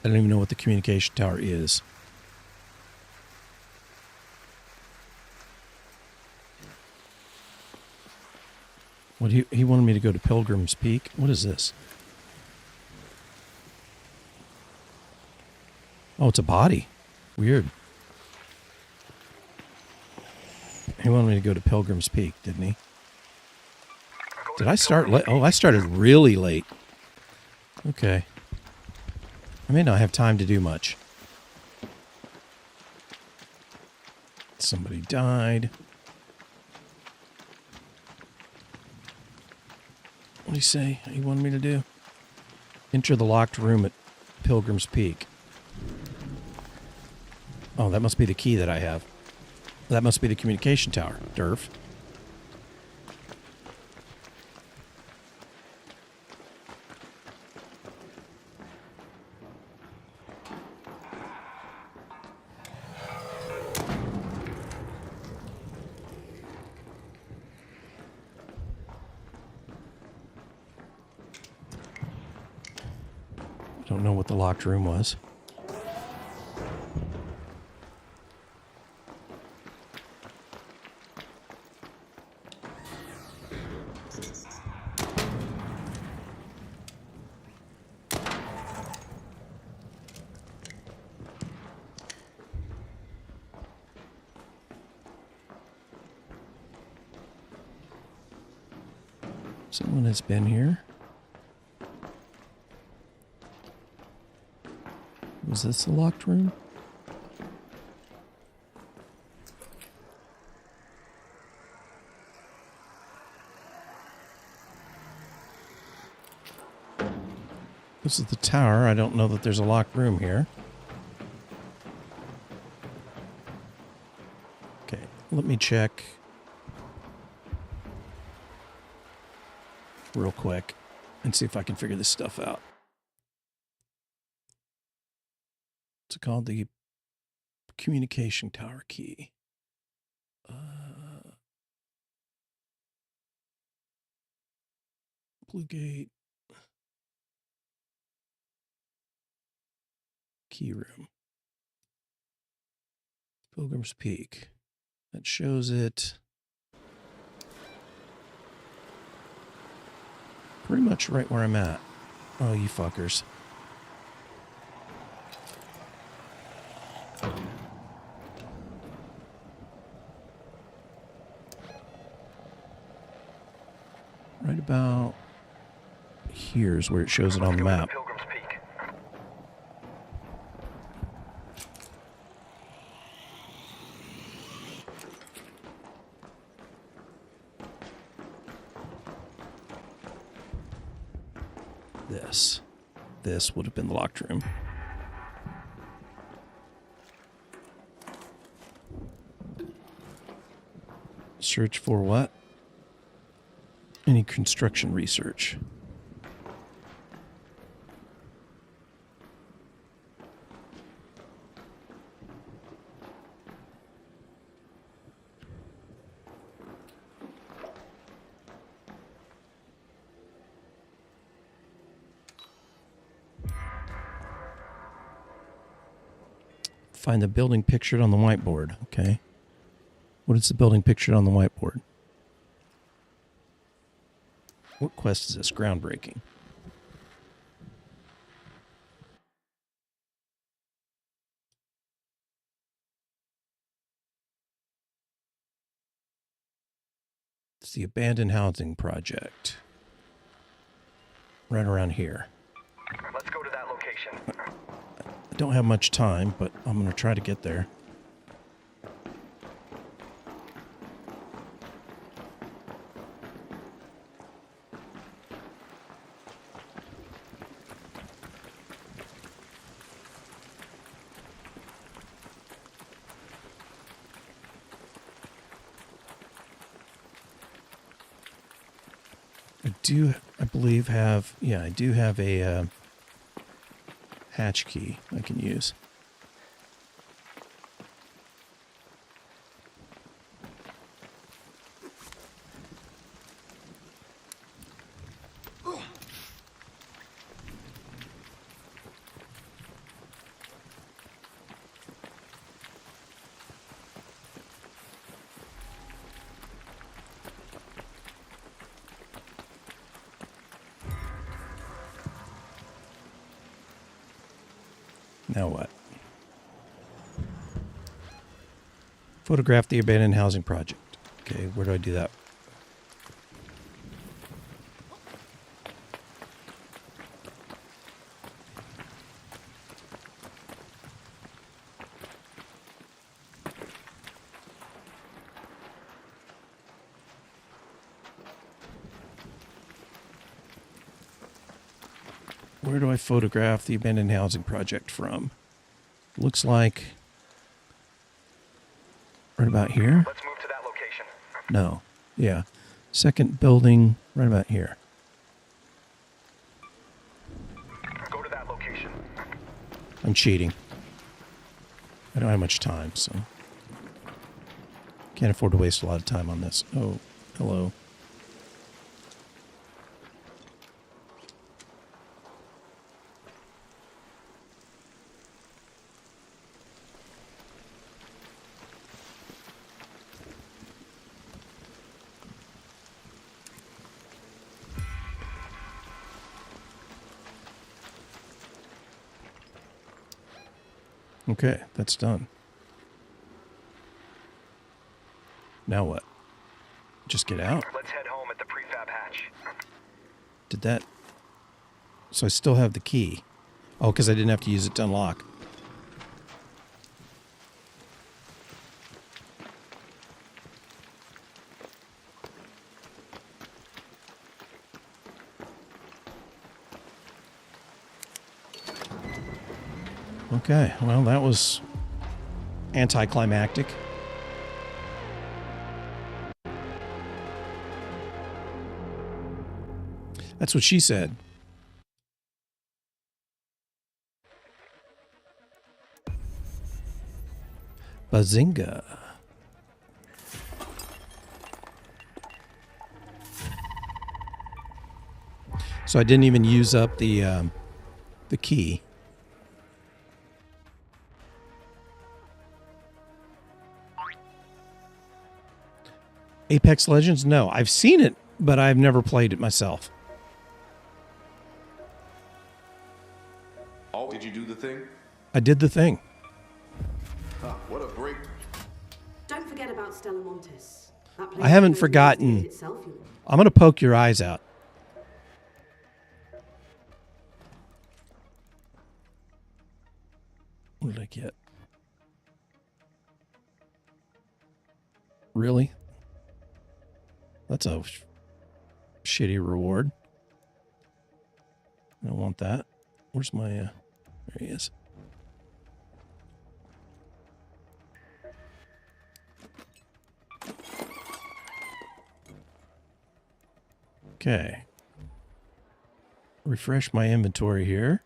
I don't even know what the communication tower is. What he wanted me to go to Pilgrim's Peak. What is this? Oh, it's a body. Weird. He wanted me to go to Pilgrim's Peak, didn't he? Did I start late? Oh, I started really late. Okay. I may not have time to do much. Somebody died. What did he say he wanted me to do? Enter the locked room at Pilgrim's Peak. Oh, that must be the key that I have. That must be the communication tower. Derf. Don't know what the locked room was. Someone has been here. Was this the locked room? This is the tower. I don't know that there's a locked room here. Okay, let me check real quick and see if I can figure this stuff out. What's it called? The communication tower key. Blue Gate. Key room. Pilgrim's Peak. That shows it pretty much right where I'm at. Oh, you fuckers. Right about here's where it shows it on the map. Pilgrim's Peak. This would have been the locked room. Search for what? Any construction research. Find the building pictured on the whiteboard. Okay. What is the building pictured on the whiteboard? What quest is this? Groundbreaking. It's the abandoned housing project. Right around here. Let's go to that location. I don't have much time, but I'm going to try to get there. I believe I do have a hatch key I can use. Now what? Photograph the abandoned housing project. Okay, where do I do that? Where do I photograph the abandoned housing project from? Looks like right about here. Let's move to that location. No. Yeah. Second building right about here. Go to that location. I'm cheating. I don't have much time, so can't afford to waste a lot of time on this. Oh, hello. Okay, that's done. Now what? Just get out? Let's head home at the prefab hatch. Did that... So I still have the key. Oh, because I didn't have to use it to unlock. Okay, well, that was anticlimactic. That's what she said. Bazinga. So I didn't even use up the key. Apex Legends? No, I've seen it, but I've never played it myself. Oh, did you do the thing? I did the thing. Huh, what a break. Don't forget about Stella Montes. That place I haven't is forgotten. itself, you know. I'm going to poke your eyes out. What did I get? Really? That's a shitty reward. I don't want that. Where's my... there he is. Okay. Refresh my inventory here.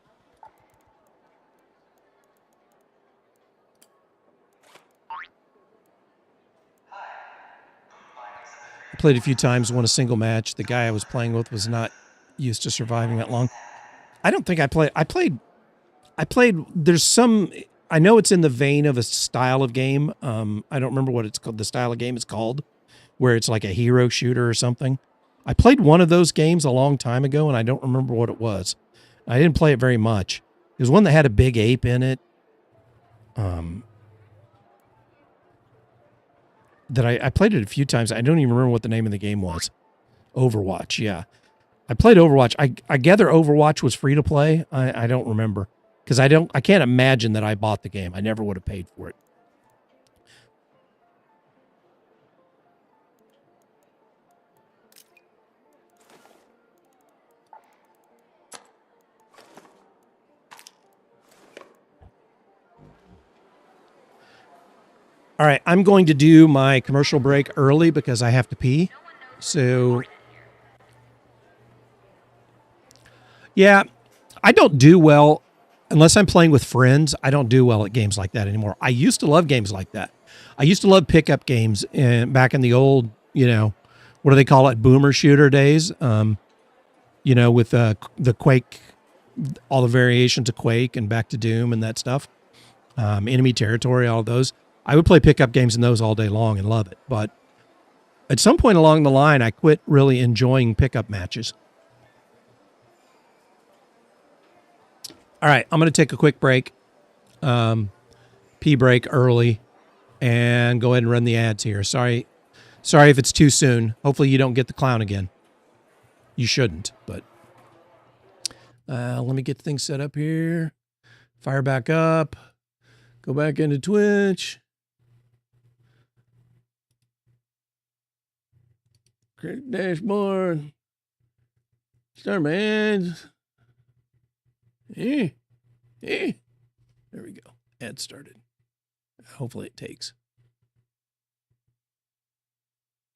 I played a few times, won a single match. The guy I was playing with was not used to surviving that long. I don't think I played, there's some, I know it's in the vein of a style of game. I don't remember what it's called, the style of game is called, where it's like a hero shooter or something. I played one of those games a long time ago, and I don't remember what it was. I didn't play it very much. It was one that had a big ape in it. That I played it a few times. I don't even remember what the name of the game was. Overwatch, yeah. I played Overwatch. I gather Overwatch was free to play. I don't remember. Because I can't imagine that I bought the game. I never would have paid for it. All right, I'm going to do my commercial break early because I have to pee. So Yeah, I don't do well unless I'm playing with friends. I don't do well at games like that anymore. I used to love games like that. I used to love pickup games and back in the old, what do they call it, boomer shooter days. With the Quake, all the variations of Quake and Back to Doom and that stuff, Enemy Territory, all those. I would play pickup games in those all day long and love it. But at some point along the line, I quit really enjoying pickup matches. All right, I'm going to take a quick break, pee break early, and go ahead and run the ads here. Sorry if it's too soon. Hopefully you don't get the clown again. You shouldn't, but let me get things set up here. Fire back up. Go back into Twitch. Create dashboard. Start my ads. There we go. Ad started. Hopefully it takes.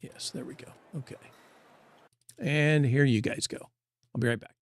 Yes, there we go. Okay. And here you guys go. I'll be right back.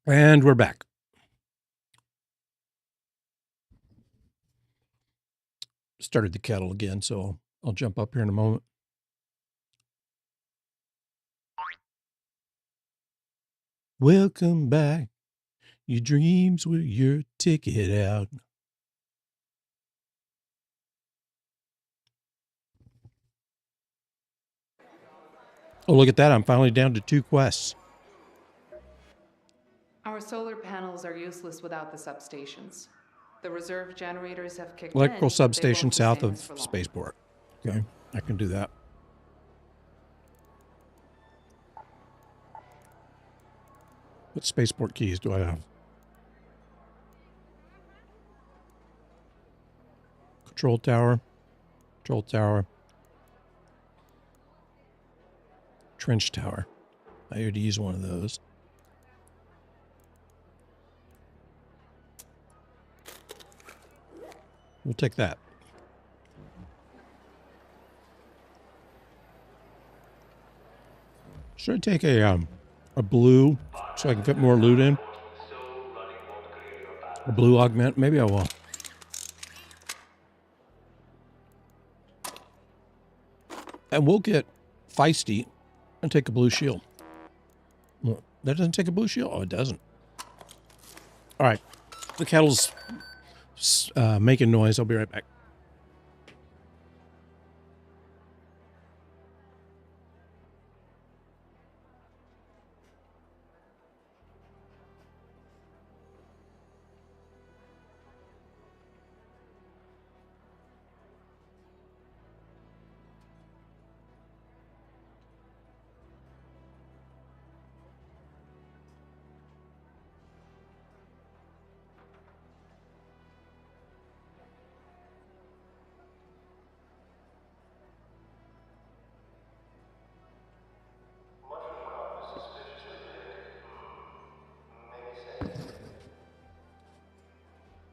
And we're back. Started the kettle again, so I'll jump up here in a moment. Welcome back. Your dreams were your ticket out. Oh, look at that. I'm finally down to 2 quests. Our solar panels are useless without the substations. The reserve generators have kicked Electrical in, but they substation won't south sustain of us for long. Spaceport. Okay, I can do that. What Spaceport keys do I have? Control tower. Control tower. Trench tower. I had to use one of those. We'll take that. Should I take a blue so I can fit more loot in? A blue augment? Maybe I will. And we'll get feisty and take a blue shield. Well, that doesn't take a blue shield? Oh, it doesn't. All right. The kettle's making noise. I'll be right back.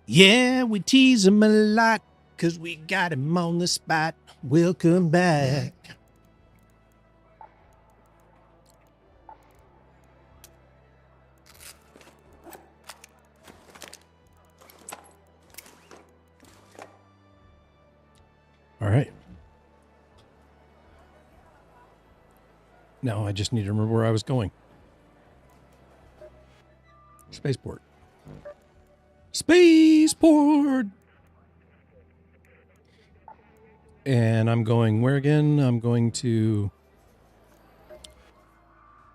Yeah, we tease him a lot because we got him on the spot. Welcome back. All right. Now I just need to remember where I was going. Spaceport. Spaceport! And I'm going where again? I'm going to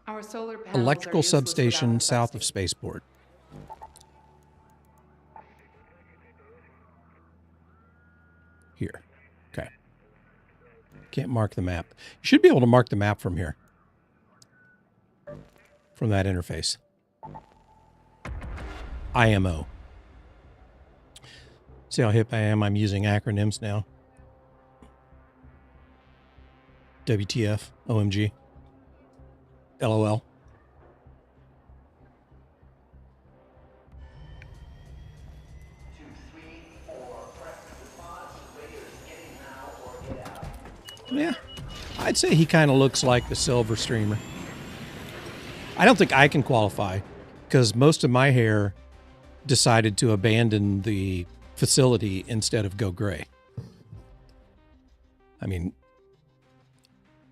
Our solar panels are electrical useless without substation the south of substation. Spaceport. Here. Okay. Can't mark the map. You should be able to mark the map from here. From that interface. IMO. See how hip I am? I'm using acronyms now. WTF, OMG, LOL. Yeah, I'd say he kind of looks like the Silver Streamer. I don't think I can qualify because most of my hair decided to abandon the facility instead of go gray. I mean,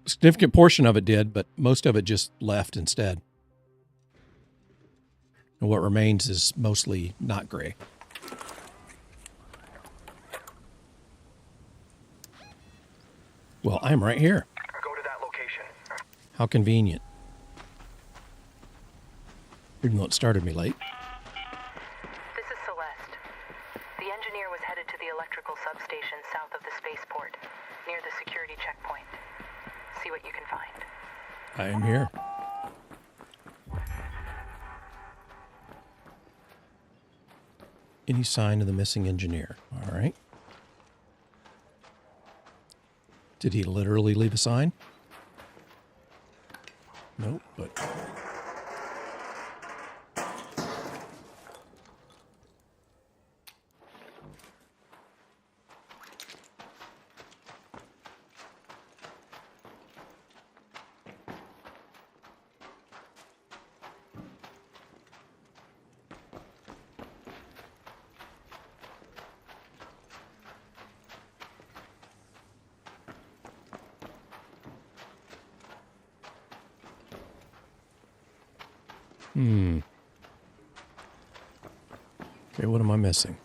a significant portion of it did, but most of it just left instead. And what remains is mostly not gray. Well, I'm right here. Go to that location. How convenient. Even though it started me late. This is Celeste. The engineer was headed to the electrical substation south of the spaceport, near the security checkpoint. See what you can find. I am here. Any sign of the missing engineer? All right. Did he literally leave a sign? Nope, but... Okay, what am I missing?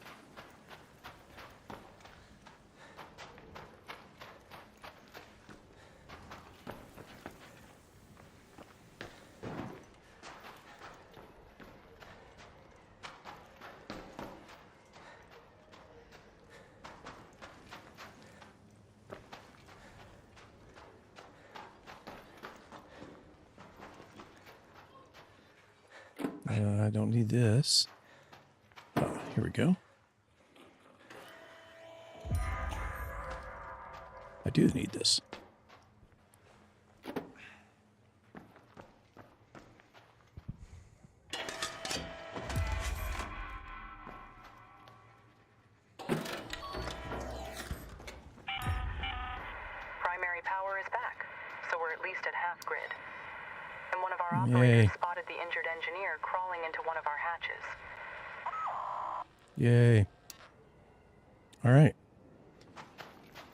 I don't need this. Oh, here we go. I do need this. operators Yay. spotted the injured engineer crawling into one of our hatches. Yay. All right.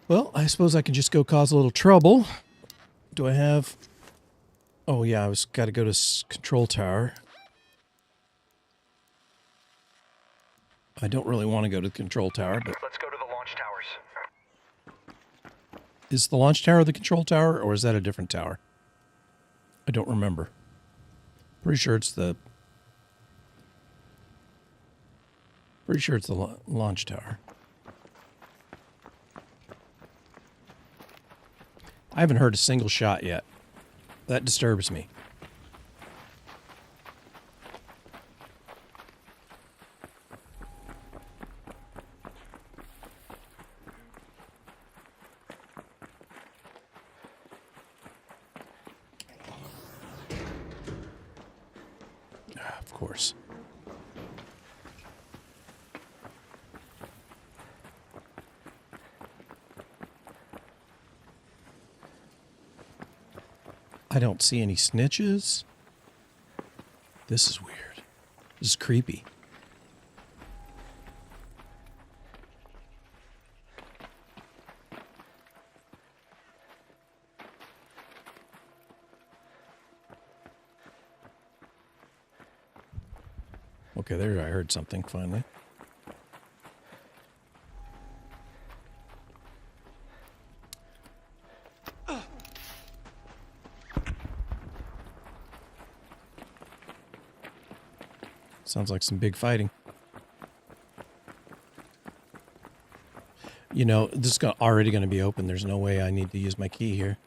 Well, I suppose I can just go cause a little trouble. Do I have... Oh, yeah, I got to go to control tower. I don't really want to go to the control tower, but... Let's go to the launch towers. Is the launch tower the control tower, or is that a different tower? I don't remember. Pretty sure it's the... Pretty sure it's the launch tower. I haven't heard a single shot yet. That disturbs me. Of course. I don't see any snitches. This is weird. This is creepy. Okay, there I heard something finally. Sounds like some big fighting. You know, this is already going to be open. There's no way I need to use my key here.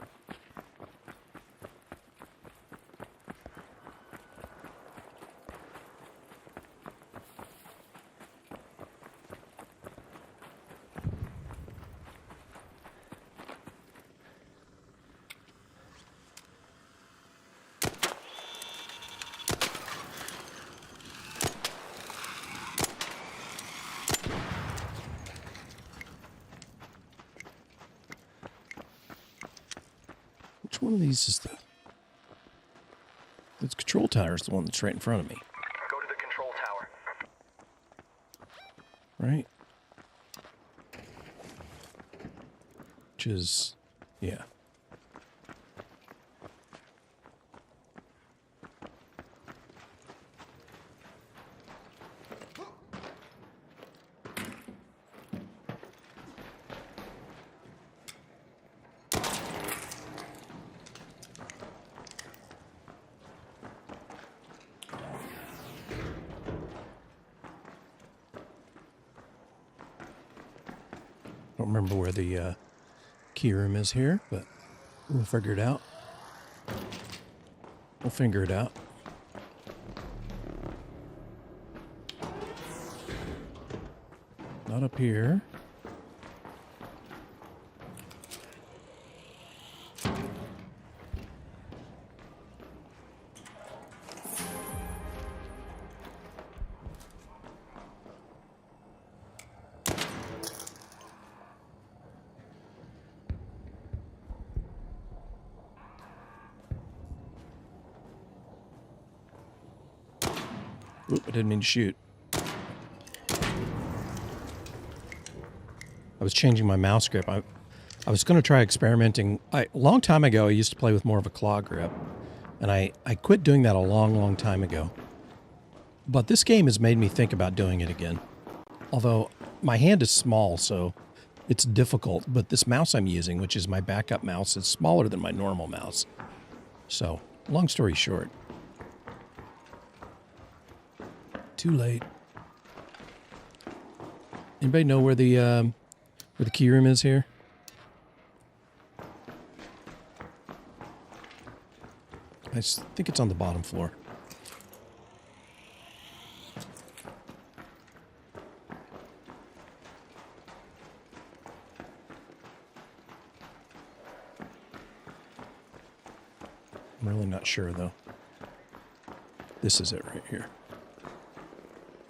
Which one of these is the control tower is the one that's right in front of me, Go to the control tower. right? Which is, yeah. Don't remember where the key room is here, but we'll figure it out. We'll figure it out. Not up here. Oop, I didn't mean to shoot. I was changing my mouse grip. I was going to try experimenting. A long time ago, I used to play with more of a claw grip. And I quit doing that a long, long time ago. But this game has made me think about doing it again. Although my hand is small, so it's difficult. But this mouse I'm using, which is my backup mouse, is smaller than my normal mouse. So, long story short. Too late. Anybody know where the key room is here? I think it's on the bottom floor. I'm really not sure though. This is it right here.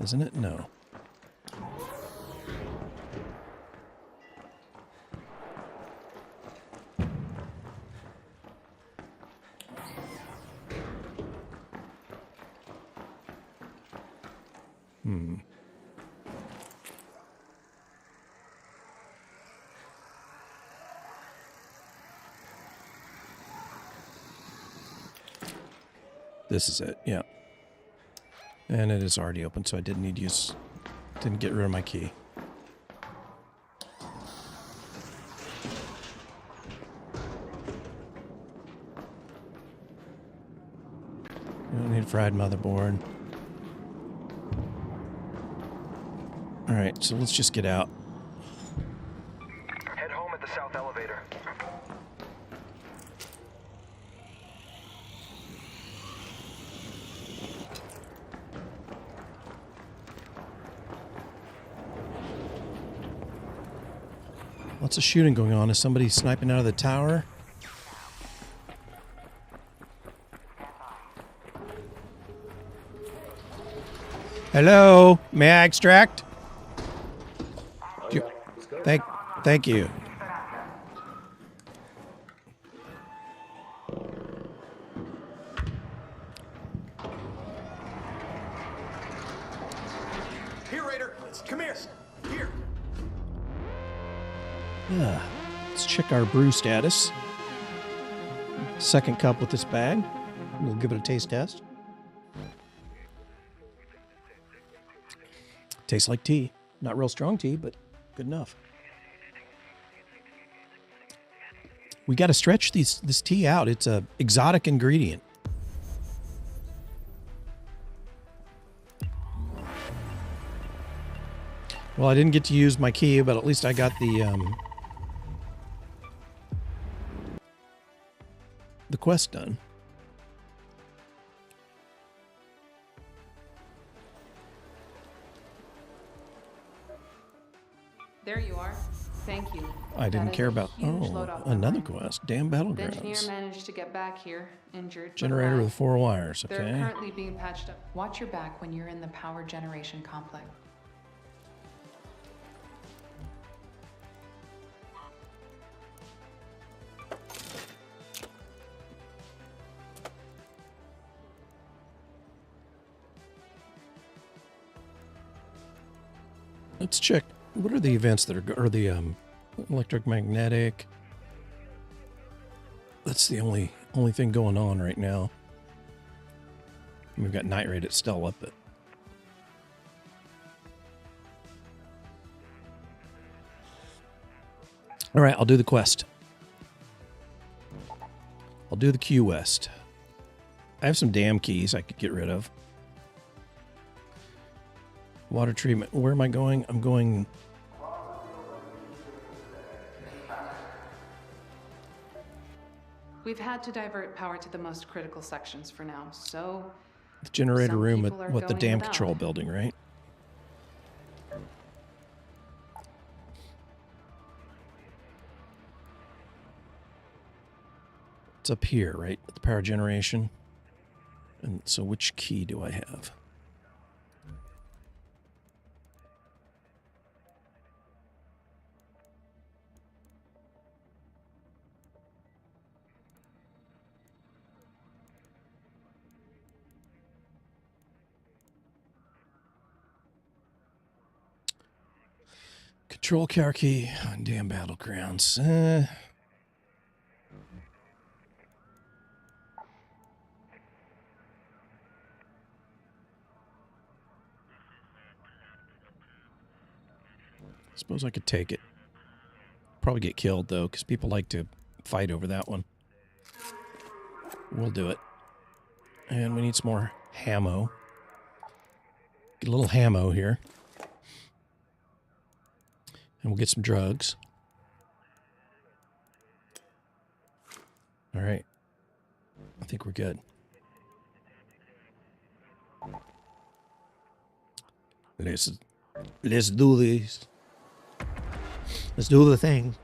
Isn't it? No. This is it, yeah. And it is already open, so I didn't need to use, didn't get rid of my key. I don't need a fried motherboard. All right, so let's just get out. Head home at the south elevator. Lots of shooting going on. Is somebody sniping out of the tower? Hello? May I extract? Thank you. Here, Raider. Come here. Here. Let's check our brew status. Second cup with this bag. We'll give it a taste test. Tastes like tea. Not real strong tea, but good enough. We got to stretch this tea out. It's a exotic ingredient. Well, I didn't get to use my key, but at least I got the quest done. There you are. Thank you. I didn't That is care a about huge load off my another mind. quest. Damn The engineer battlegrounds. managed to get back here, injured. but Generator alive. with 4 wires. They're Okay. currently being patched up. Watch your back when you're in the power generation complex. Let's check. What are the events that are the electromagnetic? That's the only thing going on right now. We've got night raid at Stella, but all right, I'll do the quest. I'll do the Q West. I have some damn keys I could get rid of. Water treatment. Where am I going? I'm going. We've had to divert power to the most critical sections for now, so The generator Some room people are at the going dam without. control building, right? It's up here, right? At the power generation. And so which key do I have? Control car key on damn battlegrounds. Suppose I could take it. Probably get killed though, because people like to fight over that one. We'll do it. And we need some more hammo. Get a little hammo here. And we'll get some drugs. All right. I think we're good. Let's do this. Let's do the thing.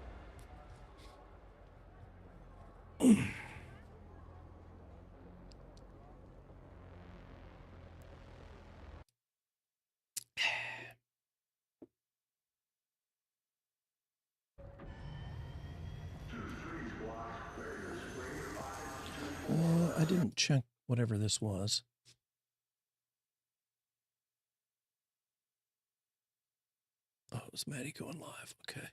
I didn't check whatever this was. Was Maddie going live? Okay.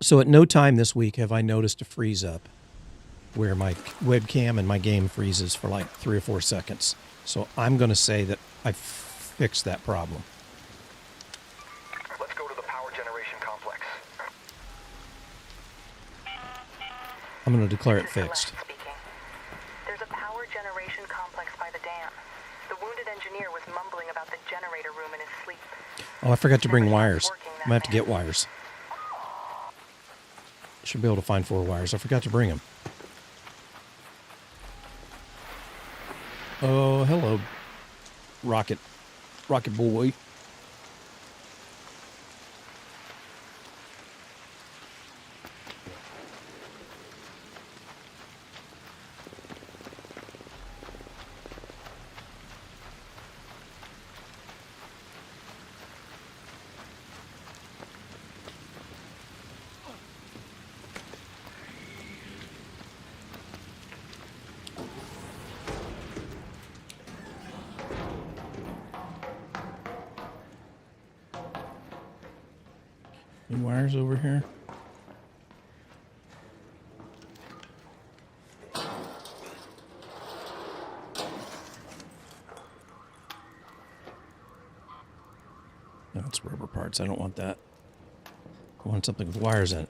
So at no time this week have I noticed a freeze up where my webcam and my game freezes for like 3 or 4 seconds. So I'm going to say that I fixed that problem. Let's go to the power generation complex. I'm going to declare it This is fixed. Celeste speaking. There's a power generation complex by the dam. The wounded engineer was mumbling about the generator room in his sleep. Oh, I forgot to bring Never stops wires. working, I'm that going to have to man. get wires. Should be able to find 4 wires. I forgot to bring them. Oh, hello, Rocket Boy. Any wires over here? No, it's rubber parts. I don't want that. I want something with wires in it.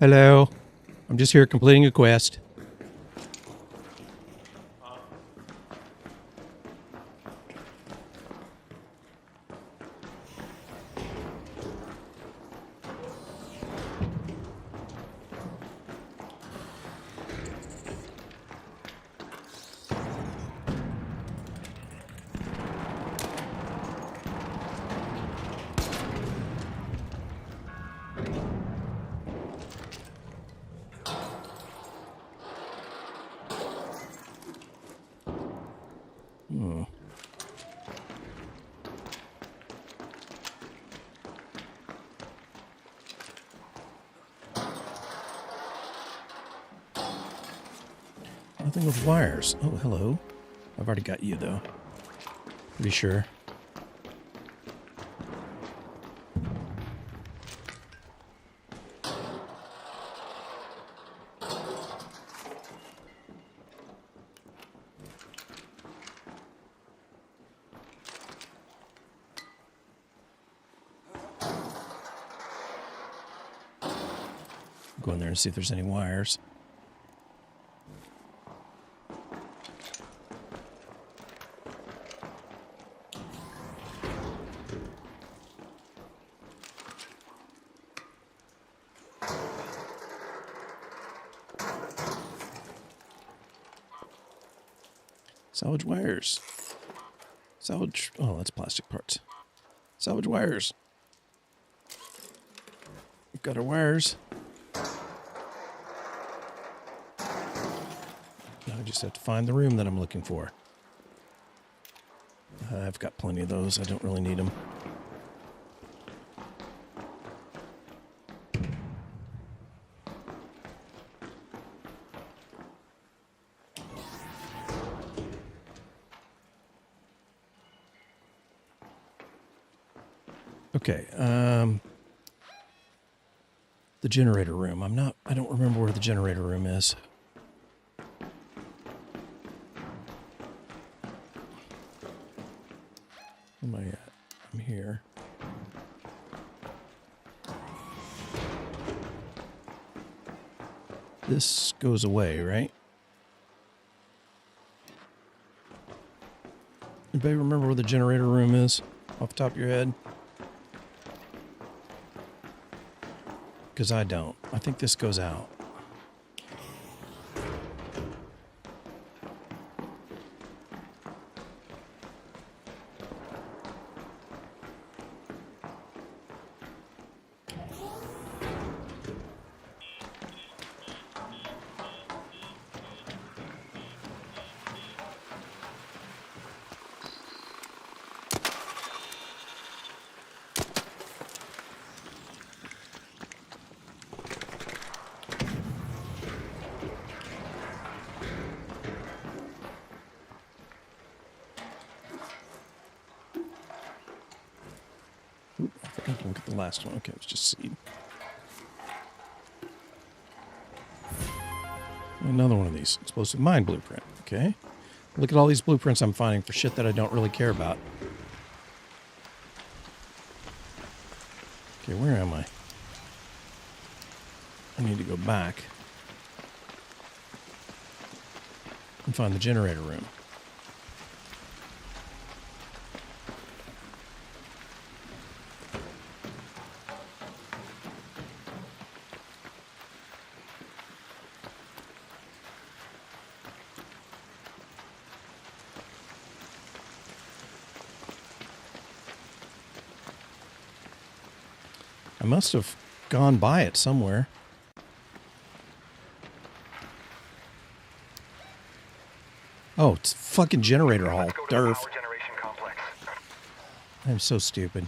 Hello. I'm just here completing a quest. Nothing with wires. Oh, hello. I've already got you, though. Pretty sure. Go in there and see if there's any wires. Salvage wires. Salvage. Oh, that's plastic parts. Salvage wires. We've got our wires. Now I just have to find the room that I'm looking for. I've got plenty of those. I don't really need them. Okay, the generator room. I don't remember where the generator room is. Where am I at? I'm here. This goes away, right? Anybody remember where the generator room is off the top of your head? Because I don't. I think this goes out. Look at the last one. Okay, it was just seed. Another one of these. Explosive mine blueprint. Okay. Look at all these blueprints I'm finding for shit that I don't really care about. Okay, where am I? I need to go back and find the generator room. I must have gone by it somewhere. Oh, it's fucking generator hall. Let's go to the Derf. power generation complex. I'm so stupid.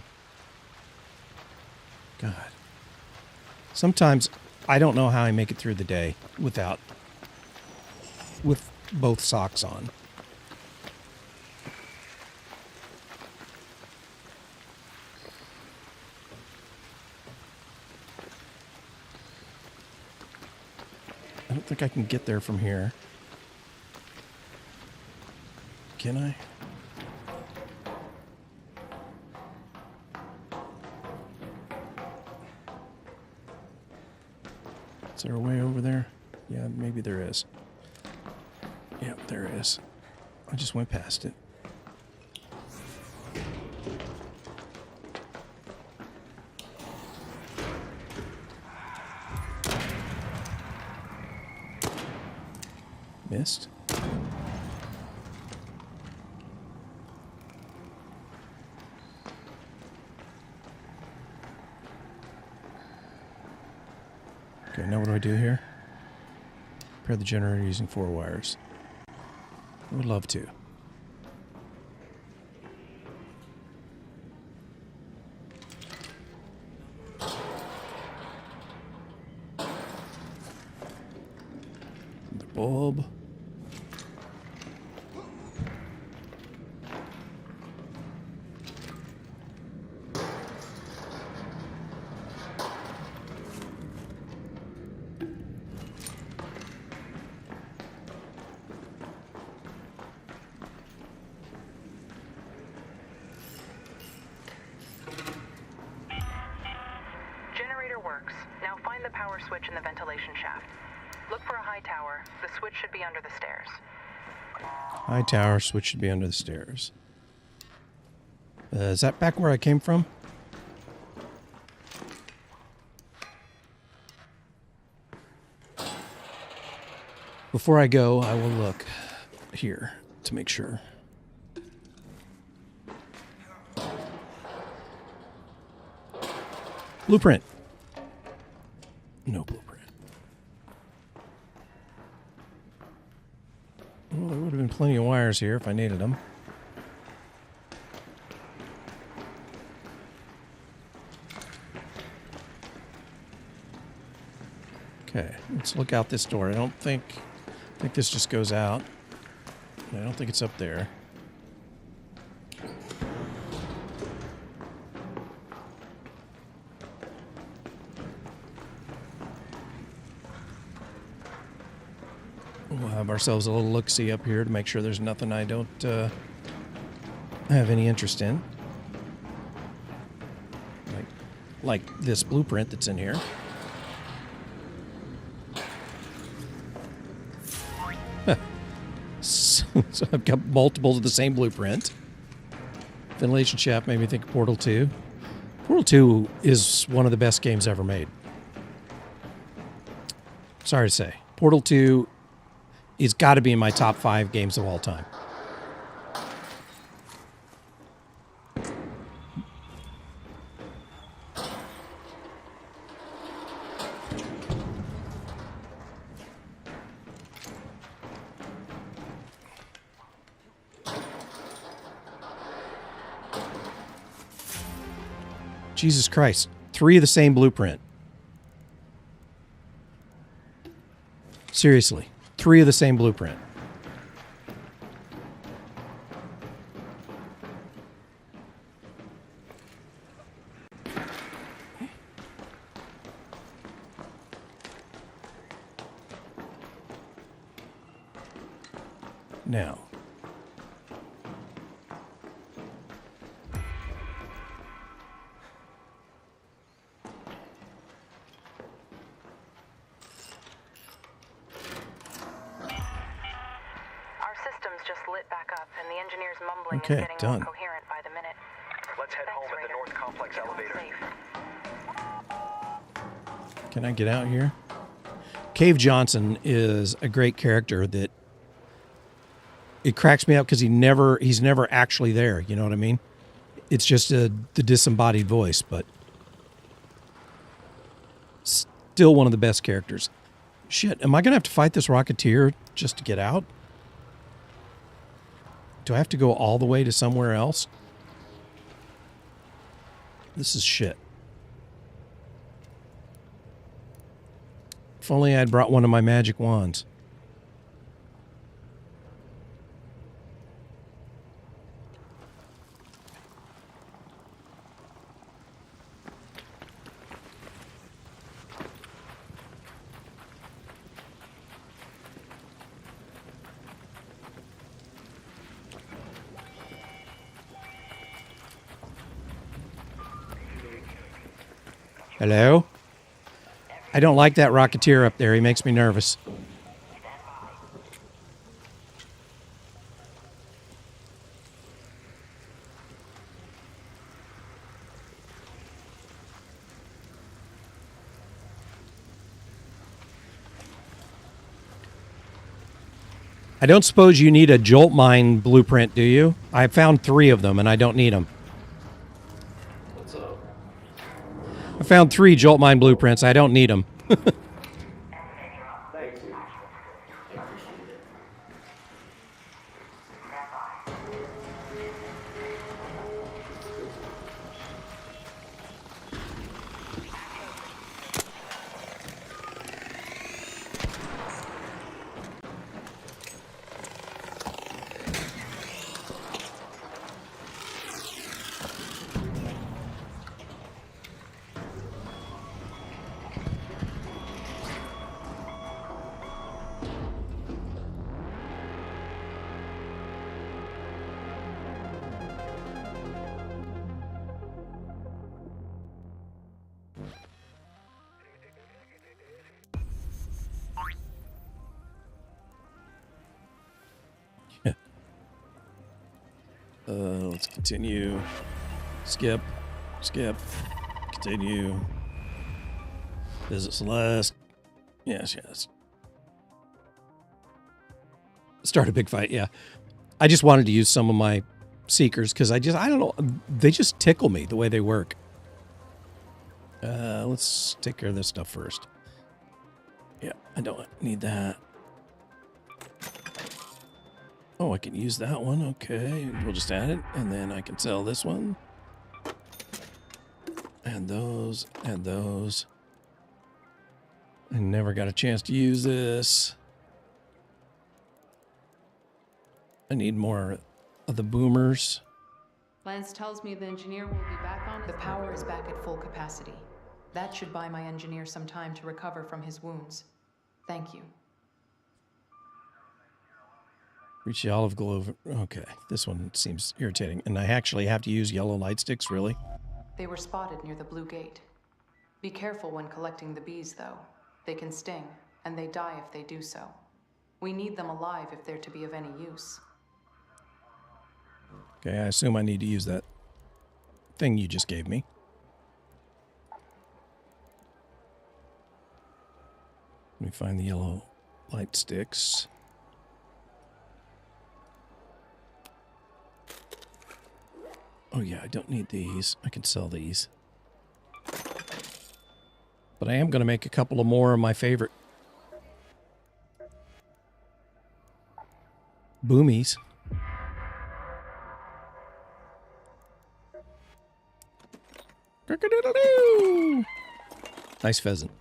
God. Sometimes I don't know how I make it through the day with both socks on. I don't think I can get there from here. Can I? Is there a way over there? Yeah, maybe there is. Yeah, there is. I just went past it. Missed. Okay, now what do I do here? Pair the generator using 4 wires. I would love to. The bulb. Generator works. Now find the power switch in the ventilation shaft. Look for a high tower. The switch should be under the stairs. High tower, switch should be under the stairs. Is that back where I came from? Before I go, I will look here to make sure. Blueprint. No blueprint. Well, there would have been plenty of wires here if I needed them. Okay, let's look out this door. I think this just goes out. I don't think it's up there. We'll have ourselves a little look-see up here to make sure there's nothing I don't have any interest in. Like this blueprint that's in here. So I've got multiples of the same blueprint. Ventilation shaft made me think of Portal 2. Portal 2 is one of the best games ever made. Sorry to say. Portal 2 is got to be in my top 5 games of all time. Jesus Christ. 3 of the same blueprint. Seriously. 3 of the same blueprint. Now. Our systems just lit back up, and the engineer's mumbling Okay, is getting done. more coherent by the minute. Let's head Thanks, home at the Raider. North Complex Get home elevator. safe. Can I get out here? Cave Johnson is a great character that it cracks me up because he's never actually there. You know what I mean? It's just the disembodied voice, but still one of the best characters. Shit, am I going to have to fight this Rocketeer just to get out? Do I have to go all the way to somewhere else? This is shit. If only I'd brought one of my magic wands. Hello? I don't like that Rocketeer up there. He makes me nervous. I don't suppose you need a jolt mine blueprint, do you? I found 3 of them, and I don't need them. What's up? I found 3 jolt mine blueprints. I don't need them. Thank you. I appreciate it. Let's continue. Skip. Skip. Continue. Visit Celeste. Yes, yes. Start a big fight, yeah. I just wanted to use some of my seekers because I don't know, they just tickle me the way they work. Let's take care of this stuff first. Yeah, I don't need that. Oh, I can use that one. Okay, we'll just add it, and then I can sell this one. And those, and those. I never got a chance to use this. I need more of the boomers. Lance tells me the engineer will be back on. The power is back at full capacity. That should buy my engineer some time to recover from his wounds. Thank you. Reach the olive glow. Okay, this one seems irritating. And I actually have to use yellow light sticks, really? They were spotted near the blue gate. Be careful when collecting the bees, though. They can sting, and they die if they do so. We need them alive if they're to be of any use. Okay, I assume I need to use that thing you just gave me. Let me find the yellow light sticks. Oh yeah, I don't need these. I can sell these. But I am going to make a couple of more of my favorite boomies. Cock-a-doodle-doo! Nice pheasant.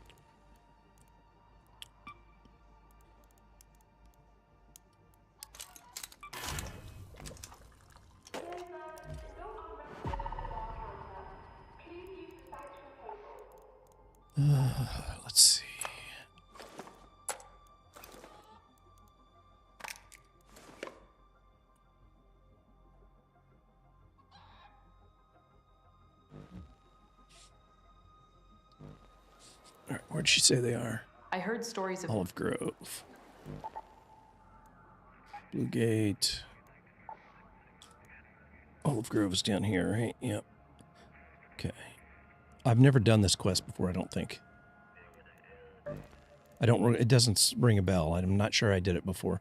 Let's see. All right, where'd she say they are? I heard stories of Olive Grove. Blue Gate. Olive Grove is down here, right? Yep. Okay. I've never done this quest before, I don't think. It doesn't ring a bell. I'm not sure I did it before.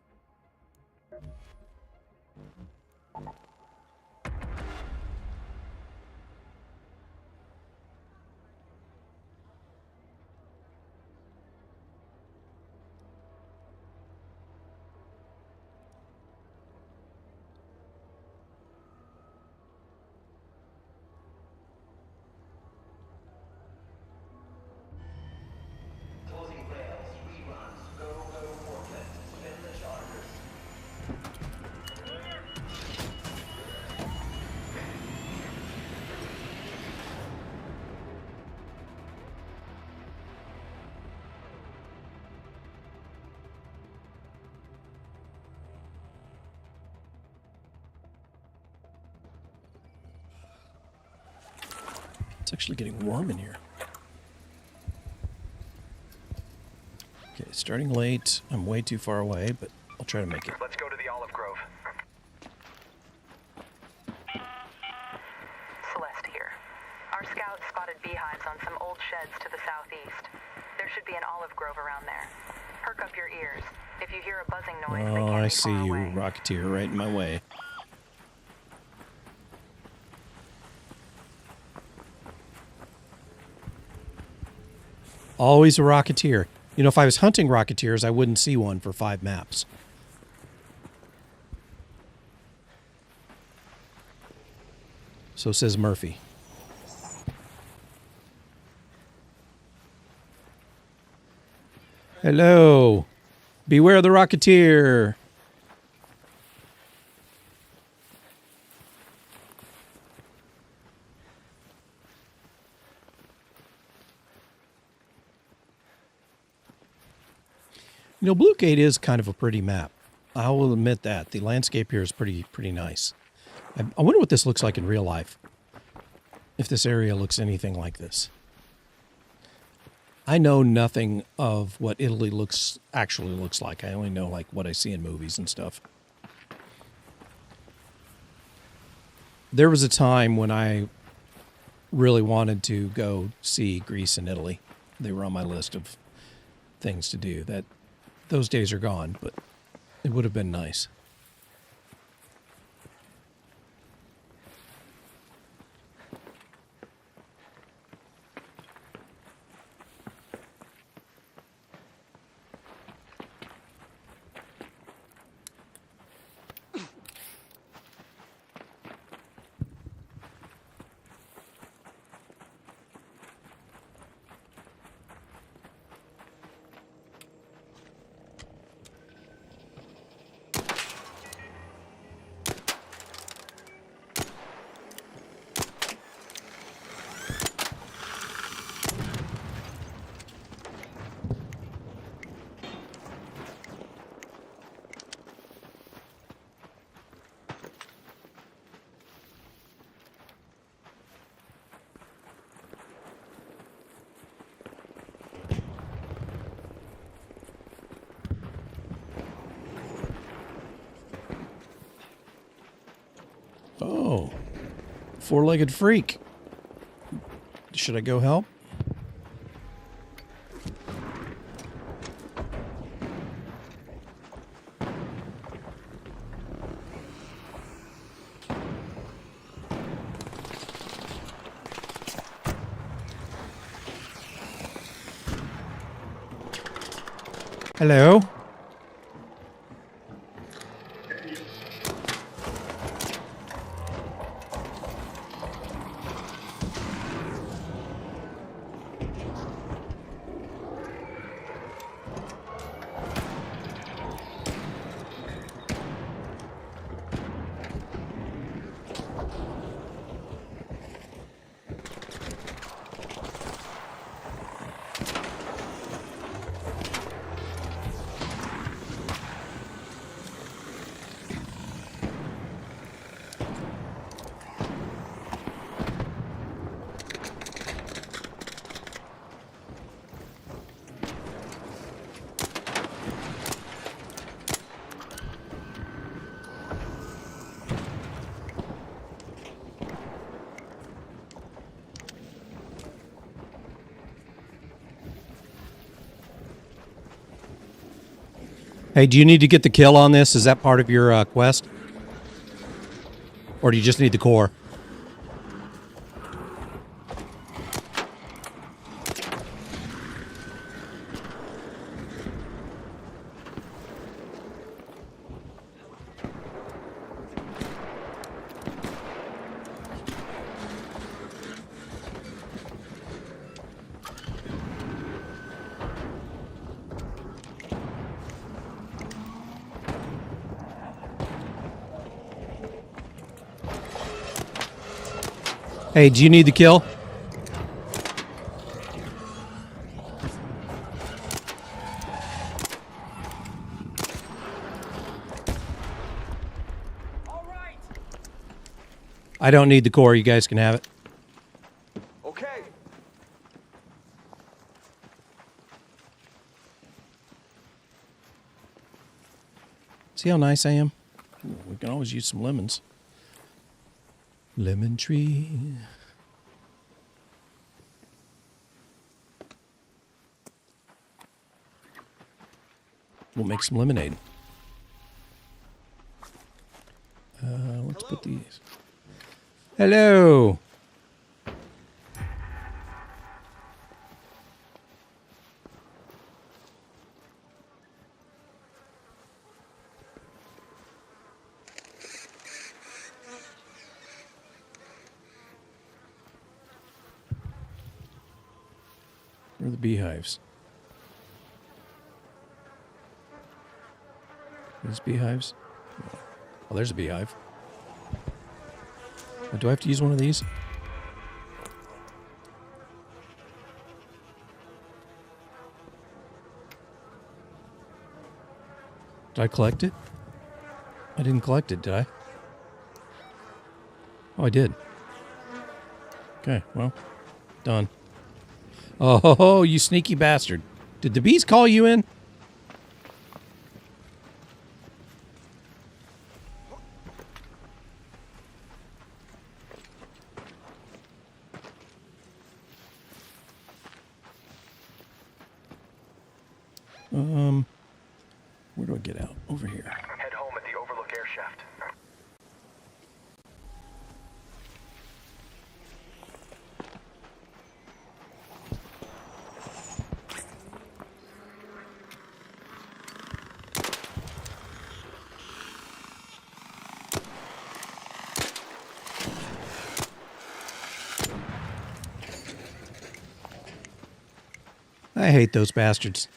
Closing rails, reruns, go, forklift, spin the chargers. It's actually getting warm in here. Okay, starting late. I'm way too far away, but I'll try to make it. Let's go to the Olive Grove. Celeste here. Our scouts spotted beehives on some old sheds to the southeast. There should be an olive grove around there. Perk up your ears. If you hear a buzzing noise, they Oh, can't I be see far you, away. Rocketeer, right in my way. Always a Rocketeer. You know, if I was hunting Rocketeers, I wouldn't see one for 5 maps. So says Murphy. Hello. Beware the Rocketeer. You know, Blue Gate is kind of a pretty map. I will admit that. The landscape here is pretty nice. I wonder what this looks like in real life. If this area looks anything like this. I know nothing of what Italy actually looks like. I only know like what I see in movies and stuff. There was a time when I really wanted to go see Greece and Italy. They were on my list of things to do. Those days are gone, but it would have been nice. Oh, 4-legged freak. Should I go help? Hello? Hey, do you need to get the kill on this? Is that part of your quest? Or do you just need the core? Hey, do you need the kill? I don't need the core. You guys can have it. Okay. See how nice I am? Ooh, we can always use some lemons. Lemon tree. We'll make some lemonade. Let's put these. Hello. Where are the beehives? These beehives? Oh, there's a beehive. Do I have to use one of these? Did I collect it? I didn't collect it, did I? Oh, I did. Okay, well, done. Oh, you sneaky bastard. Did the bees call you in? Where do I get out? Over here. Head home at the Overlook air shaft. I hate those bastards.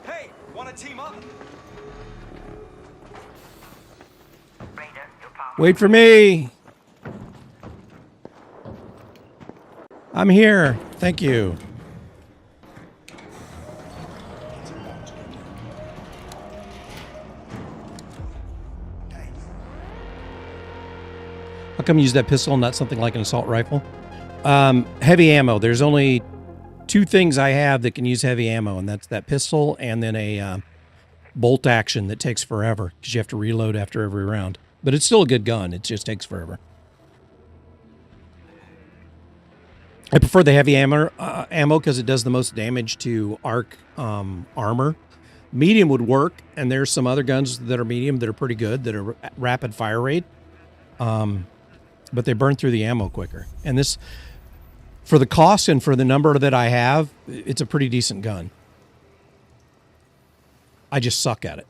Hey, wanna team up? Wait for me. I'm here. Thank you. How come you use that pistol and not something like an assault rifle? Heavy ammo. There's only two things I have that can use heavy ammo, and that's that pistol and then a bolt action that takes forever because you have to reload after every round. But it's still a good gun. It just takes forever. I prefer the heavy ammo because it does the most damage to arc armor. Medium would work, and there's some other guns that are medium that are pretty good, that are rapid fire rate. But they burn through the ammo quicker. And this, for the cost and for the number that I have, it's a pretty decent gun. I just suck at it.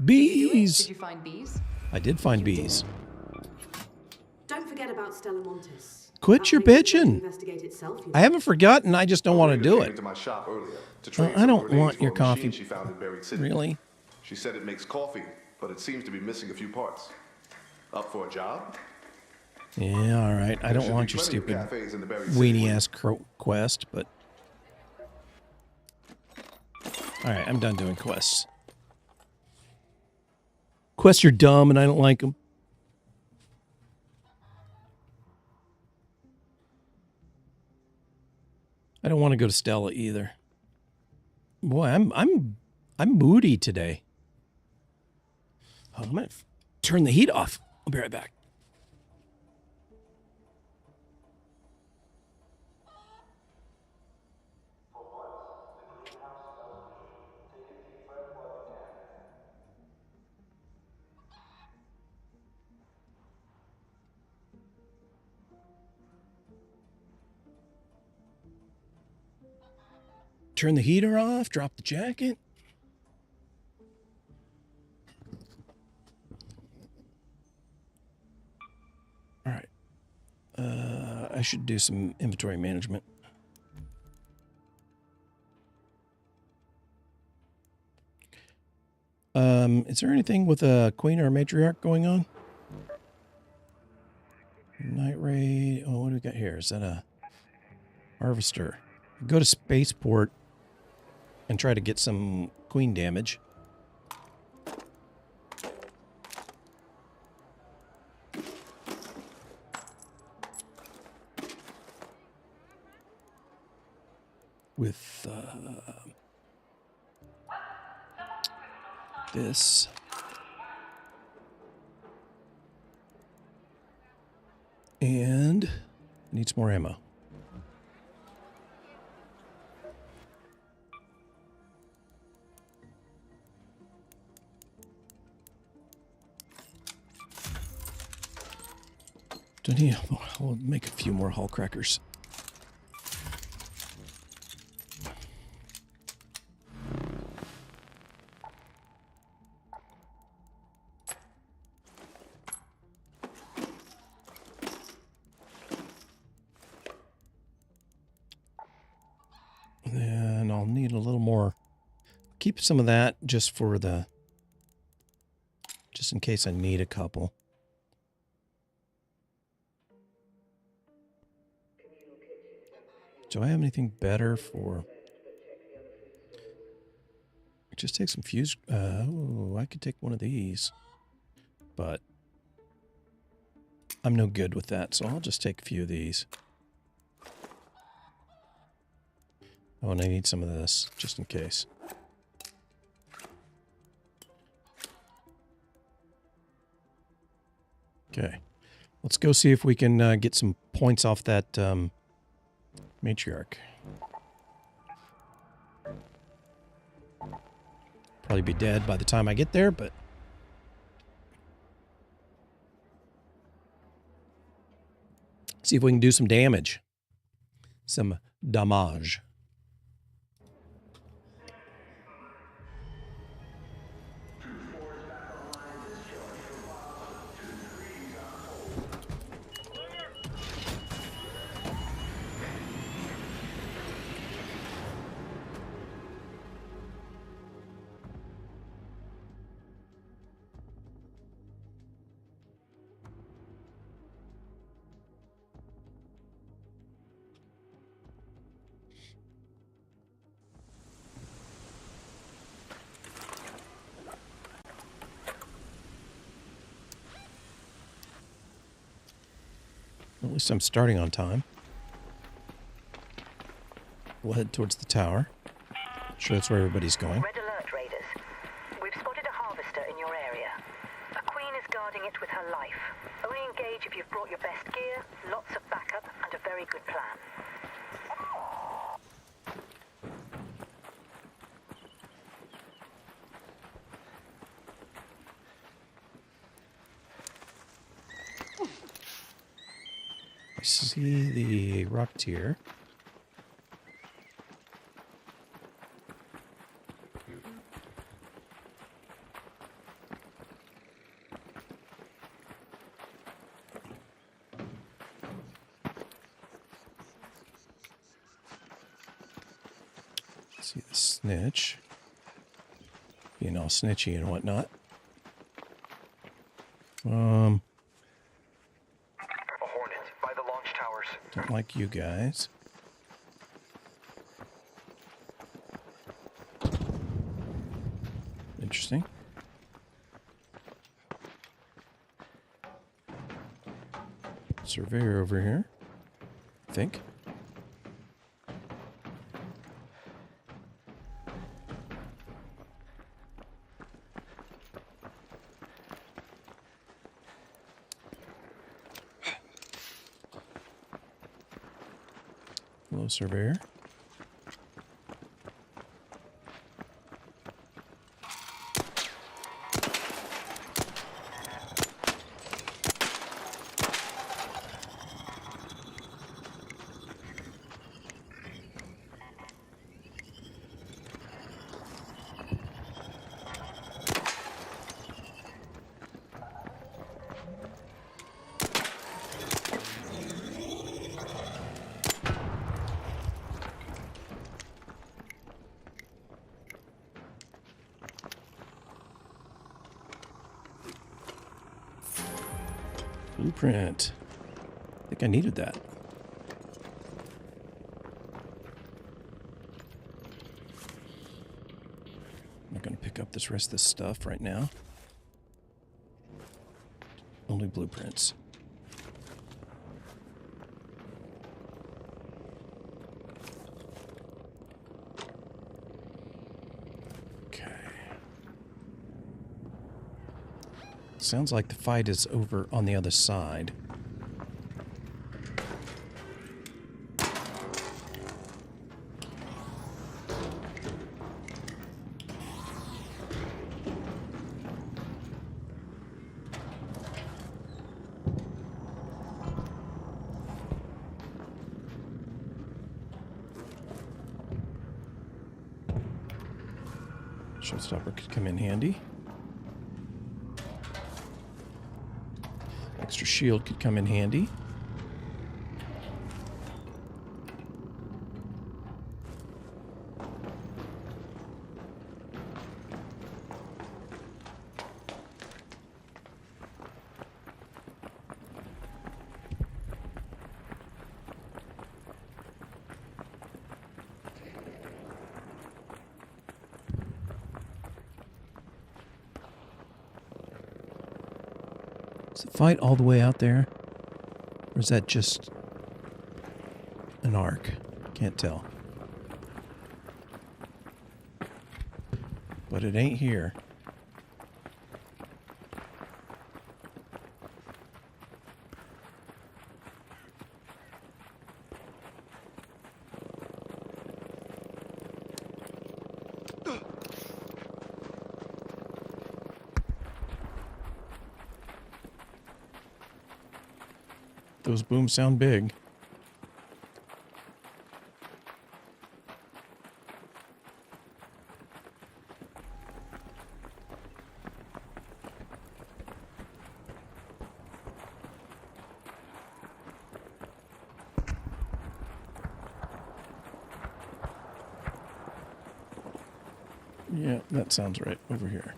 Bees! Did you find bees? I did find bees. Don't forget about Stella Montis. Quit your That thing is going to bitching. investigate itself, you know. I haven't forgotten. I just don't want to do Came it. into my shop earlier to Well, trade I some don't grenades want for your a machine coffee. she found in Buried City. Really? She said it makes coffee, but it seems to be missing a few parts. Up for a job? Yeah, all right. I There don't should want be your plenty of stupid cafes in the Buried City weenie where- ass quest, but. All right, I'm done doing quests. Quests are dumb and I don't like them. I don't want to go to Stella either. Boy, I'm moody today. Oh, I'm gonna turn the heat off. I'll be right back. Turn the heater off, drop the jacket. All right. I should do some inventory management. Is there anything with a queen or a matriarch going on? Night raid. Oh, what do we got here? Is that a harvester? Go to spaceport and try to get some queen damage. With this. And needs more ammo. Don't need. I'll make a few more hull crackers. Then I'll need a little more. Keep some of that just for the. Just in case I need a couple. Do I have anything better for? Just take some fuse. Oh, I could take one of these, but I'm no good with that, so I'll just take a few of these. Oh, and I need some of this just in case. Okay, let's go see if we can get some points off that matriarch. Probably be dead by the time I get there, but see if we can do some damage. Some damage. At least I'm starting on time. We'll head towards the tower. Sure, that's where everybody's going. Red alert, Raiders. We've spotted a harvester in your area. A queen is guarding it with her life. Only engage if you've brought your best gear, lots of backup, and a very good plan. I see the Rocketeer. See the snitch. Being all snitchy and whatnot. A Hornet by the launch towers. Don't like you guys. Interesting. Surveyor over here, I think. Hello, surveyor. Blueprint. I think I needed that. I'm not going to pick up this rest of this stuff right now. Only blueprints. Okay. Sounds like the fight is over on the other side. Showstopper could come in handy. Extra shield could come in handy. Is the fight all the way out there? Or is that just an arc? Can't tell. But it ain't here. Those booms sound big. Yeah, that sounds right over here.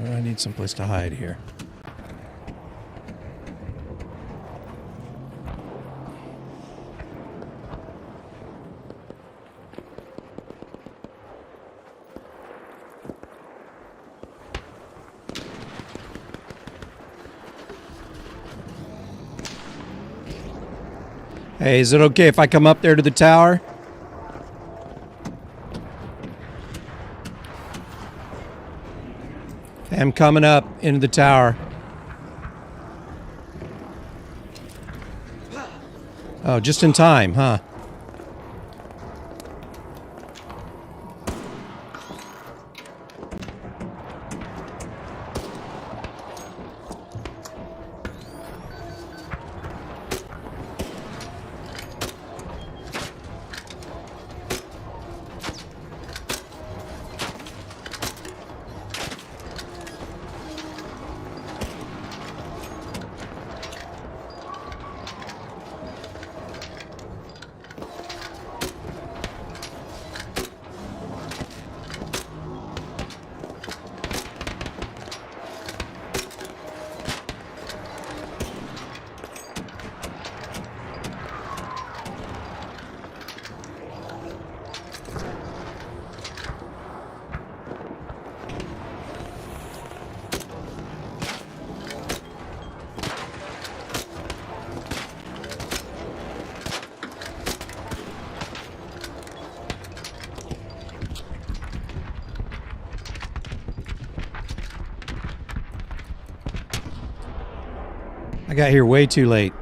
I need someplace to hide here. Hey, is it okay if I come up there to the tower? I'm coming up into the tower. Oh, just in time, huh? I got here way too late.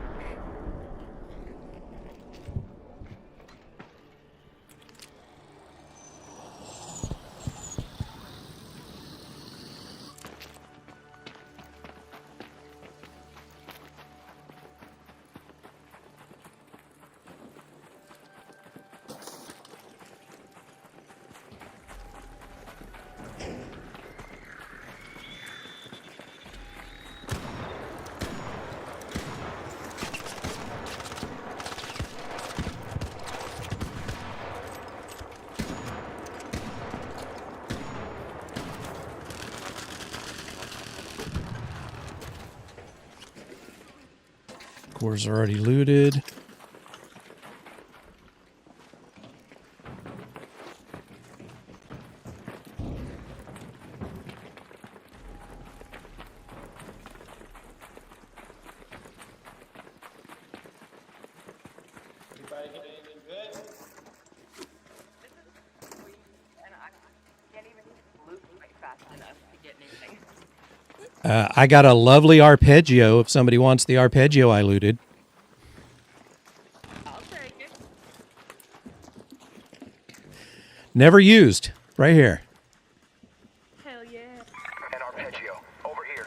Cores are already looted. I got a lovely arpeggio if somebody wants the arpeggio I looted. I'll take it. Never used. Right here. Hell yeah. An arpeggio. Over here.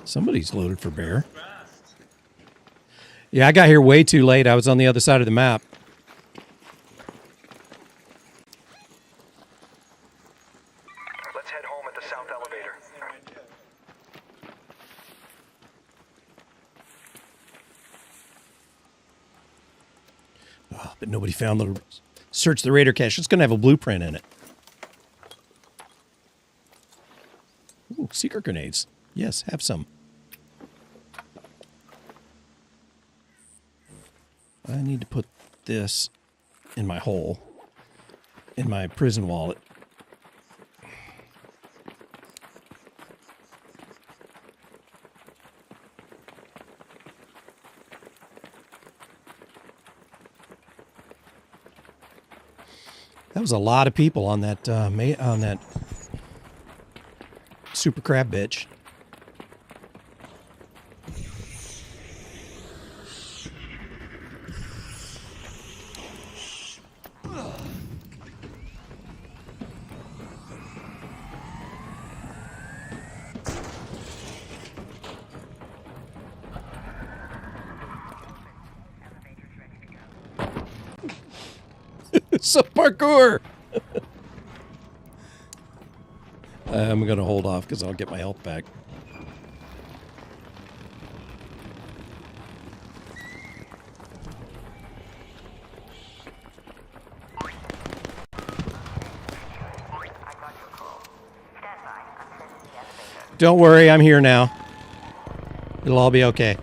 Somebody's loaded for bear. Yeah, I got here way too late. I was on the other side of the map. Let's head home at the south elevator. Oh, but nobody found the search the Raider cache. It's going to have a blueprint in it. Ooh, secret grenades. Yes, have some. I need to put this in my hole, in my prison wallet. That was a lot of people on that super crab bitch. Some parkour. I'm going to hold off because I'll get my health back. Don't worry, I'm here now. It'll all be okay.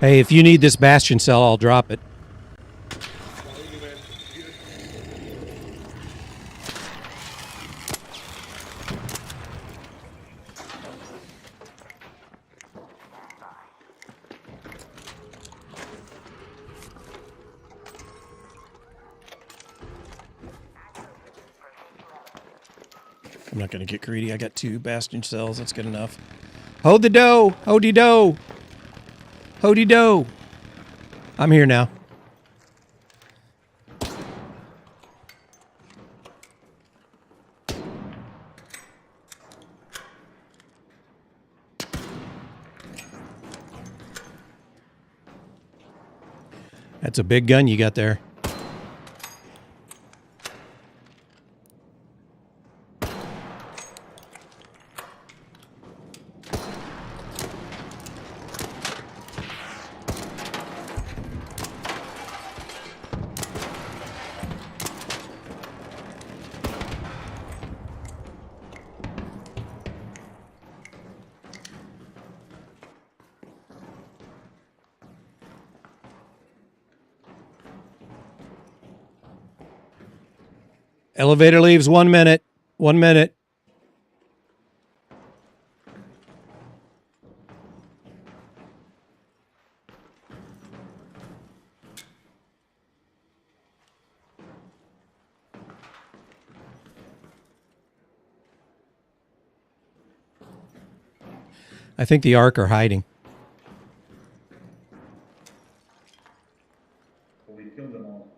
Hey, if you need this bastion cell, I'll drop it. I'm not going to get greedy. I got 2 bastion cells. That's good enough. Hold the dough. Hody dough. Hody dough. I'm here now. That's a big gun you got there. Elevator leaves 1 minute. 1 minute. I think the Ark are hiding. We killed them all.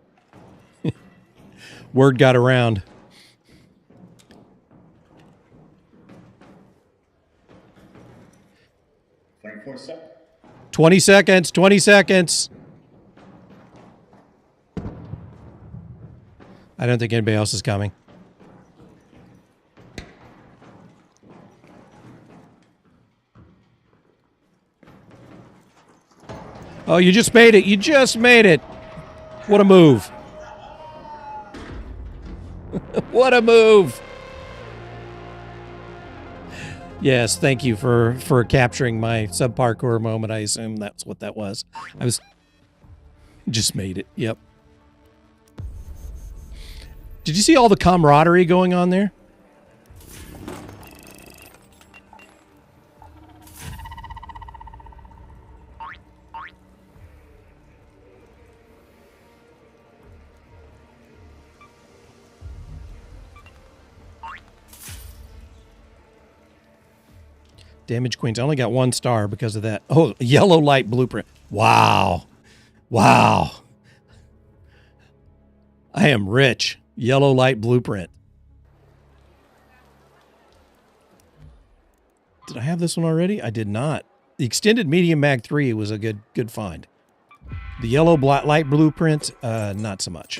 Word got around. Frank 4 seconds. 20 seconds. 20 seconds. I don't think anybody else is coming. Oh, you just made it. You just made it. What a move. What a move. Yes, thank you for capturing my sub-parkour moment. I assume that's what that was. I was... Just made it. Yep. Did you see all the camaraderie going on there? Damage Queens. I only got 1 star because of that. Oh, yellow light blueprint. Wow. Wow. I am rich. Yellow light blueprint. Did I have this one already? I did not. The extended medium mag 3 was a good find. The yellow light blueprint, not so much.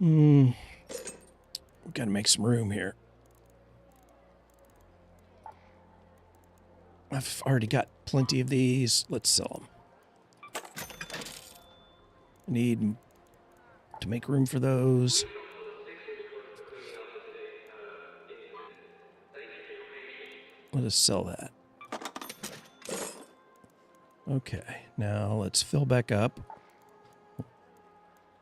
We've got to make some room here. I've already got plenty of these. Let's sell them. I need to make room for those. Let us sell that. Okay, now let's fill back up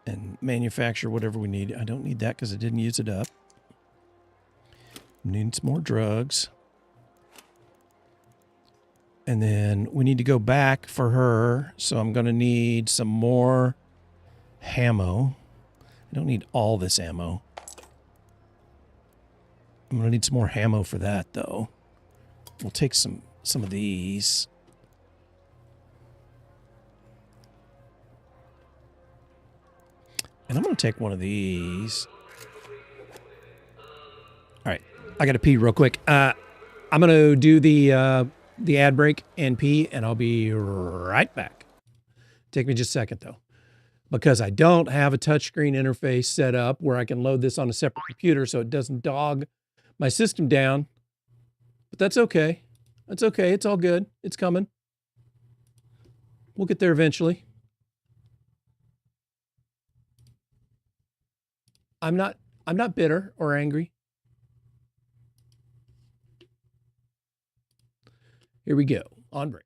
and manufacture whatever we need. I don't need that because I didn't use it up. Need some more drugs. And then we need to go back for her, so I'm going to need some more ammo. I don't need all this ammo. I'm going to need some more ammo for that, though. We'll take some of these. And I'm going to take one of these. All right. I got to pee real quick. I'm going to do the ad break and pee, and I'll be right back. Take me just a second, though, because I don't have a touchscreen interface set up where I can load this on a separate computer so it doesn't dog my system down. But that's okay. That's okay. It's all good. It's coming. We'll get there eventually. I'm not bitter or angry. Here we go. On break.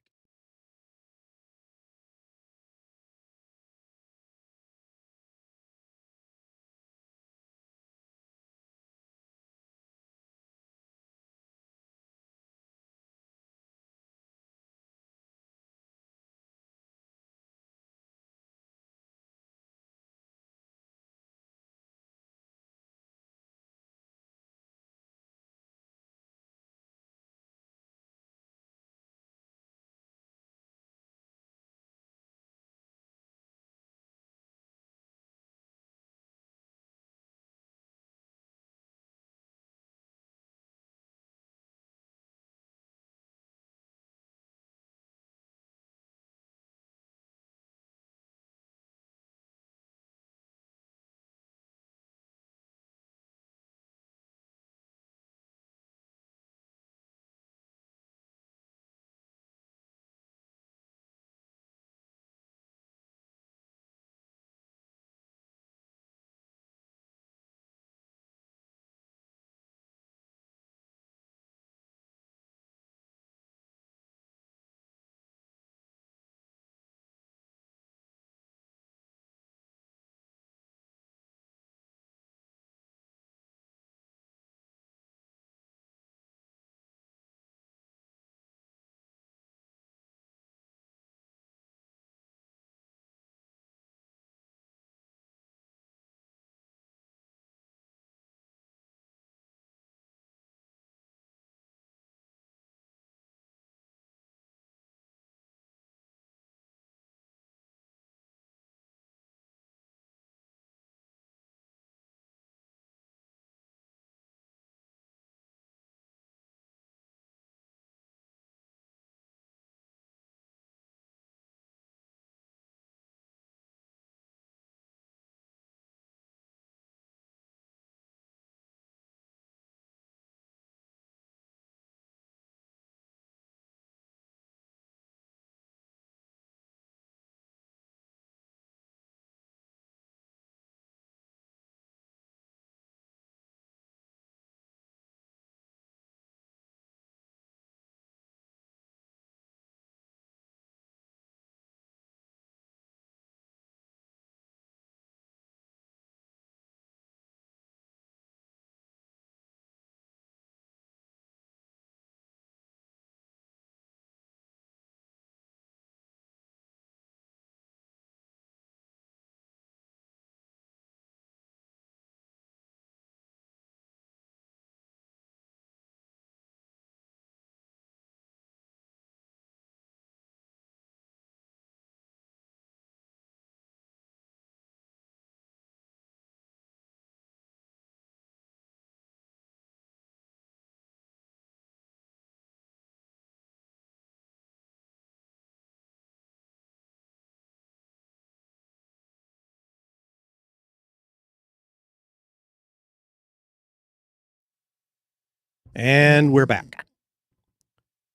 And we're back.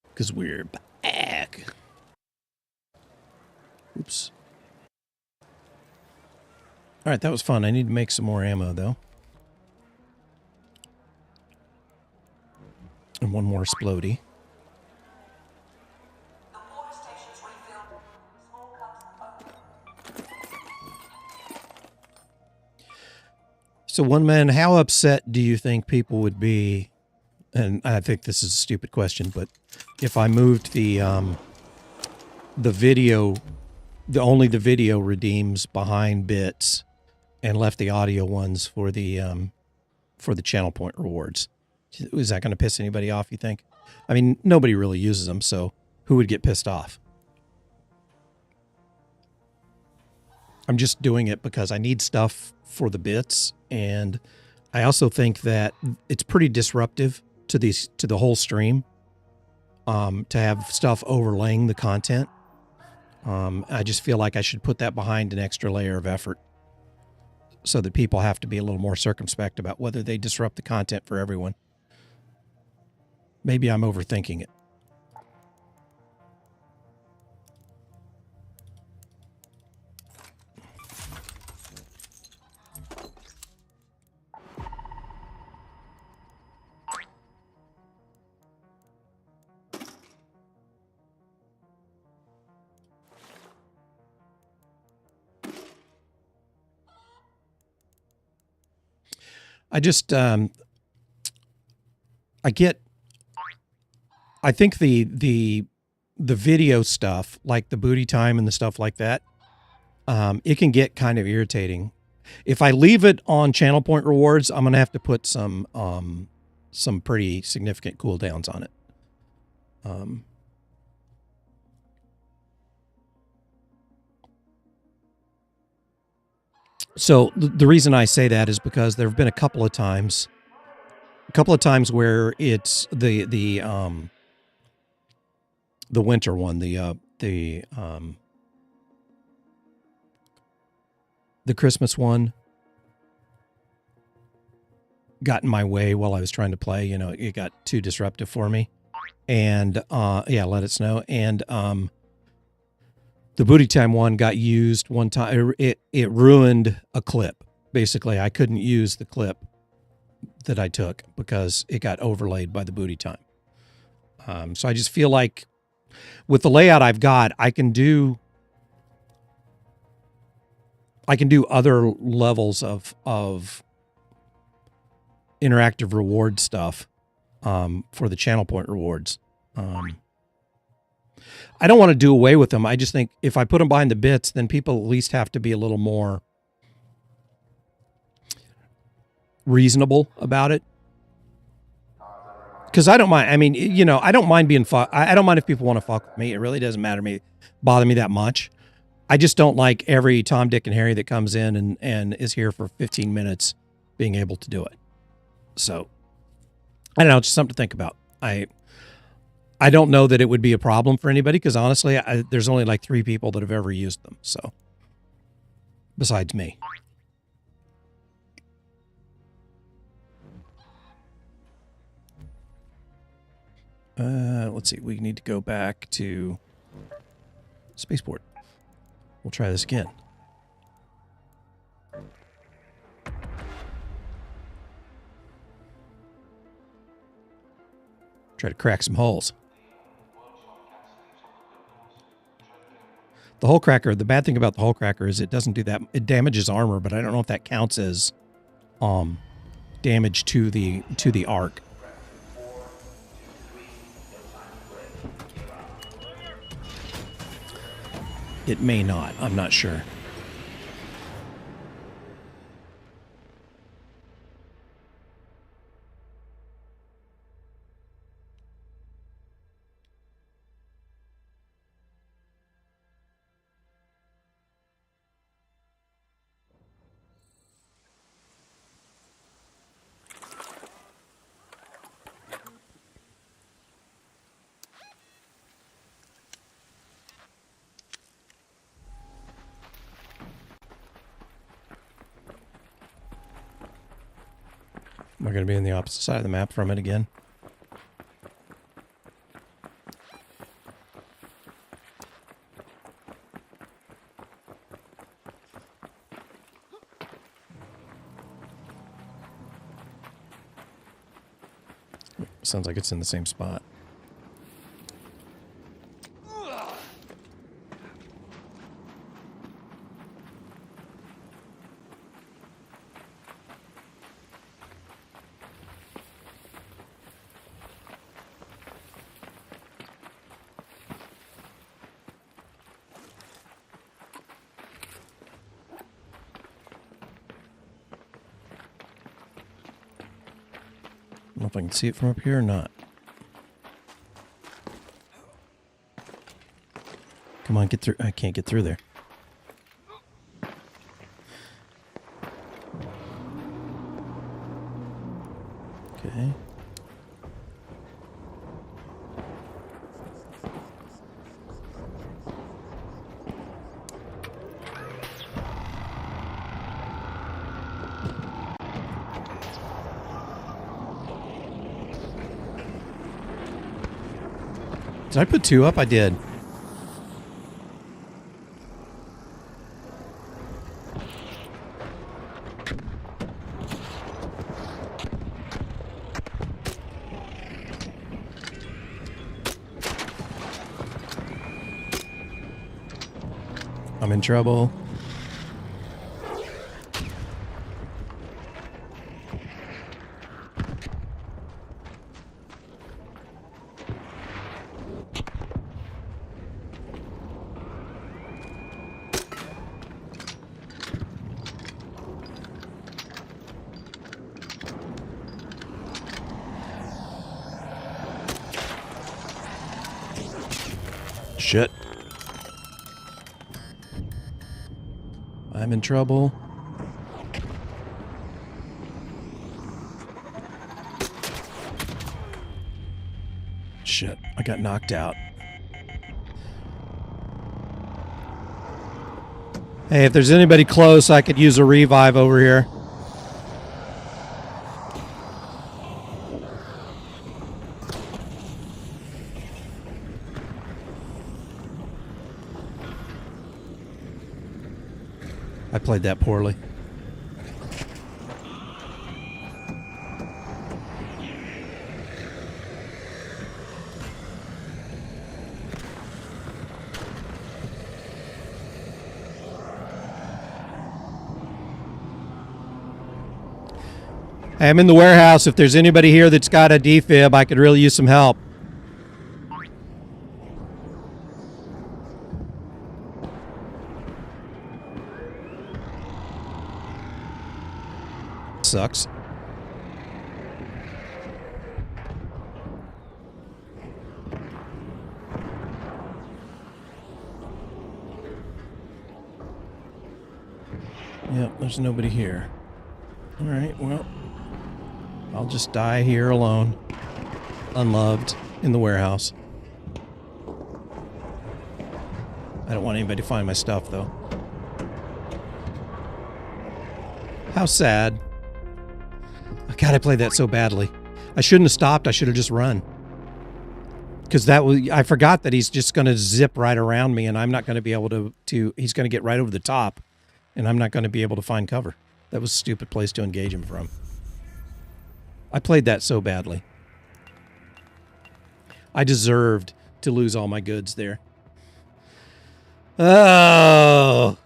Because we're back. Oops. All right, that was fun. I need to make some more ammo, though. And one more explodey. So, one man, how upset do you think people would be? And I think this is a stupid question, but if I moved the video, only the video redeems behind bits, and left the audio ones for the channel point rewards, is that going to piss anybody off? You think? I mean, nobody really uses them, so who would get pissed off? I'm just doing it because I need stuff for the bits, and I also think that it's pretty disruptive to the whole stream to have stuff overlaying the content. I just feel like I should put that behind an extra layer of effort so that people have to be a little more circumspect about whether they disrupt the content for everyone. Maybe I'm overthinking it. I just I think the video stuff, like the booty time and the stuff like that, it can get kind of irritating. If I leave it on channel point rewards, I'm gonna have to put some pretty significant cooldowns on it. So the reason I say that is because there have been a couple of times where it's the winter one, the Christmas one got in my way while I was trying to play. You know, it got too disruptive for me. And yeah, let it snow. And the booty time one got used one time. It ruined a clip. Basically, I couldn't use the clip that I took because it got overlaid by the booty time. So I just feel like with the layout I've got, I can do other levels of interactive reward stuff for the channel point rewards. I don't want to do away with them. I just think if I put them behind the bits, then people at least have to be a little more reasonable about it. Because I don't mind. I mean, you know, I don't mind being I don't mind if people want to fuck with me. It really doesn't bother me that much. I just don't like every Tom, Dick, and Harry that comes in and is here for 15 minutes being able to do it. So, I don't know. It's just something to think about. I don't know that it would be a problem for anybody because honestly, there's only like 3 people that have ever used them. So, besides me. Let's see. We need to go back to Spaceport. We'll try this again. Try to crack some holes. The hole cracker, the bad thing about the hole cracker is it doesn't do that. It damages armor, but I don't know if that counts as damage to the arc. It may not. I'm not sure. Am I going to be on the opposite side of the map from it again? Sounds like it's in the same spot. I don't know if I can see it from up here or not. Come on, get through. I can't get through there. Okay. Did I put 2 up? I did. I'm in trouble. Shit. I'm in trouble. Shit, I got knocked out. Hey, if there's anybody close, I could use a revive over here. I played that poorly. Hey, I'm in the warehouse. If there's anybody here that's got a defib, I could really use some help. Sucks. Yep, there's nobody here. All right, well, I'll just die here alone, unloved, in the warehouse. I don't want anybody to find my stuff, though. How sad. God, I played that so badly. I shouldn't have stopped. I should have just run. Because I forgot that he's just going to zip right around me, and I'm not going to be able to he's going to get right over the top, and I'm not going to be able to find cover. That was a stupid place to engage him from. I played that so badly. I deserved to lose all my goods there. Oh.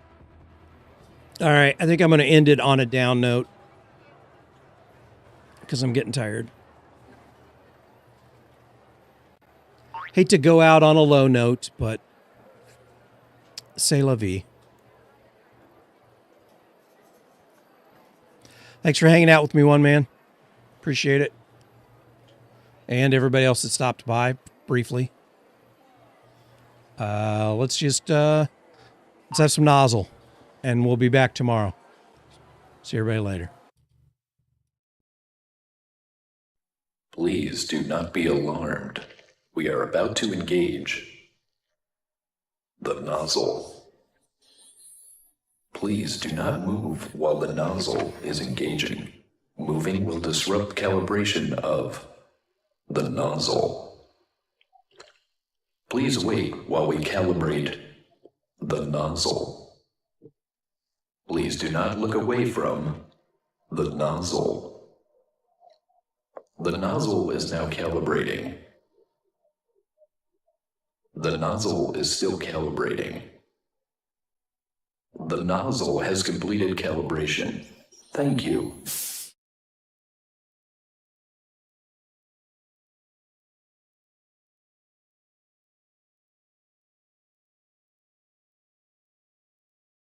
All right, I think I'm going to end it on a down note. Because I'm getting tired. Hate to go out on a low note, but c'est la vie. Thanks for hanging out with me, one man. Appreciate it. And everybody else that stopped by briefly. Let's have some nozzle, and we'll be back tomorrow. See everybody later. Please do not be alarmed. We are about to engage the nozzle. Please do not move while the nozzle is engaging. Moving will disrupt calibration of the nozzle. Please wait while we calibrate the nozzle. Please do not look away from the nozzle. The nozzle is now calibrating. The nozzle is still calibrating. The nozzle has completed calibration. Thank you.